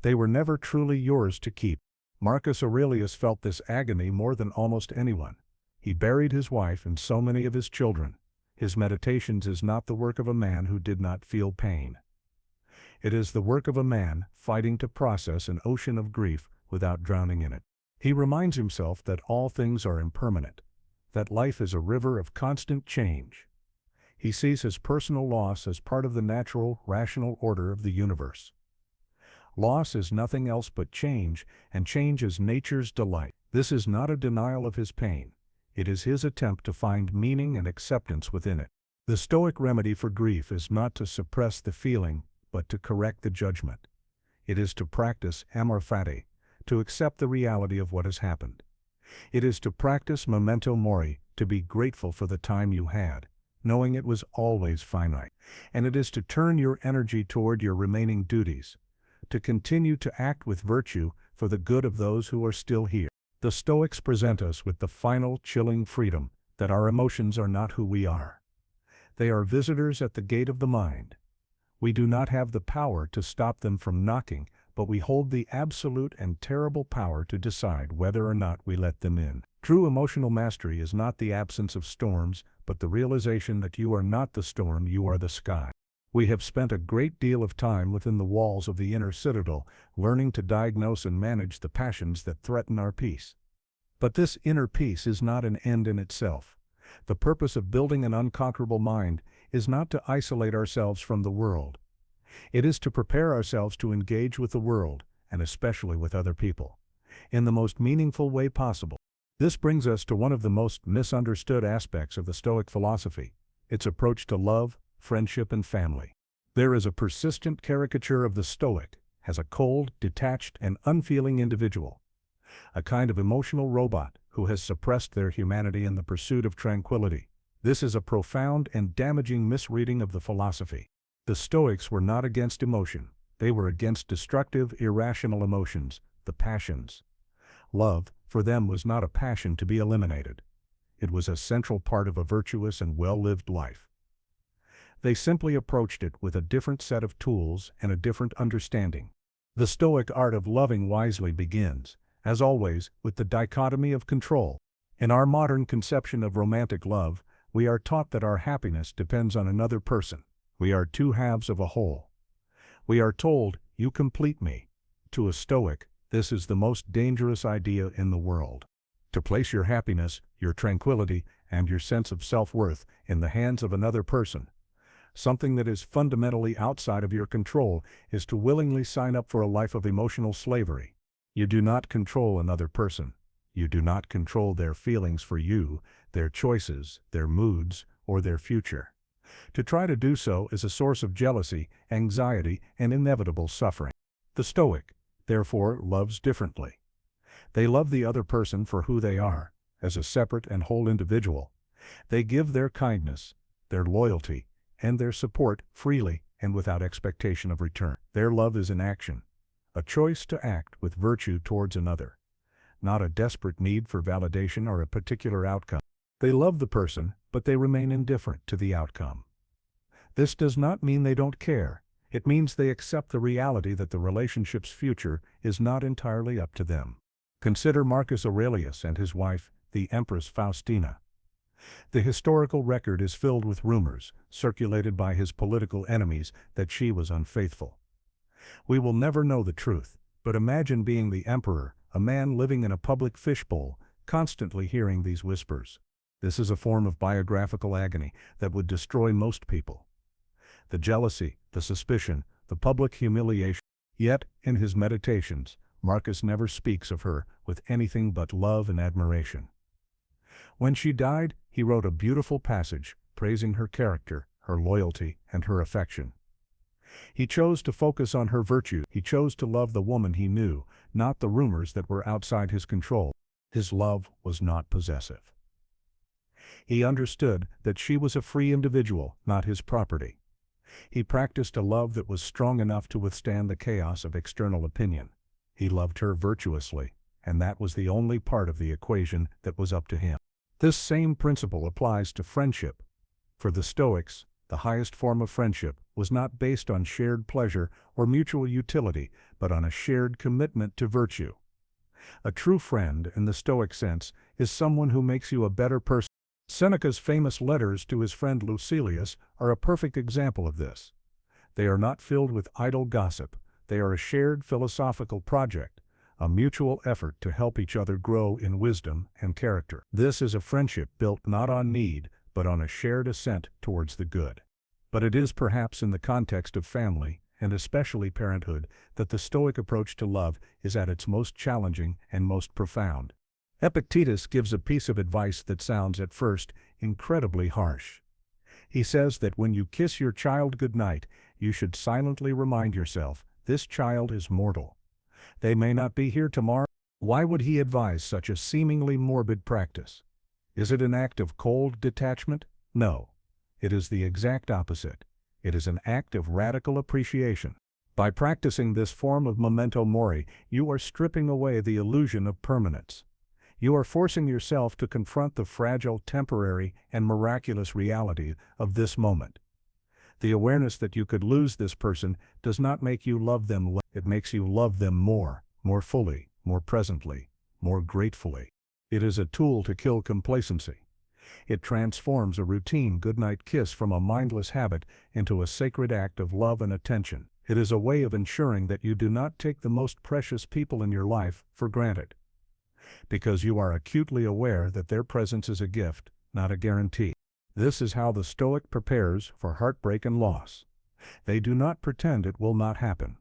They were never truly yours to keep. Marcus Aurelius felt this agony more than almost anyone. He buried his wife and so many of his children. His Meditations is not the work of a man who did not feel pain. It is the work of a man fighting to process an ocean of grief without drowning in it. He reminds himself that all things are impermanent, that life is a river of constant change. He sees his personal loss as part of the natural, rational order of the universe. Loss is nothing else but change, and change is nature's delight. This is not a denial of his pain. It is his attempt to find meaning and acceptance within it. The Stoic remedy for grief is not to suppress the feeling, but to correct the judgment. It is to practice Amor Fati, to accept the reality of what has happened. It is to practice Memento Mori, to be grateful for the time you had, knowing it was always finite. And it is to turn your energy toward your remaining duties, to continue to act with virtue for the good of those who are still here. The Stoics present us with the final chilling freedom that our emotions are not who we are. They are visitors at the gate of the mind. We do not have the power to stop them from knocking, but we hold the absolute and terrible power to decide whether or not we let them in. True emotional mastery is not the absence of storms, but the realization that you are not the storm, you are the sky. We have spent a great deal of time within the walls of the inner citadel, learning to diagnose and manage the passions that threaten our peace. But this inner peace is not an end in itself. The purpose of building an unconquerable mind is not to isolate ourselves from the world. It is to prepare ourselves to engage with the world, and especially with other people, in the most meaningful way possible. This brings us to one of the most misunderstood aspects of the Stoic philosophy, its approach to love, friendship, and family. There is a persistent caricature of the Stoic as a cold, detached, and unfeeling individual, a kind of emotional robot who has suppressed their humanity in the pursuit of tranquility. This is a profound and damaging misreading of the philosophy. The Stoics were not against emotion. They were against destructive, irrational emotions, the passions. Love, for them, was not a passion to be eliminated. It was a central part of a virtuous and well-lived life. They simply approached it with a different set of tools and a different understanding. The Stoic art of loving wisely begins, as always, with the dichotomy of control. In our modern conception of romantic love, we are taught that our happiness depends on another person. We are two halves of a whole. We are told, "You complete me." To a Stoic, this is the most dangerous idea in the world. To place your happiness, your tranquility, and your sense of self-worth in the hands of another person, something that is fundamentally outside of your control, is to willingly sign up for a life of emotional slavery. You do not control another person. You do not control their feelings for you, their choices, their moods, or their future. To try to do so is a source of jealousy, anxiety, and inevitable suffering. The Stoic, therefore, loves differently. They love the other person for who they are, as a separate and whole individual. They give their kindness, their loyalty, and their support freely and without expectation of return. Their love is an action, a choice to act with virtue towards another, not a desperate need for validation or a particular outcome. They love the person, but they remain indifferent to the outcome. This does not mean they don't care. It means they accept the reality that the relationship's future is not entirely up to them. Consider Marcus Aurelius and his wife, the Empress Faustina. The historical record is filled with rumors, circulated by his political enemies, that she was unfaithful. We will never know the truth, but imagine being the emperor, a man living in a public fishbowl, constantly hearing these whispers. This is a form of biographical agony that would destroy most people. The jealousy, the suspicion, the public humiliation. Yet, in his meditations, Marcus never speaks of her with anything but love and admiration. When she died, he wrote a beautiful passage praising her character, her loyalty, and her affection. He chose to focus on her virtue. He chose to love the woman he knew, not the rumors that were outside his control. His love was not possessive. He understood that she was a free individual, not his property. He practiced a love that was strong enough to withstand the chaos of external opinion. He loved her virtuously, and that was the only part of the equation that was up to him. This same principle applies to friendship. For the Stoics, the highest form of friendship was not based on shared pleasure or mutual utility, but on a shared commitment to virtue. A true friend, in the Stoic sense, is someone who makes you a better person. Seneca's famous letters to his friend Lucilius are a perfect example of this. They are not filled with idle gossip. They are a shared philosophical project, a mutual effort to help each other grow in wisdom and character. This is a friendship built not on need, but on a shared ascent towards the good. But it is perhaps in the context of family, and especially parenthood, that the Stoic approach to love is at its most challenging and most profound. Epictetus gives a piece of advice that sounds at first incredibly harsh. He says that when you kiss your child goodnight, you should silently remind yourself, this child is mortal. They may not be here tomorrow. Why would he advise such a seemingly morbid practice? Is it an act of cold detachment? No. It is the exact opposite. It is an act of radical appreciation. By practicing this form of memento mori, you are stripping away the illusion of permanence. You are forcing yourself to confront the fragile, temporary, and miraculous reality of this moment. The awareness that you could lose this person does not make you love them less. It makes you love them more fully, more presently, more gratefully. It is a tool to kill complacency. It transforms a routine goodnight kiss from a mindless habit into a sacred act of love and attention. It is a way of ensuring that you do not take the most precious people in your life for granted, because you are acutely aware that their presence is a gift, not a guarantee. This is how the Stoic prepares for heartbreak and loss. They do not pretend it will not happen.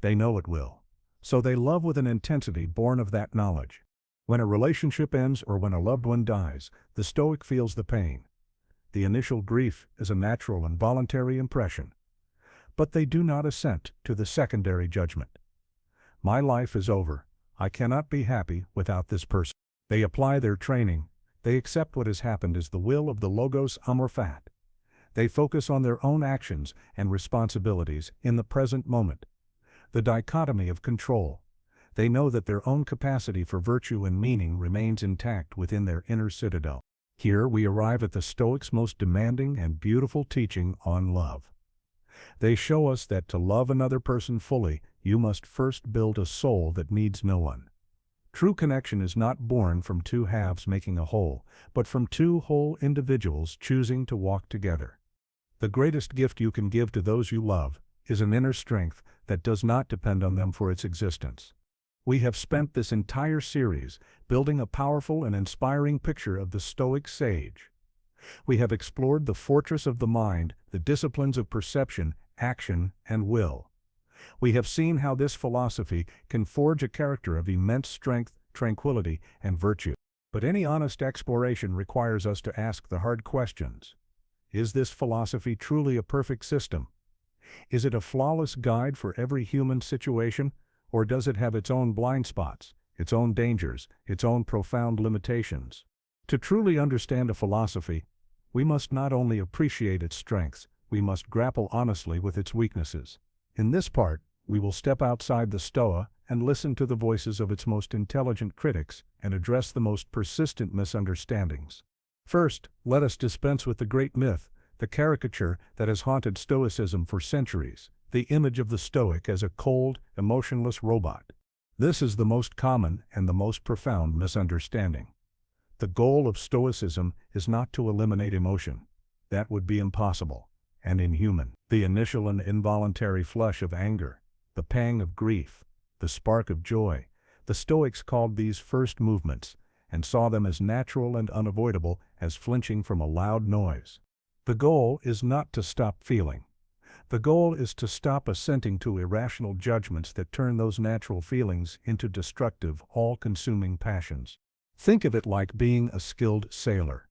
They know it will. So they love with an intensity born of that knowledge. When a relationship ends or when a loved one dies, the Stoic feels the pain. The initial grief is a natural and voluntary impression. But they do not assent to the secondary judgment. My life is over. I cannot be happy without this person. They apply their training. They accept what has happened as the will of the Logos Amor Fati. They focus on their own actions and responsibilities in the present moment. The dichotomy of control. They know that their own capacity for virtue and meaning remains intact within their inner citadel. Here we arrive at the Stoics' most demanding and beautiful teaching on love. They show us that to love another person fully, you must first build a soul that needs no one. True connection is not born from two halves making a whole, but from two whole individuals choosing to walk together. The greatest gift you can give to those you love is an inner strength that does not depend on them for its existence. We have spent this entire series building a powerful and inspiring picture of the Stoic sage. We have explored the fortress of the mind, the disciplines of perception, action, and will. We have seen how this philosophy can forge a character of immense strength, tranquility, and virtue. But any honest exploration requires us to ask the hard questions. Is this philosophy truly a perfect system? Is it a flawless guide for every human situation, or does it have its own blind spots, its own dangers, its own profound limitations? To truly understand a philosophy, we must not only appreciate its strengths, we must grapple honestly with its weaknesses. In this part, we will step outside the Stoa and listen to the voices of its most intelligent critics and address the most persistent misunderstandings. First, let us dispense with the great myth, the caricature that has haunted Stoicism for centuries, the image of the Stoic as a cold, emotionless robot. This is the most common and the most profound misunderstanding. The goal of Stoicism is not to eliminate emotion. That would be impossible and inhuman. The initial and involuntary flush of anger, the pang of grief, the spark of joy, the Stoics called these first movements and saw them as natural and unavoidable as flinching from a loud noise. The goal is not to stop feeling. The goal is to stop assenting to irrational judgments that turn those natural feelings into destructive, all-consuming passions. Think of it like being a skilled sailor.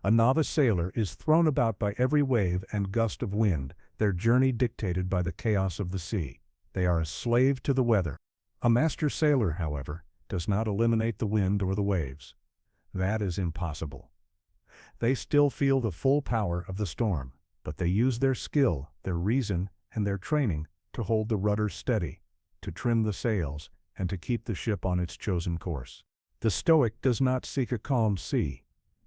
A novice sailor is thrown about by every wave and gust of wind, their journey dictated by the chaos of the sea. They are a slave to the weather. A master sailor, however, does not eliminate the wind or the waves. That is impossible. They still feel the full power of the storm, but they use their skill, their reason, and their training to hold the rudder steady, to trim the sails, and to keep the ship on its chosen course. The Stoic does not seek a calm sea.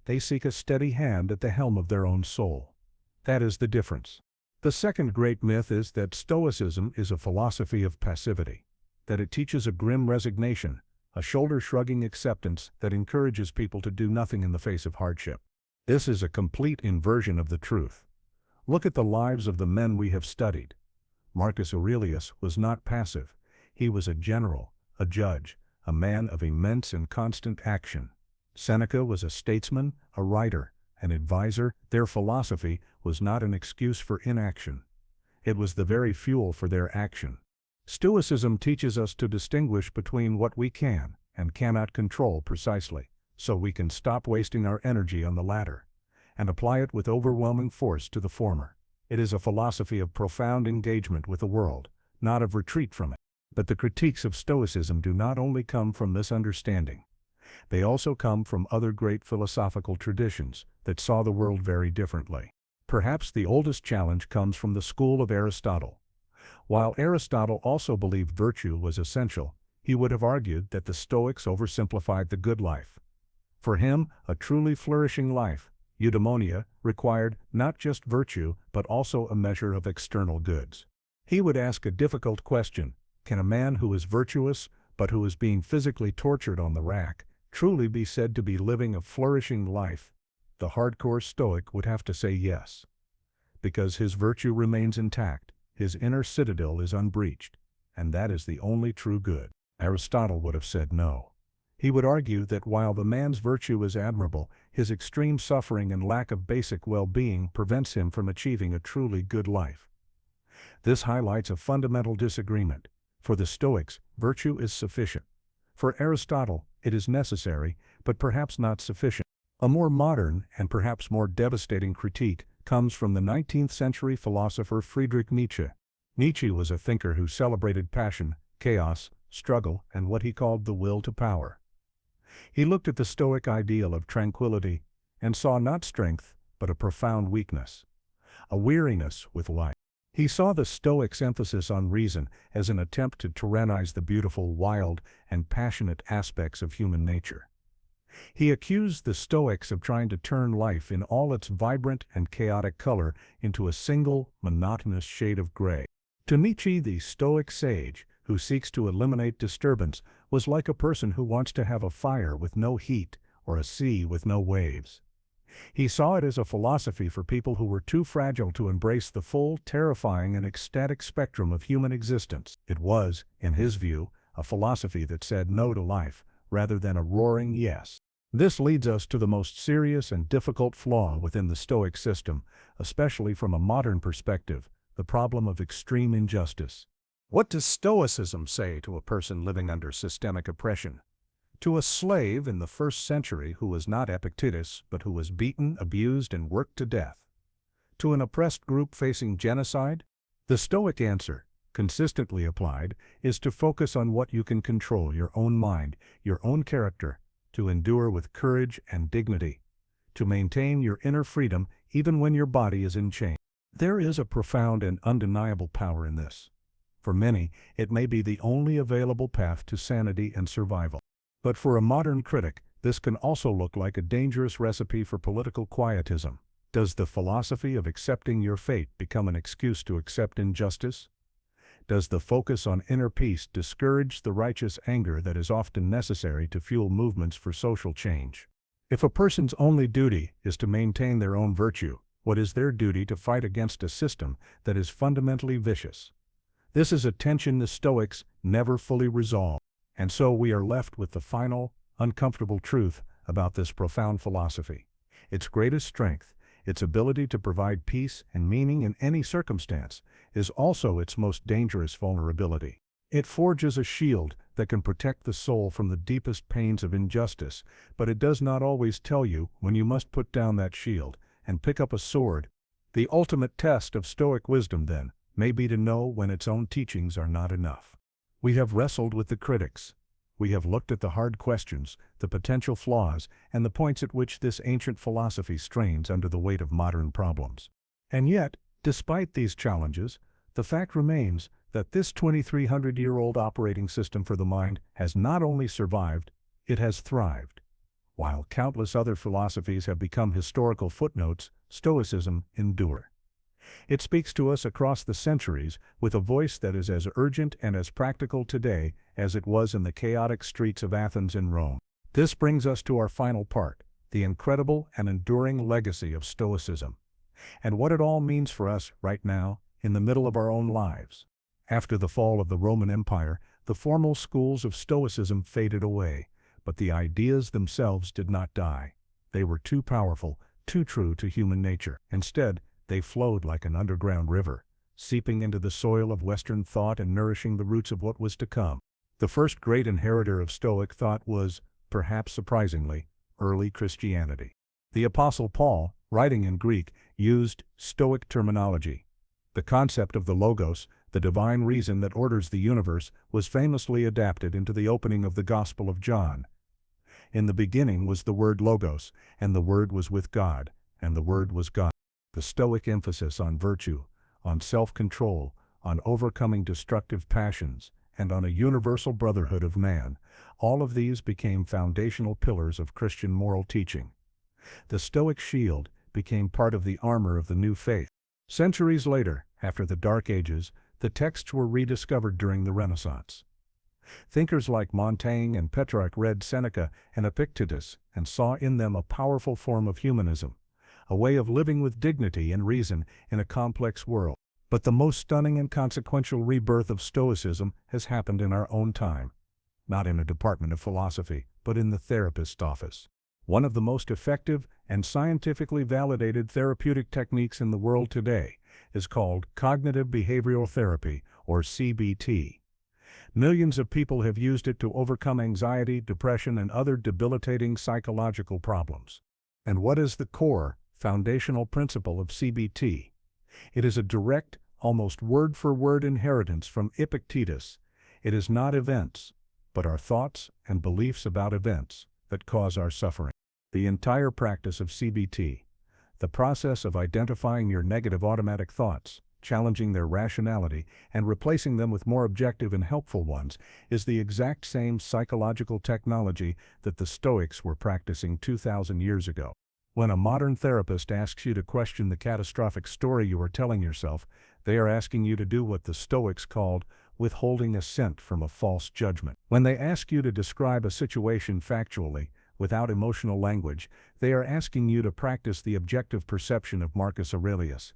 They seek a steady hand at the helm of their own soul. That is the difference. The second great myth is that Stoicism is a philosophy of passivity, that it teaches a grim resignation, a shoulder-shrugging acceptance that encourages people to do nothing in the face of hardship. This is a complete inversion of the truth. Look at the lives of the men we have studied. Marcus Aurelius was not passive. He was a general, a judge, a man of immense and constant action. Seneca was a statesman, a writer, an advisor. Their philosophy was not an excuse for inaction. It was the very fuel for their action. Stoicism teaches us to distinguish between what we can and cannot control precisely, so we can stop wasting our energy on the latter, and apply it with overwhelming force to the former. It is a philosophy of profound engagement with the world, not of retreat from it. But the critiques of Stoicism do not only come from misunderstanding. They also come from other great philosophical traditions that saw the world very differently. Perhaps the oldest challenge comes from the school of Aristotle. While Aristotle also believed virtue was essential, he would have argued that the Stoics oversimplified the good life. For him, a truly flourishing life, eudaimonia, required not just virtue but also a measure of external goods. He would ask a difficult question: can a man who is virtuous but who is being physically tortured on the rack truly be said to be living a flourishing life? The hardcore Stoic would have to say yes. Because his virtue remains intact, his inner citadel is unbreached, and that is the only true good. Aristotle would have said no. He would argue that while the man's virtue is admirable, his extreme suffering and lack of basic well-being prevents him from achieving a truly good life. This highlights a fundamental disagreement. For the Stoics, virtue is sufficient. For Aristotle, it is necessary, but perhaps not sufficient. A more modern and perhaps more devastating critique comes from the 19th century philosopher Friedrich Nietzsche. Nietzsche was a thinker who celebrated passion, chaos, struggle, and what he called the will to power. He looked at the Stoic ideal of tranquility and saw not strength, but a profound weakness, a weariness with life. He saw the Stoics' emphasis on reason as an attempt to tyrannize the beautiful, wild, and passionate aspects of human nature. He accused the Stoics of trying to turn life in all its vibrant and chaotic color into a single, monotonous shade of gray. To Nietzsche, the Stoic sage, who seeks to eliminate disturbance, was like a person who wants to have a fire with no heat or a sea with no waves. He saw it as a philosophy for people who were too fragile to embrace the full, terrifying, and ecstatic spectrum of human existence. It was, in his view, a philosophy that said no to life, rather than a roaring yes. This leads us to the most serious and difficult flaw within the Stoic system, especially from a modern perspective, the problem of extreme injustice. What does Stoicism say to a person living under systemic oppression? To a slave in the 1st century who was not Epictetus, but who was beaten, abused, and worked to death? To an oppressed group facing genocide? The Stoic answer, consistently applied, is to focus on what you can control: your own mind, your own character, to endure with courage and dignity, to maintain your inner freedom even when your body is in chains. There is a profound and undeniable power in this. For many, it may be the only available path to sanity and survival. But for a modern critic, this can also look like a dangerous recipe for political quietism. Does the philosophy of accepting your fate become an excuse to accept injustice? Does the focus on inner peace discourage the righteous anger that is often necessary to fuel movements for social change? If a person's only duty is to maintain their own virtue, what is their duty to fight against a system that is fundamentally vicious? This is a tension the Stoics never fully resolve. And so we are left with the final, uncomfortable truth about this profound philosophy. Its greatest strength, its ability to provide peace and meaning in any circumstance, is also its most dangerous vulnerability. It forges a shield that can protect the soul from the deepest pains of injustice, but it does not always tell you when you must put down that shield and pick up a sword. The ultimate test of Stoic wisdom, then, may be to know when its own teachings are not enough. We have wrestled with the critics. We have looked at the hard questions, the potential flaws, and the points at which this ancient philosophy strains under the weight of modern problems. And yet, despite these challenges, the fact remains that this 2,300-year-old operating system for the mind has not only survived, it has thrived. While countless other philosophies have become historical footnotes, Stoicism endures. It speaks to us across the centuries with a voice that is as urgent and as practical today as it was in the chaotic streets of Athens and Rome. This brings us to our final part, the incredible and enduring legacy of Stoicism, and what it all means for us right now, in the middle of our own lives. After the fall of the Roman Empire, the formal schools of Stoicism faded away, but the ideas themselves did not die. They were too powerful, too true to human nature. Instead, they flowed like an underground river, seeping into the soil of Western thought and nourishing the roots of what was to come. The first great inheritor of Stoic thought was, perhaps surprisingly, early Christianity. The Apostle Paul, writing in Greek, used Stoic terminology. The concept of the Logos, the divine reason that orders the universe, was famously adapted into the opening of the Gospel of John. In the beginning was the word Logos, and the Word was with God, and the Word was God. The Stoic emphasis on virtue, on self-control, on overcoming destructive passions, and on a universal brotherhood of man, all of these became foundational pillars of Christian moral teaching. The Stoic shield became part of the armor of the new faith. Centuries later, after the Dark Ages, the texts were rediscovered during the Renaissance. Thinkers like Montaigne and Petrarch read Seneca and Epictetus and saw in them a powerful form of humanism, a way of living with dignity and reason in a complex world. But the most stunning and consequential rebirth of Stoicism has happened in our own time. Not in a department of philosophy, but in the therapist's office. One of the most effective and scientifically validated therapeutic techniques in the world today is called cognitive behavioral therapy, or CBT. Millions of people have used it to overcome anxiety, depression, and other debilitating psychological problems. And what is the core, foundational principle of CBT? It is a direct, almost word-for-word inheritance from Epictetus. It is not events, but our thoughts and beliefs about events that cause our suffering. The entire practice of CBT, the process of identifying your negative automatic thoughts, challenging their rationality, and replacing them with more objective and helpful ones, is the exact same psychological technology that the Stoics were practicing 2,000 years ago. When a modern therapist asks you to question the catastrophic story you are telling yourself, they are asking you to do what the Stoics called withholding assent from a false judgment. When they ask you to describe a situation factually, without emotional language, they are asking you to practice the objective perception of Marcus Aurelius.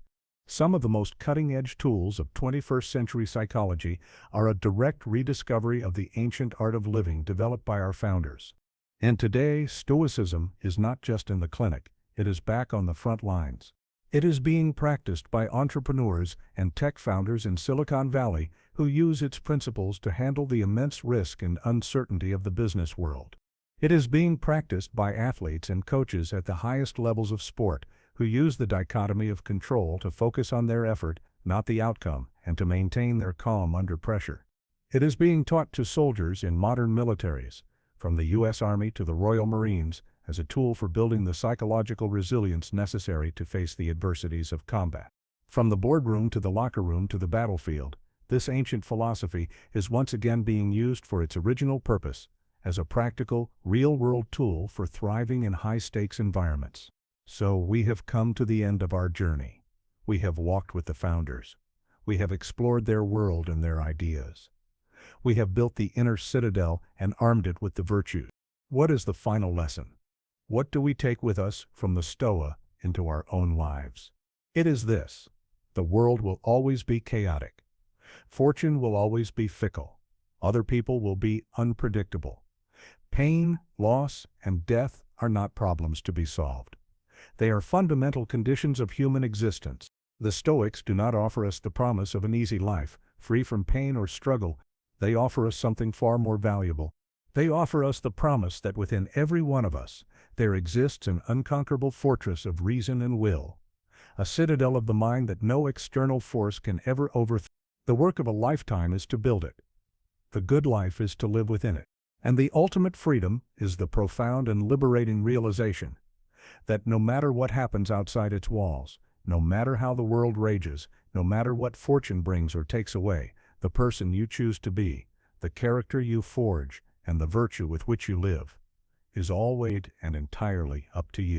Some of the most cutting-edge tools of 21st century psychology are a direct rediscovery of the ancient art of living developed by our founders. And today, Stoicism is not just in the clinic, it is back on the front lines. It is being practiced by entrepreneurs and tech founders in Silicon Valley who use its principles to handle the immense risk and uncertainty of the business world. It is being practiced by athletes and coaches at the highest levels of sport who use the dichotomy of control to focus on their effort, not the outcome, and to maintain their calm under pressure. It is being taught to soldiers in modern militaries, from the U.S. Army to the Royal Marines, as a tool for building the psychological resilience necessary to face the adversities of combat. From the boardroom to the locker room to the battlefield, this ancient philosophy is once again being used for its original purpose, as a practical, real-world tool for thriving in high-stakes environments. So we have come to the end of our journey. We have walked with the founders. We have explored their world and their ideas. We have built the inner citadel and armed it with the virtues. What is the final lesson? What do we take with us from the Stoa into our own lives? It is this: the world will always be chaotic. Fortune will always be fickle. Other people will be unpredictable. Pain, loss, and death are not problems to be solved. They are fundamental conditions of human existence. The Stoics do not offer us the promise of an easy life, free from pain or struggle. They offer us something far more valuable. They offer us the promise that within every one of us, there exists an unconquerable fortress of reason and will, a citadel of the mind that no external force can ever overthrow. The work of a lifetime is to build it. The good life is to live within it. And the ultimate freedom is the profound and liberating realization that no matter what happens outside its walls, no matter how the world rages, no matter what fortune brings or takes away, the person you choose to be, the character you forge, and the virtue with which you live, is always and entirely up to you.